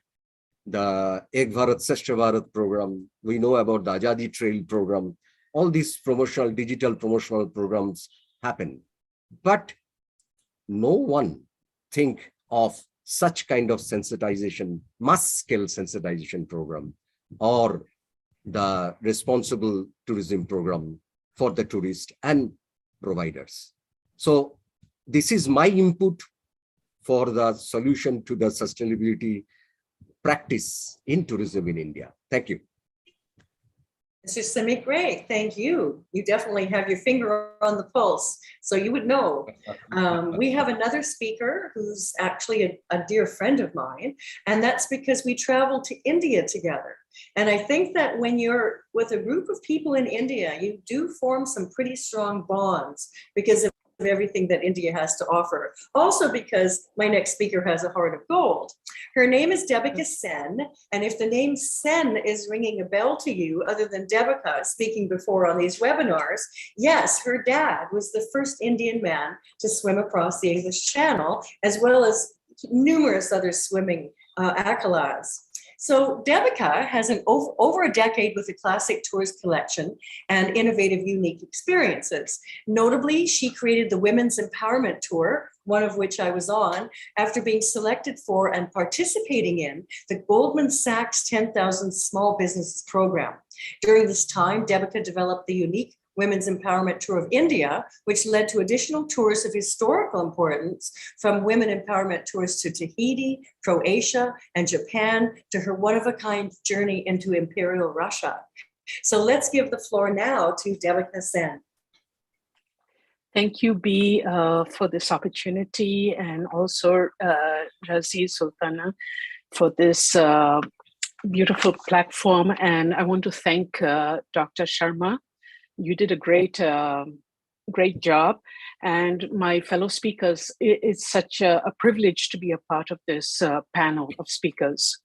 the Ek Bharat Shrestha Bharat program, we know about the Azadi Trail program. All these promotional, digital promotional programs happen. But no one think of such kind of sensitization, mass scale sensitization program, or the responsible tourism program for the tourist and providers. So this is my input for the solution to the sustainability practice in tourism in India. Thank you. Mr. Simi, great, thank you. You definitely have your finger on the pulse, so you would know. We have another speaker who's actually a dear friend of mine, and that's because we traveled to India together. And I think that when you're with a group of people in India, you do form some pretty strong bonds because of everything that India has to offer. Also because my next speaker has a heart of gold. Her name is Debica Sen, and if the name Sen is ringing a bell to you, other than Debica speaking before on these webinars, yes, her dad was the first Indian man to swim across the English Channel, as well as numerous other swimming accolades. So Debica has over a decade with a classic tours collection and innovative, unique experiences. Notably, she created the Women's Empowerment Tour, one of which I was on, after being selected for and participating in the Goldman Sachs 10,000 Small Businesses Program. During this time, Debica developed the unique Women's Empowerment Tour of India, which led to additional tours of historical importance, from women empowerment tours to Tahiti, Croatia, and Japan, to her one-of-a-kind journey into Imperial Russia. So let's give the floor now to Debica Sen. Thank you, B, for this opportunity, and also Razi Sultana for this beautiful platform. And I want to thank Dr. Sharma. You did a great job. And my fellow speakers, it's such a privilege to be a part of this panel of speakers.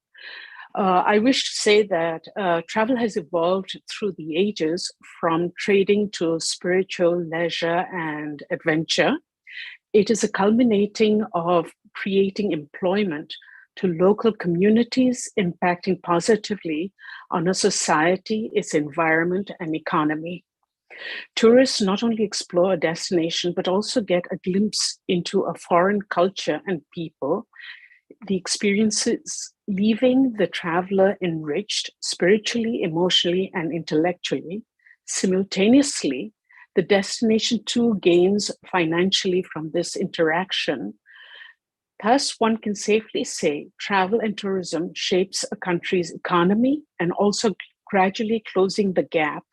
I wish to say that travel has evolved through the ages, from trading to spiritual, leisure, and adventure. It is a culminating of creating employment to local communities, impacting positively on a society, its environment, and economy. Tourists not only explore a destination, but also get a glimpse into a foreign culture and people. The experiences leaving the traveler enriched spiritually, emotionally, and intellectually. Simultaneously, the destination too gains financially from this interaction. Thus, one can safely say travel and tourism shapes a country's economy and also gradually closing the gap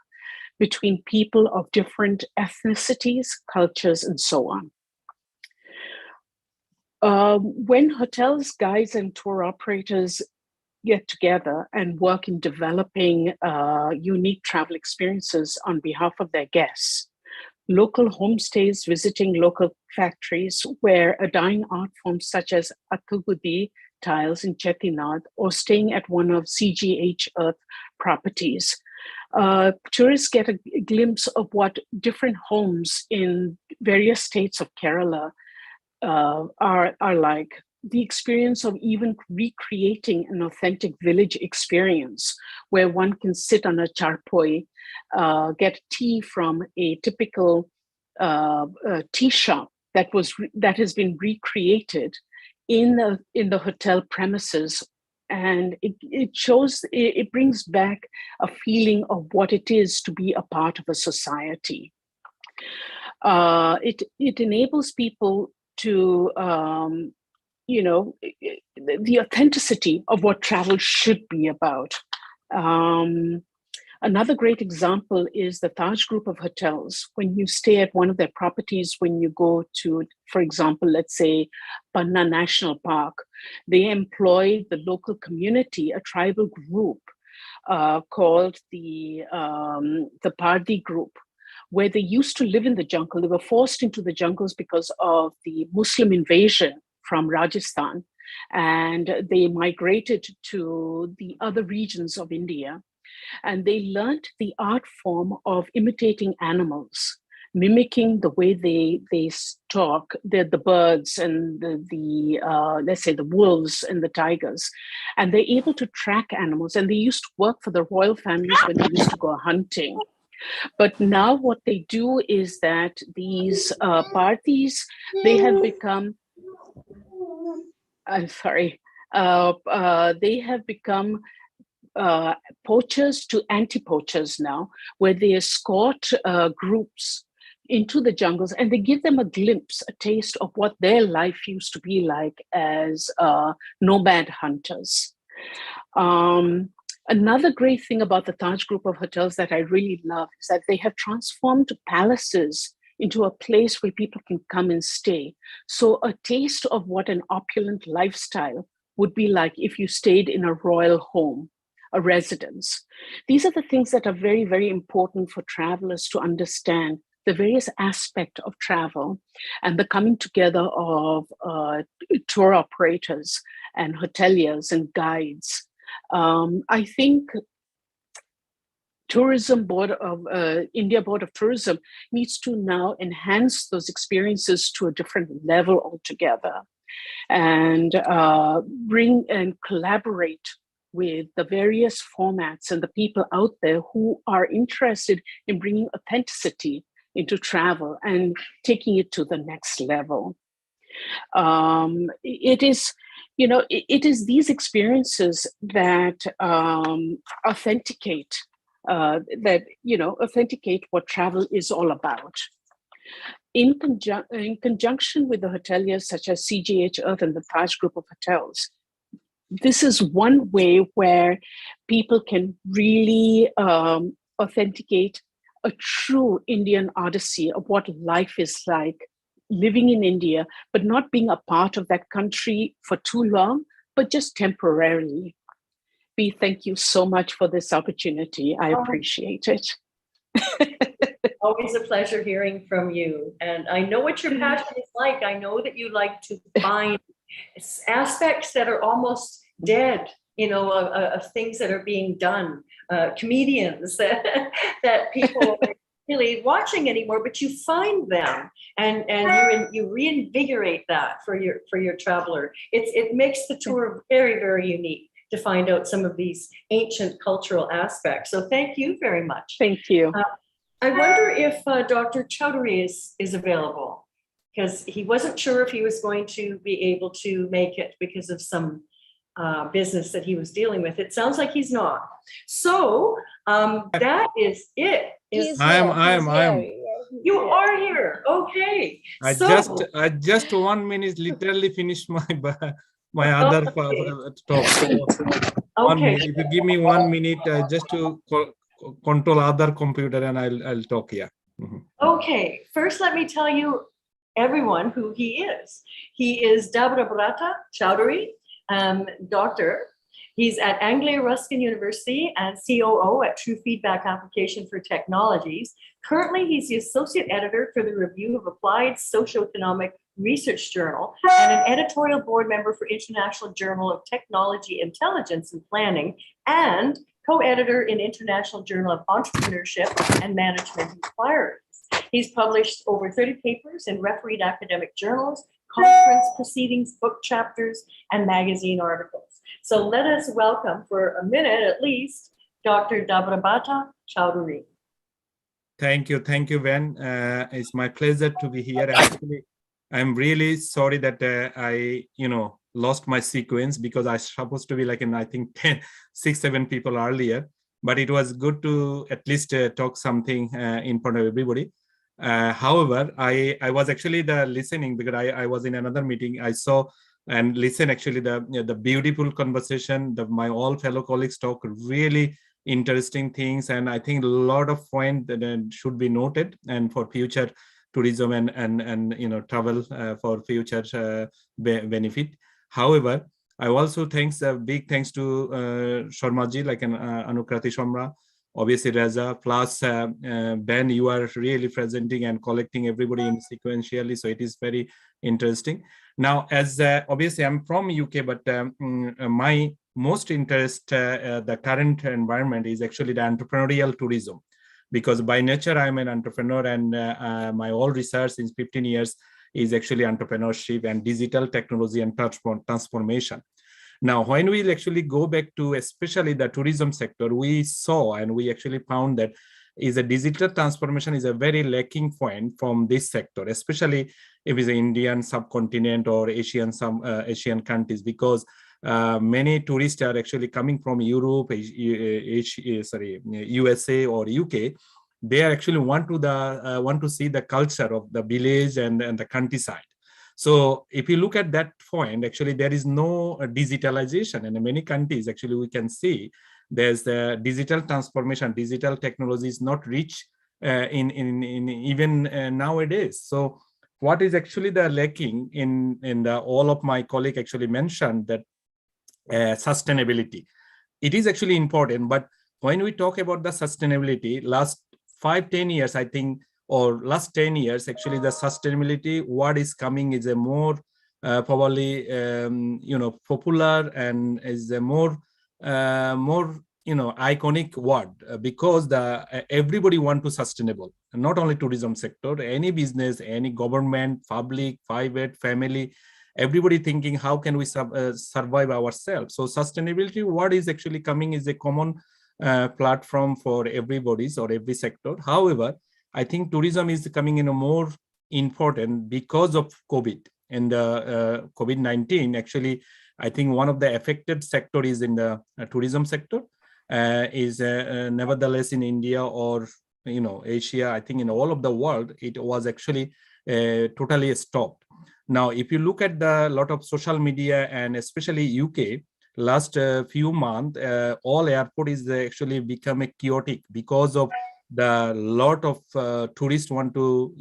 between people of different ethnicities, cultures, and so on. When hotels, guides, and tour operators get together and work in developing unique travel experiences on behalf of their guests, local homestays visiting local factories where a dying art form such as Athugudi tiles in Chettinad, or staying at one of CGH Earth properties, tourists get a glimpse of what different homes in various states of Kerala are like. The experience of even recreating an authentic village experience, where one can sit on a charpoi, get tea from a typical tea shop that has been recreated in the hotel premises. And it brings back a feeling of what it is to be a part of a society. It enables people to, the authenticity of what travel should be about. Another great example is the Taj Group of hotels. When you stay at one of their properties, when you go to, for example, let's say Panna National Park, they employ the local community, a tribal group called the Pardi group, where they used to live in the jungle. They were forced into the jungles because of the Muslim invasion from Rajasthan, and they migrated to the other regions of India. And they learned the art form of imitating animals, mimicking the way they stalk the birds and the let's say the wolves and the tigers. And they're able to track animals. And they used to work for the royal families when they used to go hunting. But now what they do is that these parties, they have become, I'm sorry, they have become poachers to anti-poachers now, where they escort groups into the jungles and they give them a glimpse, a taste of what their life used to be like as nomad hunters. Another great thing about the Taj Group of hotels that I really love is that they have transformed palaces into a place where people can come and stay. So a taste of what an opulent lifestyle would be like if you stayed in a royal home, a residence. These are the things that are very, very important for travelers to understand, the various aspects of travel and the coming together of tour operators and hoteliers and guides. I think Tourism Board of India Board of Tourism needs to now enhance those experiences to a different level altogether, and bring and collaborate with the various formats and the people out there who are interested in bringing authenticity into travel and taking it to the next level. It is, you know, it is these experiences that authenticate authenticate what travel is all about. In conjunction with the hoteliers such as CGH Earth and the Taj Group of Hotels, this is one way where people can really authenticate a true Indian odyssey of what life is like living in India, but not being a part of that country for too long, but just temporarily. B, thank you so much for this opportunity. I appreciate it. Always a pleasure hearing from you. And I know what your passion is like. I know that you like to find aspects that are almost dead, of things that are being done, comedians that people aren't really watching anymore, but you find them and you reinvigorate that for your traveler. It makes the tour very, very unique to find out some of these ancient cultural aspects. So thank you very much. Thank you. I wonder if Dr. Chowdhury is available, because he wasn't sure if he was going to be able to make it because of some business that he was dealing with. It sounds like he's not. So that is it. I am. You are here. Okay. I just 1 minute literally finished my other talk. Okay. If you give me 1 minute just to control other computer, and I'll talk here. Okay. First, let me tell you everyone who he is. He is Debica Chowdhury, doctor. He's at Anglia Ruskin University and COO at True Feedback Application for Technologies. Currently, he's the associate editor for the Review of Applied Socioeconomic Research Journal and an editorial board member for International Journal of Technology, Intelligence and Planning, and co-editor in International Journal of Entrepreneurship and Management Inquiries. He's published over 30 papers in refereed academic journals, conference proceedings, book chapters, and magazine articles. So let us welcome, for a minute at least, Dr. Debica Chowdhury. Thank you, Ven. It's my pleasure to be here. Actually, I'm really sorry that I, lost my sequence, because I was supposed to be like in, I think, 6-7 people earlier. But it was good to at least talk something in front of everybody. However, I was actually listening, because I was in another meeting. I saw and listened actually the beautiful conversation. My all fellow colleagues talk really interesting things, and I think a lot of points that should be noted and for future tourism and travel for future benefit. However, I also big thanks to Sharma ji, like Anukrati Sharma, obviously Reza, plus Ben, you are really presenting and collecting everybody in sequentially. So it is very interesting. Now, as obviously I'm from UK, but my most interest, the current environment is actually the entrepreneurial tourism, because by nature I'm an entrepreneur, and my whole research since 15 years is actually entrepreneurship and digital technology and transformation. Now, when we actually go back to especially the tourism sector, we saw and we actually found that is a digital transformation is a very lacking point from this sector, especially if it's an Indian subcontinent or Asian countries, because many tourists are actually coming from Europe, USA or UK. They actually want to see the culture of the village and the countryside. So if you look at that point, actually there is no digitalization, and in many countries actually we can see there's the digital transformation, digital technology is not rich in even nowadays. So what is actually the lacking in the all of my colleagues actually mentioned that sustainability. It is actually important, but when we talk about the sustainability, last 5-10 years, I think, or last 10 years, actually the sustainability word is coming is a more probably popular and is a more iconic word, because everybody want to sustainable, not only tourism sector, any business, any government, public, private, family, everybody thinking how can we survive ourselves. So sustainability word is actually coming is a common platform for everybody's or every sector. However, I think tourism is coming in a more important because of COVID and COVID-19. Actually, I think one of the affected sector is in the tourism sector. Is nevertheless in India or Asia, I think in all of the world, it was actually totally stopped. Now, if you look at the lot of social media and especially UK, last few months, all airport is actually become chaotic because of the lot of tourists want to,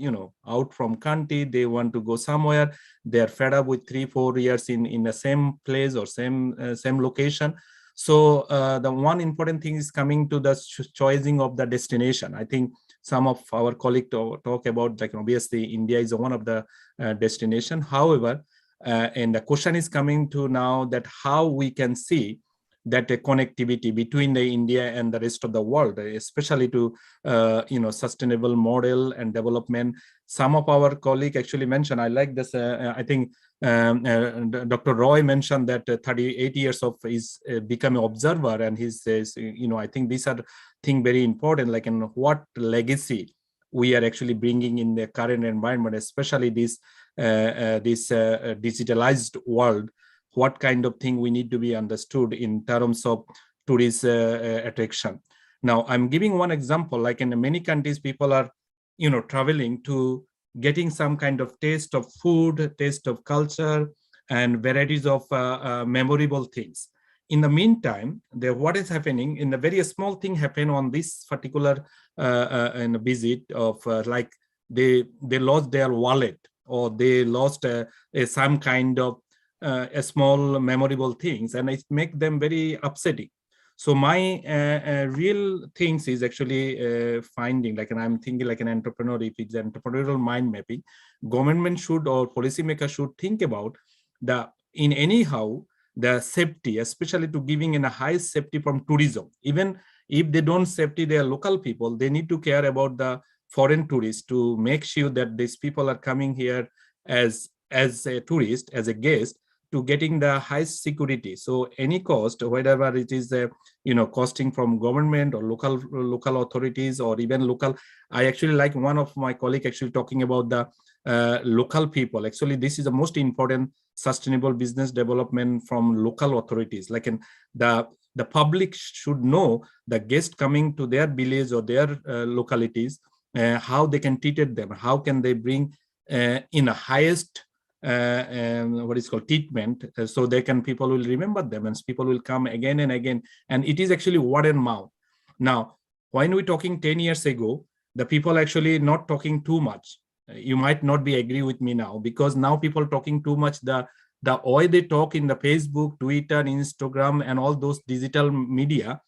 out from country, they want to go somewhere. They're fed up with 3-4 years in the same place or same location. So the one important thing is coming to the choosing of the destination. I think some of our colleagues talk about, like, obviously India is one of the destination. However, and the question is coming to now that how we can see that connectivity between the India and the rest of the world, especially to sustainable model and development. Some of our colleagues actually mentioned, I like this, I think Dr. Roy mentioned that 38 years of is becoming observer, and he says, I think these are things very important, like in what legacy we are actually bringing in the current environment, especially this digitalized world. What kind of thing we need to be understood in terms of tourist attraction. Now, I'm giving one example, like in many countries, people are, traveling to getting some kind of taste of food, taste of culture, and varieties of memorable things. In the meantime, what is happening in the very small thing happen on this particular visit of like they lost their wallet, or they lost some kind of a small memorable things, and it make them very upsetting. So my real things is actually finding, like, and I'm thinking like an entrepreneur, if it's entrepreneurial mind mapping, government should or policymaker should think about in anyhow the safety, especially to giving in a high safety from tourism. Even if they don't safety their local people, they need to care about the foreign tourists to make sure that these people are coming here as a tourist, as a guest, to getting the highest security. So any cost, whatever it is, costing from government or local authorities or even local. I actually like one of my colleagues actually talking about the local people. Actually, this is the most important sustainable business development from local authorities. Like the public should know the guest coming to their village or their localities, how they can treat them, how can they bring in a highest what is called treatment, so people will remember them and people will come again and again. And it is actually word and mouth. Now, when we're talking 10 years ago, the people actually not talking too much. You might not be agree with me now, because now people talking too much. The way they talk in the Facebook, Twitter, Instagram, and all those digital media,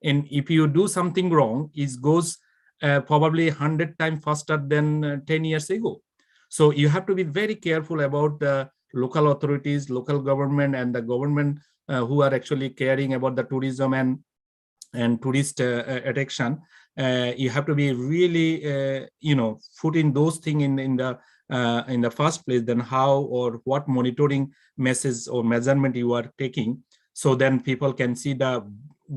And if you do something wrong, it goes probably 100 times faster than 10 years ago. So you have to be very careful about the local authorities, local government, and the government who are actually caring about the tourism and tourist attraction. You have to be really, putting those things in the first place. Then how or what monitoring message or measurement you are taking, so then people can see the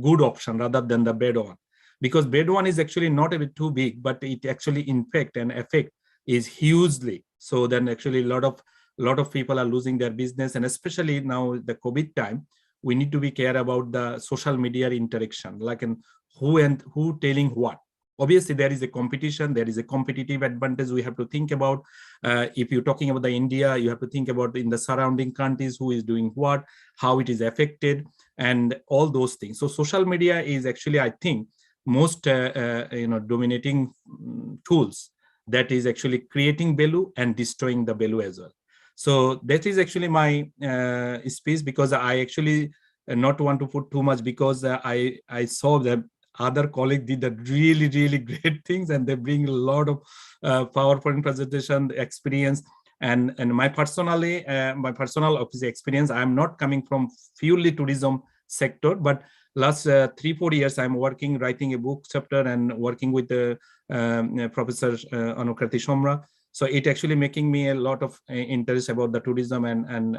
good option rather than the bad one. Because bad one is actually not a bit too big, but it actually impact and affect is hugely. So then actually a lot of people are losing their business, and especially now the COVID time, we need to be care about the social media interaction, like who telling what. Obviously, there is a competition, there is a competitive advantage we have to think about. If you're talking about the India, you have to think about in the surrounding countries, who is doing what, how it is affected, and all those things. So social media is actually, I think, most dominating tools that is actually creating value and destroying the value as well. So that is actually my speech, because I actually not want to put too much, because I saw that other colleagues did that really, really great things, and they bring a lot of PowerPoint presentation experience. And my personal office experience, I'm not coming from purely tourism sector, but last 3-4 years I'm writing a book chapter and working with Professor Anukrati Sharma. So it actually making me a lot of interest about the tourism and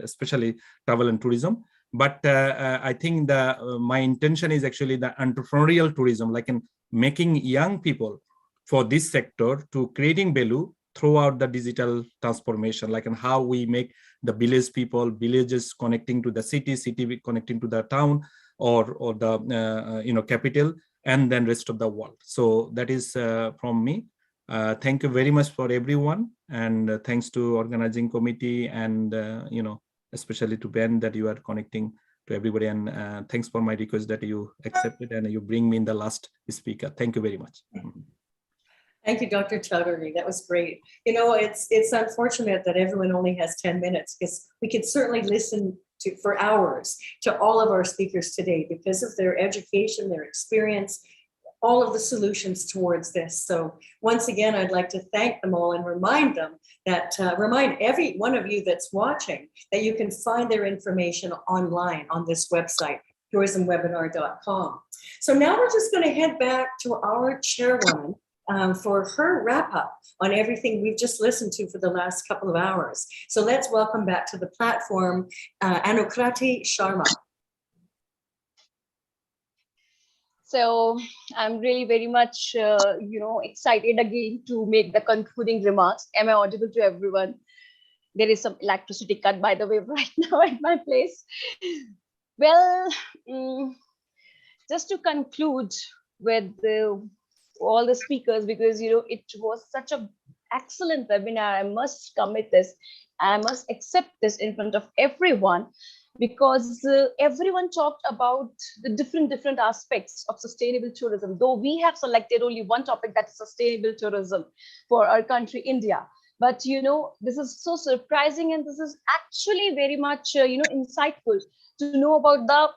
especially travel and tourism. But I think my intention is actually the entrepreneurial tourism, like in making young people for this sector to creating value throughout the digital transformation, like in how we make the villages connecting to the city connecting to the town or the capital, and then rest of the world. So that is from me. Thank you very much for everyone, and thanks to organizing committee and especially to Ben that you are connecting to everybody, and thanks for my request that you accepted and you bring me in the last speaker. Thank you very much. Thank you, Dr. Chaudhary. That was great. It's unfortunate that everyone only has 10 minutes, because we could certainly listen for hours to all of our speakers today because of their education, their experience, all of the solutions towards this. So once again, I'd like to thank them all and remind them that, remind every one of you that's watching that you can find their information online on this website, tourismwebinar.com. So now we're just going to head back to our chairwoman for her wrap up on everything we've just listened to for the last couple of hours. So let's welcome back to the platform, Anukrati Sharma. So I'm really very much, excited again to make the concluding remarks. Am I audible to everyone? There is some electricity cut, by the way, right now at my place. Well, just to conclude with all the speakers, because, it was such an excellent webinar. I must commit this. I must accept this in front of everyone, because everyone talked about the different aspects of sustainable tourism, though we have selected only one topic, that is sustainable tourism for our country, India. But, this is so surprising, and this is actually very much, insightful to know about the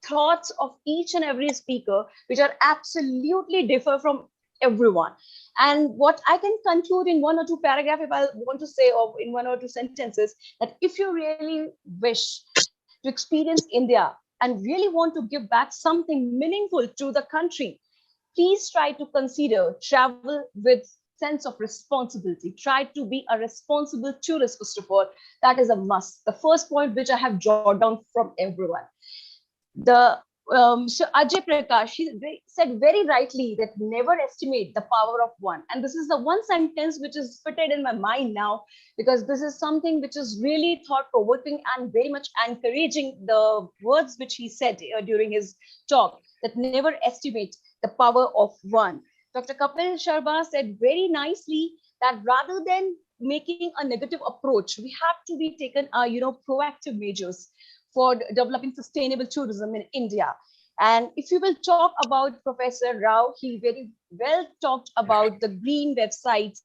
thoughts of each and every speaker, which are absolutely differ from everyone. And what I can conclude in 1 or 2 paragraphs, if I want to say, or in 1 or 2 sentences, that if you really wish to experience India and really want to give back something meaningful to the country, please try to consider travel with sense of responsibility. Try to be a responsible tourist, first of all. That is a must. The first point which I have jotted down from everyone. So Ajay Prakash, he said very rightly that never estimate the power of one. And this is the one sentence which is fitted in my mind now, because this is something which is really thought-provoking and very much encouraging, the words which he said during his talk, that never estimate the power of one. Dr. Kapil Sharma said very nicely that rather than making a negative approach, we have to be taken, proactive measures for developing sustainable tourism in India. And if you will talk about Professor Rao, he very well talked about the green websites.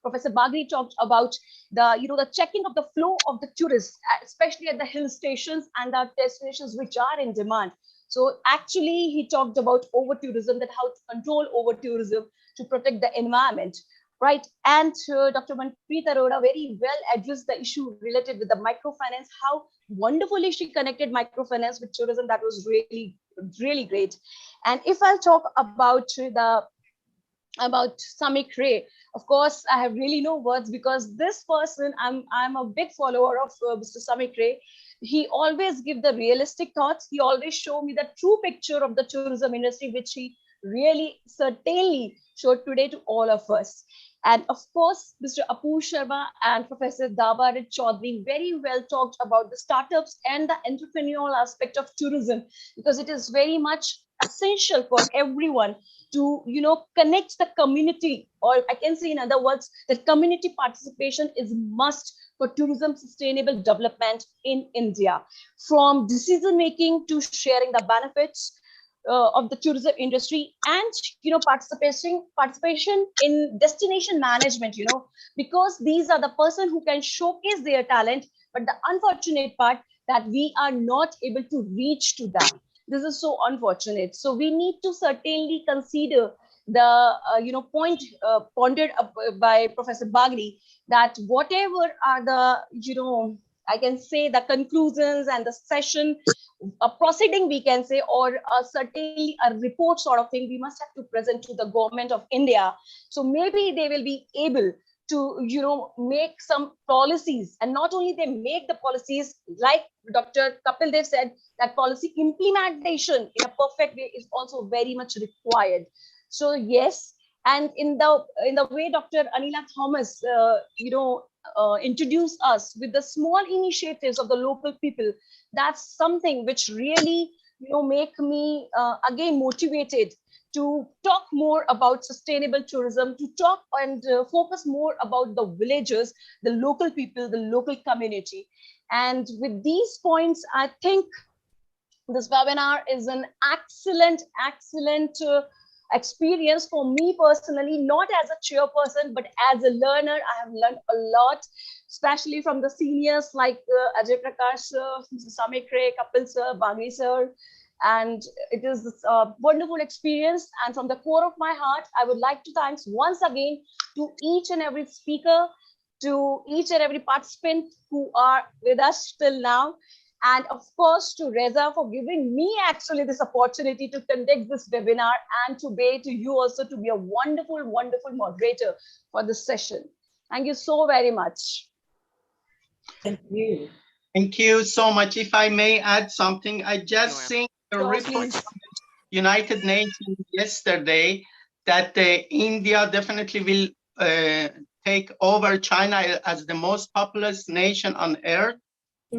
Professor Bagley talked about the checking of the flow of the tourists, especially at the hill stations and the destinations which are in demand. So actually, he talked about over-tourism, that how to control over-tourism to protect the environment, right? And Dr. Manpreet Aurora very well addressed the issue related with the microfinance, how wonderfully she connected microfinance with tourism. That was really, really great. And if I'll talk about Samik Ray, of course, I have really no words, because this person, I'm a big follower of Mr. Samik Ray. He always give the realistic thoughts. He always show me the true picture of the tourism industry, which he really certainly showed today to all of us. And of course, Mr. Apu Sharma and Professor Dabarit Chaudhary very well talked about the startups and the entrepreneurial aspect of tourism, because it is very much essential for everyone to, connect the community, or I can say in other words, that community participation is must for tourism sustainable development in India, from decision making to sharing the benefits of the tourism industry, and participation in destination management, because these are the person who can showcase their talent, but the unfortunate part that we are not able to reach to them. This is so unfortunate. So we need to certainly consider the point pondered up by Professor Bagley, that whatever are the I can say the conclusions and the session a proceeding, we can say, or certainly a report sort of thing, we must have to present to the government of India. So maybe they will be able to make some policies, and not only they make the policies, like Dr. Kapil Dev said, that policy implementation in a perfect way is also very much required. So yes, and in the way Dr. Anila Thomas introduced us with the small initiatives of the local people, that's something which really make me again motivated to talk more about sustainable tourism, to talk and focus more about the villagers, the local people, the local community. And with these points, I think this webinar is an excellent experience for me personally, not as a chairperson, but as a learner. I have learned a lot, especially from the seniors like Ajay Prakash sir, Mr. Samik Ray, Kapil sir, Bagri sir. And it is a wonderful experience. And from the core of my heart, I would like to thank once again to each and every speaker, to each and every participant who are with us till now. And of course, to Reza for giving me actually this opportunity to conduct this webinar, and to you also to be a wonderful, wonderful moderator for this session. Thank you so very much. Thank you. Thank you so much. If I may add something, I just seen a report from the United Nations yesterday that India definitely will take over China as the most populous nation on earth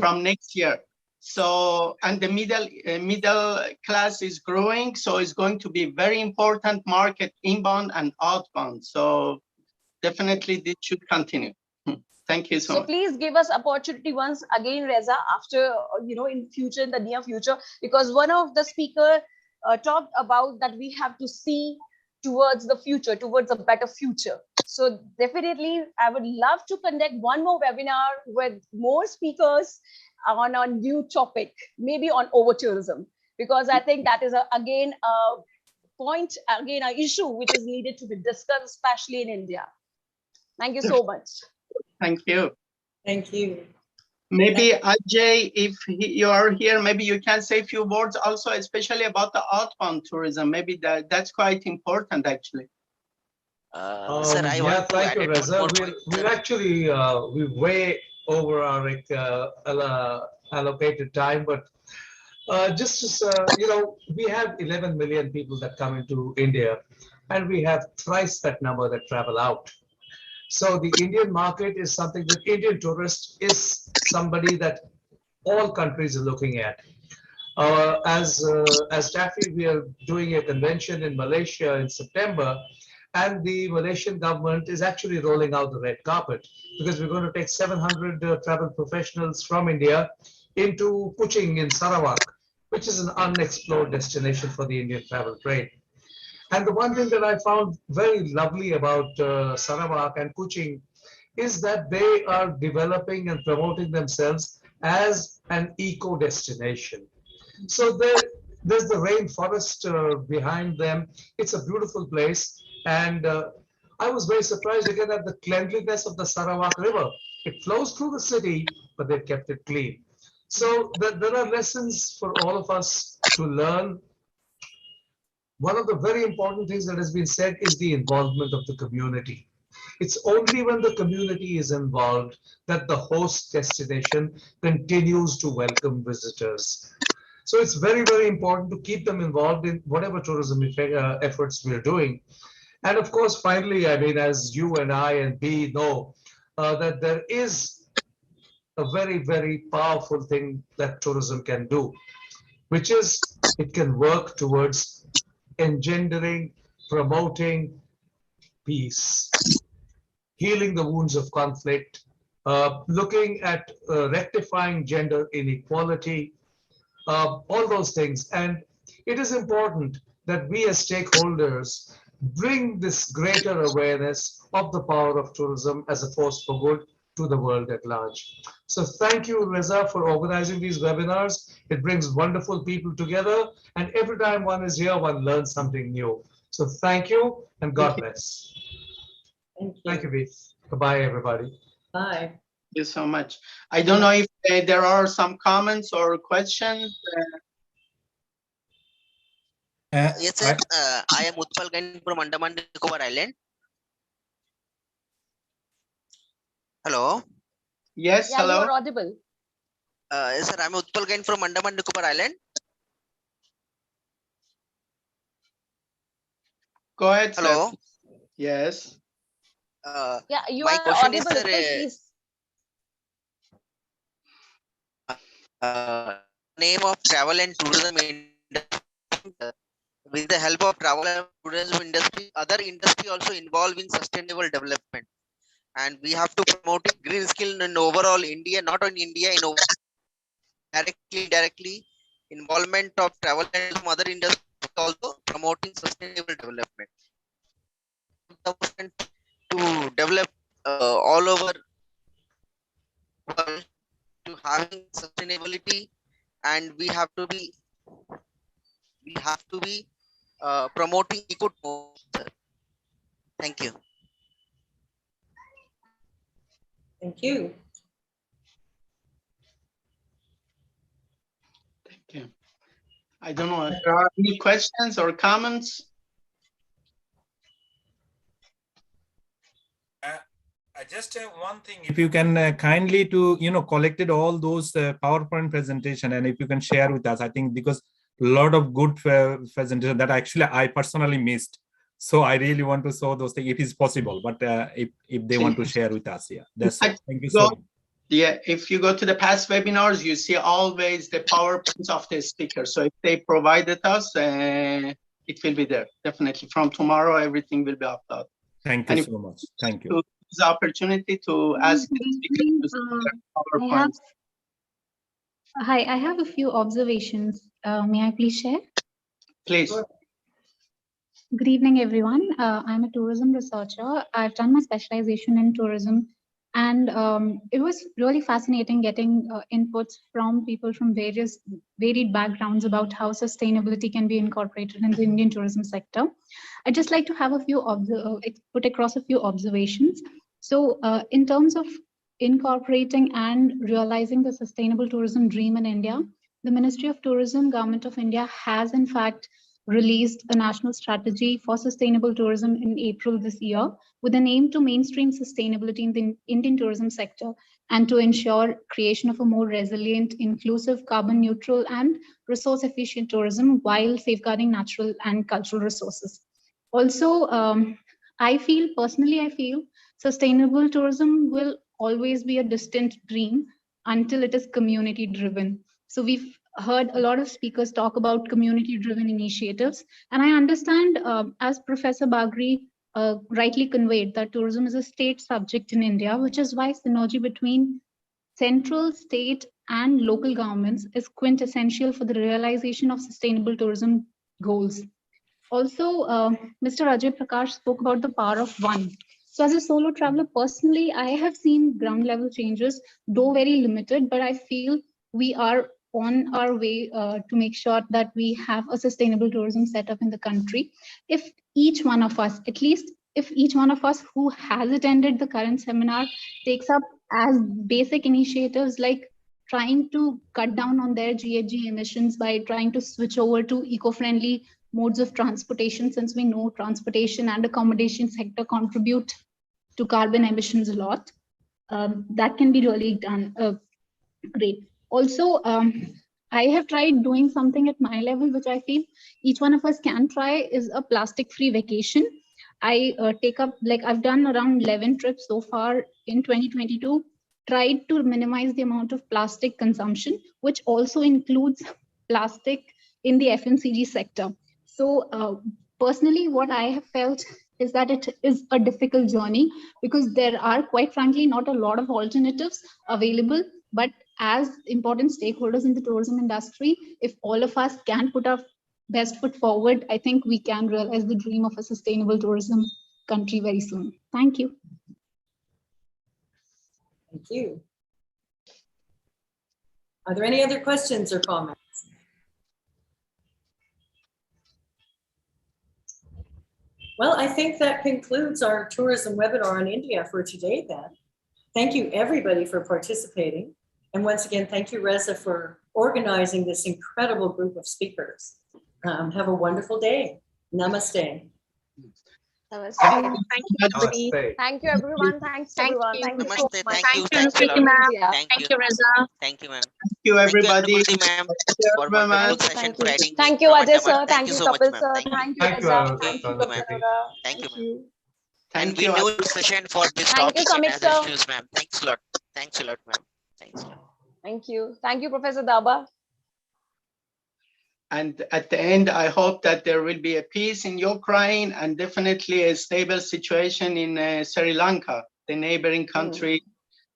from next year. So, and the middle class is growing, so it's going to be very important market, inbound and outbound. So definitely this should continue. Thank you so much. So please give us opportunity once again, Reza, after, in future, in the near future, because one of the speaker talked about that we have to see towards the future, towards a better future. So definitely, I would love to conduct one more webinar with more speakers on a new topic, maybe on over-tourism, because I think that is again an issue which is needed to be discussed, especially in India. Thank you so much. Thank you. Thank you. Maybe Ajay, if you are here, maybe you can say a few words also, especially about the outbound tourism. Maybe that's quite important, actually. Sir, thank you, Reza. We're actually we're way over our allocated time, but we have 11 million people that come into India, and we have thrice that number that travel out. So the Indian market is something that Indian tourist is somebody that all countries are looking at. As Daffy, we are doing a convention in Malaysia in September, and the Malaysian government is actually rolling out the red carpet, because we're going to take 700 travel professionals from India into Kuching in Sarawak, which is an unexplored destination for the Indian travel trade. And the one thing that I found very lovely about Sarawak and Kuching is that they are developing and promoting themselves as an eco destination. So There's the rainforest behind them. It's a beautiful place. And I was very surprised again at the cleanliness of the Sarawak River. It flows through the city, but they kept it clean. So there are lessons for all of us to learn. One of the very important things that has been said is the involvement of the community. It's only when the community is involved that the host destination continues to welcome visitors. So it's very, very important to keep them involved in whatever tourism efforts we're doing. And of course, finally, I mean, as you and I and B know, that there is a very, very powerful thing that tourism can do, which is it can work towards engendering, promoting peace, healing the wounds of conflict, looking at rectifying gender inequality, all those things. And it is important that we as stakeholders bring this greater awareness of the power of tourism as a force for good to the world at large. So thank you, Reza, for organizing these webinars. It brings wonderful people together, and every time one is here, one learns something new. So thank you, and God bless. Thank you, Beef. Goodbye, everybody. Bye. Thank you so much. I don't know if there are some comments or questions. Yes, sir. I am Utpal Gain from Andaman Nicobar Island. Hello. Yes, Yeah, hello. you are audible. Yes, sir. I'm Utpal Gain from Andaman Nicobar Island. Go ahead, hello. Sir. Yes. Yeah, you My are question audible. is, sir, Please. name of travel and tourism industry. With the help of travel and tourism industry, other industry also involved in sustainable development, and we have to promote green skill in overall India, not only India, in directly involvement of travel and some other industries also promoting sustainable development to develop all over world to having sustainability, and we have to be promoting eco. Thank you. Thank you. Thank you. I don't know if there are any questions or comments. Just one thing, if you can kindly to collected all those PowerPoint presentation, and if you can share with us, I think because a lot of good presentation that actually I personally missed, so I really want to show those things if it's possible. But if they want to share with us, yeah, that's it. Thank you so much. Yeah, if you go to the past webinars, you see always the PowerPoints of the speaker. So if they provided us, it will be there. Definitely from tomorrow, everything will be uploaded. Thank you so much. Thank you. The opportunity to ask the speaker to see their PowerPoints. Hi, I have a few observations. May I please share? Please. Good evening, everyone. I'm a tourism researcher. I've done my specialization in tourism, and it was really fascinating getting inputs from people from varied backgrounds about how sustainability can be incorporated in the Indian tourism sector. I'd just like to have a few put across a few observations. So in terms of incorporating and realizing the sustainable tourism dream in India, the Ministry of Tourism, Government of India has in fact released a national strategy for sustainable tourism in April this year with an aim to mainstream sustainability in the Indian tourism sector and to ensure creation of a more resilient, inclusive, carbon neutral and resource efficient tourism while safeguarding natural and cultural resources. Also, I feel sustainable tourism will always be a distant dream until it is community driven. So we've heard a lot of speakers talk about community driven initiatives. And I understand, as Professor Bagley rightly conveyed, that tourism is a state subject in India, which is why synergy between central, state, and local governments is quintessential for the realization of sustainable tourism goals. Also, Mr. Ajay Prakash spoke about the power of one. So as a solo traveler, personally, I have seen ground level changes, though very limited, but I feel we are on our way to make sure that we have a sustainable tourism setup in the country. If each one of us, at least if each one of us who has attended the current seminar takes up as basic initiatives like trying to cut down on their GHG emissions by trying to switch over to eco-friendly modes of transportation, since we know transportation and accommodation sector contribute to carbon emissions a lot. That can be really done. Great. Also, I have tried doing something at my level, which I feel each one of us can try, is a plastic-free vacation. I take up, like I've done around 11 trips so far in 2022, tried to minimize the amount of plastic consumption, which also includes plastic in the FMCG sector. So personally, what I have felt is that it is a difficult journey because there are, quite frankly, not a lot of alternatives available. But as important stakeholders in the tourism industry, if all of us can put our best foot forward, I think we can realize the dream of a sustainable tourism country very soon. Thank you. Thank you. Are there any other questions or comments? Well, I think that concludes our tourism webinar on India for today then. Thank you everybody for participating. And once again, thank you, Reza, for organizing this incredible group of speakers. Have a wonderful day. Namaste. Namaste. Thank you, Namaste. Thank you, everyone. Thanks, everyone. Thank you so Namaste. much. Thank you. Thank you, ma'am. Thank you, Reza. Thank you, ma'am. Thank you, everybody. Thank you, ma'am, for wonderful session providing. Thank you, Ajay sir. Thank you, so much, Kapil ma'am. sir. Thank you. Thank you, Reza. Thank you, Thank you, Kapil Aurora. Thank you, ma'am. Thank And we you. knew the session for this Thank you, topic and Samik other sir. issues, ma'am. Thanks a lot. Thanks a lot, ma'am. Thanks a lot. Thank you. Thank you, Professor Daba. And at the end, I hope that there will be a peace in Ukraine and definitely a stable situation in Sri Lanka, the neighboring country.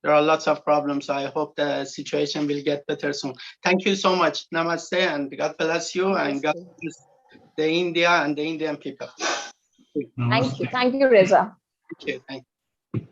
There are lots of problems. I hope the situation will get better soon. Thank you so much. Namaste and God bless you and God bless the India and the Indian people. Thank you. Thank you, Reza. Thank you. Thank you.